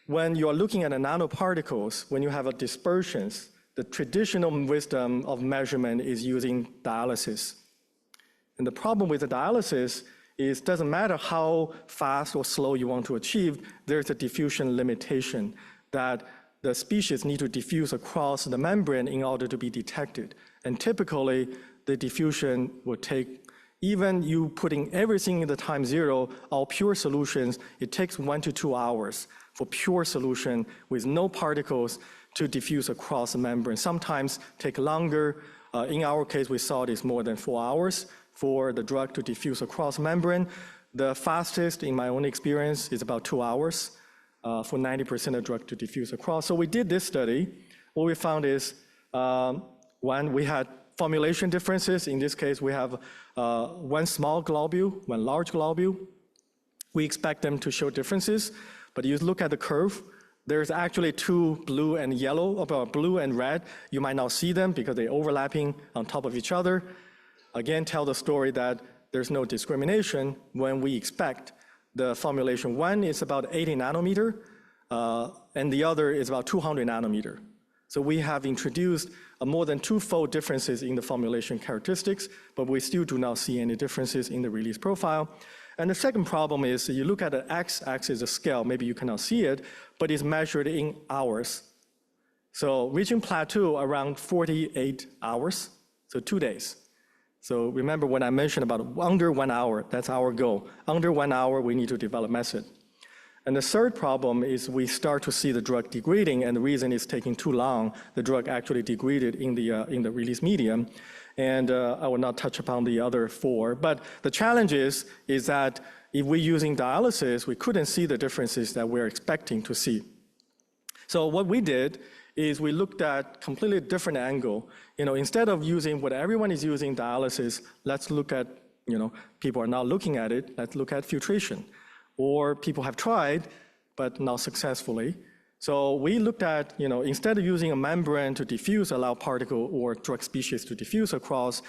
when you're looking at the nanoparticles, when you have a dispersions, the traditional wisdom of measurement is using dialysis. And the problem with the dialysis is it doesn't matter how fast or slow you want to achieve, there's a diffusion limitation that the species need to diffuse across the membrane in order to be detected. And typically, the diffusion will take, even you putting everything in the time zero, all pure solutions, it takes 1 to 2 hours for pure solution with no particles to diffuse across the membrane. Sometimes take longer. In our case, we saw this more than 4 hours for the drug to diffuse across membrane. The fastest, in my own experience, is about 2 hours for 90% of drug to diffuse across. So we did this study. What we found is, one, we had formulation differences. In this case, we have one small globule, one large globule. We expect them to show differences, but you look at the curve, there's actually 2 blue and yellow, about blue and red. You might not see them because they're overlapping on top of each other. Again, tell the story that there's no discrimination when we expect the formulation. One is about 80 nanometer, and the other is about 200 nanometer. So we have introduced more than 2-fold differences in the formulation characteristics, but we still do not see any differences in the release profile. And the second problem is you look at the x-axis, the scale, maybe you cannot see it, but it's measured in hours. So reaching plateau around 48 hours, so 2 days. So remember when I mentioned about under 1 hour, that's our goal. Under 1 hour, we need to develop method. And the third problem is we start to see the drug degrading, and the reason it's taking too long, the drug actually degraded in the release medium. And I will not touch upon the other 4. But the challenge is that if we're using dialysis, we couldn't see the differences that we're expecting to see. So what we did is we looked at completely different angle. Instead of using what everyone is using, dialysis, let's look at, people are not looking at it, let's look at filtration. Or people have tried, but not successfully. So we looked at, instead of using a membrane to diffuse, allow particle or drug species to diffuse across,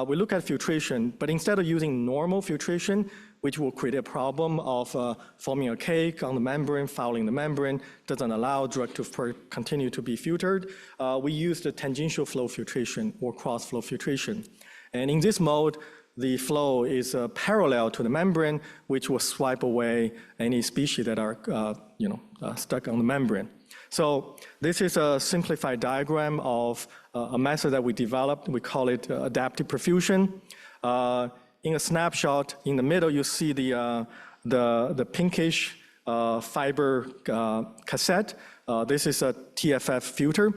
we look at filtration, but instead of using normal filtration, which will create a problem of forming a cake on the membrane, fouling the membrane, doesn't allow drug to continue to be filtered, we used the tangential flow filtration or cross-flow filtration. And in this mode, the flow is parallel to the membrane, which will swipe away any species that are stuck on the membrane. So this is a simplified diagram of a method that we developed. We call it adaptive perfusion. In a snapshot, in the middle, you see the pinkish fiber cassette. This is a TFF filter.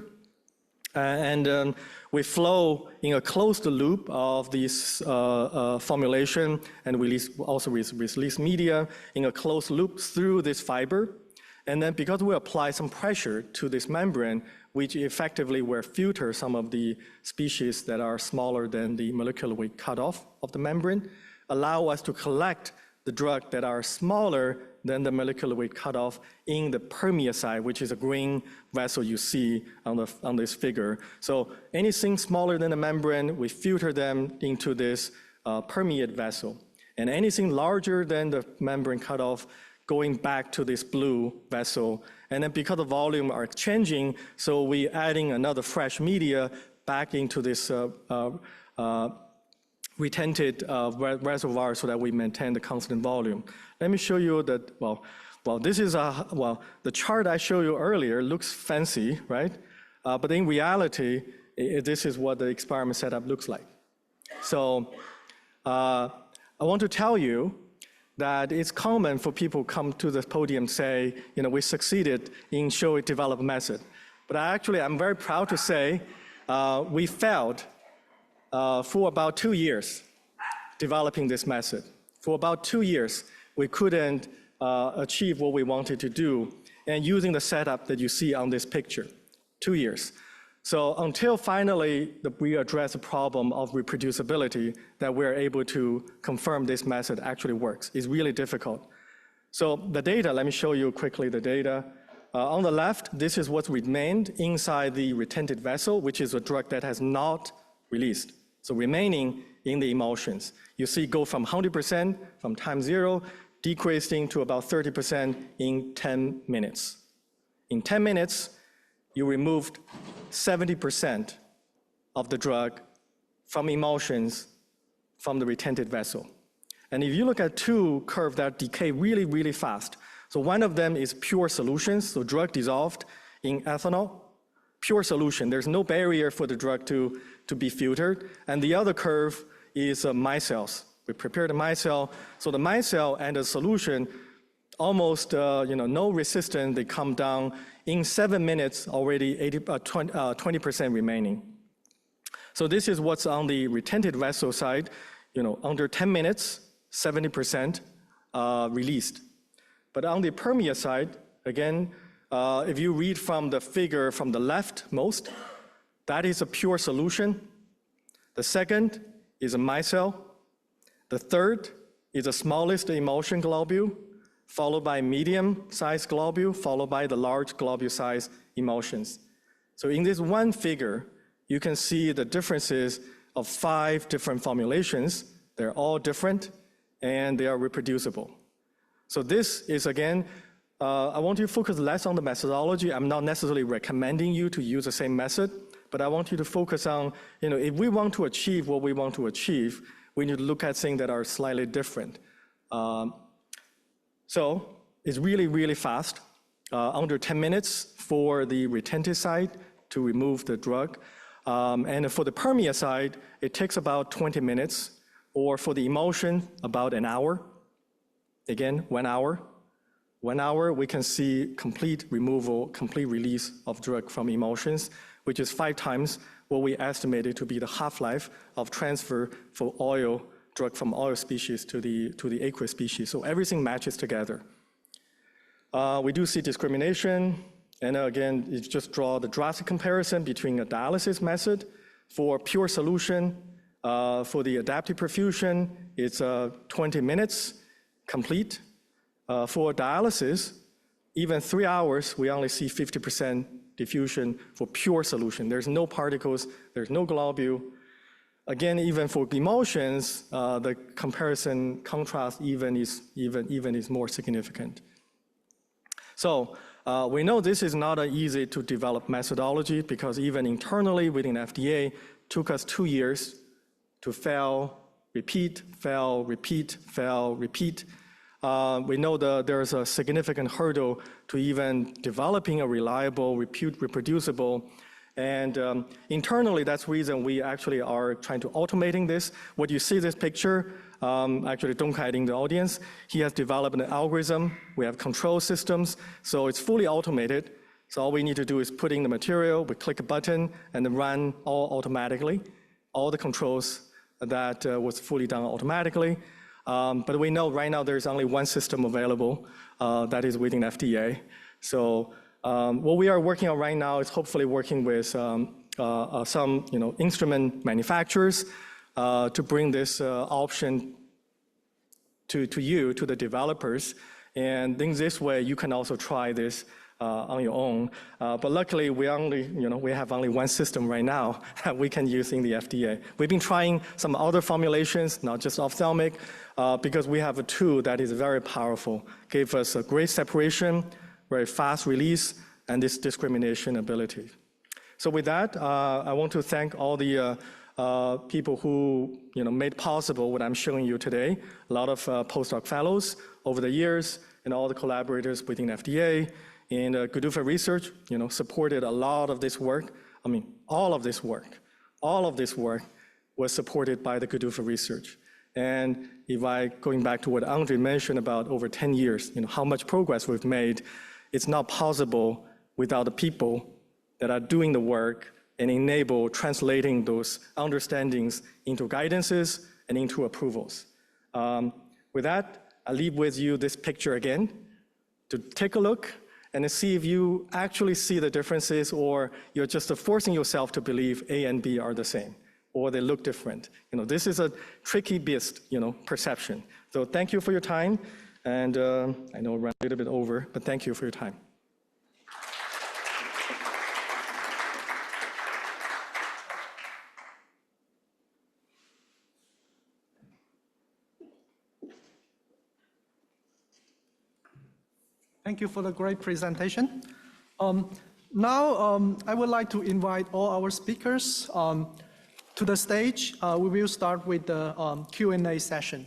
And we flow in a closed loop of this formulation, and we also release media in a closed loop through this fiber. And then because we apply some pressure to this membrane, which effectively will filter some of the species that are smaller than the molecular weight cutoff of the membrane, allow us to collect the drug that are smaller than the molecular weight cutoff in the permeate side, which is a green vessel you see on this figure. So anything smaller than the membrane, we filter them into this permeate vessel. And anything larger than the membrane cutoff, going back to this blue vessel. And then because the volume are changing, so we adding another fresh media back into this retented reservoir so that we maintain the constant volume. Let me show you that, this is the chart I showed you earlier looks fancy, right? But in reality, this is what the experiment setup looks like. So I want to tell you that it's common for people come to the podium and say, we succeeded in develop a method. But actually, I'm very proud to say we failed for about 2 years developing this method. For about 2 years, we couldn't achieve what we wanted to do, and using the setup that you see on this picture, 2 years. So until finally we address the problem of reproducibility, that we're able to confirm this method actually works. It's really difficult. So the data, let me show you quickly the data. On the left, this is what's remained inside the retentive vessel, which is a drug that has not released. So remaining in the emulsions. You see go from 100% from time zero, decreasing to about 30% in 10 minutes. In 10 minutes, you removed 70% of the drug from emulsions from the retentive vessel. And if you look at two curves that decay really, really fast, so one of them is pure solutions, so drug dissolved in ethanol, pure solution. There's no barrier for the drug to be filtered. And the other curve is micelles. We prepared a micelle. So the micelle and the solution, almost no resistance, they come down in 7 minutes already 20% remaining. So this is what's on the retentive vessel side, under 10 minutes, 70% released. But on the permeate side, again, if you read from the figure from the leftmost, that is a pure solution. The second is a micelle. The third is the smallest emulsion globule, followed by medium-sized globule, followed by the large globule-sized emulsions. So in this one figure, you can see the differences of 5 different formulations. They're all different, and they are reproducible. So this is, again, I want you to focus less on the methodology. I'm not necessarily recommending you to use the same method, but I want you to focus on, if we want to achieve what we want to achieve, we need to look at things that are slightly different. So it's really, really fast, under 10 minutes for the retentive side to remove the drug. And for the permeate side, it takes about 20 minutes, or for the emulsion, about an hour. Again, 1 hour. 1 hour, we can see complete removal, complete release of drug from emulsions, which is 5 times what we estimated to be the half-life of transfer for oil, drug from oil species to the aqueous species. So everything matches together. We do see discrimination. And again, it just draw the drastic comparison between a dialysis method for pure solution. For the adaptive perfusion, it's 20 minutes complete. For dialysis, even 3 hours, we only see 50% diffusion for pure solution. There's no particles, there's no globule. Again, even for emulsions, the comparison contrast even is more significant. So we know this is not an easy to develop methodology, because even internally within FDA, took us 2 years to fail, repeat, fail, repeat, fail, repeat. We know that there's a significant hurdle to even developing a reliable, reproducible, and internally, that's the reason we actually are trying to automating this. What you see this picture, actually Dongkai in the audience, he has developed an algorithm. We have control systems, so it's fully automated. So all we need to do is put in the material, we click a button, and then run all automatically. All the controls that was fully done automatically. But we know right now there's only one system available that is within FDA. So what we are working on right now is hopefully working with some instrument manufacturers to bring this option to you, to the developers. And in this way, you can also try this on your own. But luckily, we have only one system right now that we can use in the FDA. We've been trying some other formulations, not just ophthalmic, because we have a tool that is very powerful, gave us a great separation, very fast release, and this discrimination ability. So with that, I want to thank all the people who made possible what I'm showing you today. A lot of postdoc fellows over the years, and all the collaborators within FDA. And GDUFA Research, supported a lot of this work. I mean, all of this work was supported by the GDUFA Research. And going back to what Andre mentioned about over 10 years, how much progress we've made, it's not possible without the people that are doing the work and enable translating those understandings into guidances and into approvals. With that, I leave with you this picture again to take a look and see if you actually see the differences, or you're just forcing yourself to believe A and B are the same, or they look different. This is a tricky beast, perception. So thank you for your time, and I know I ran a little bit over, but thank you for your time. Thank you for the great presentation. Now, I would like to invite all our speakers to the stage. We will start with the Q&A session.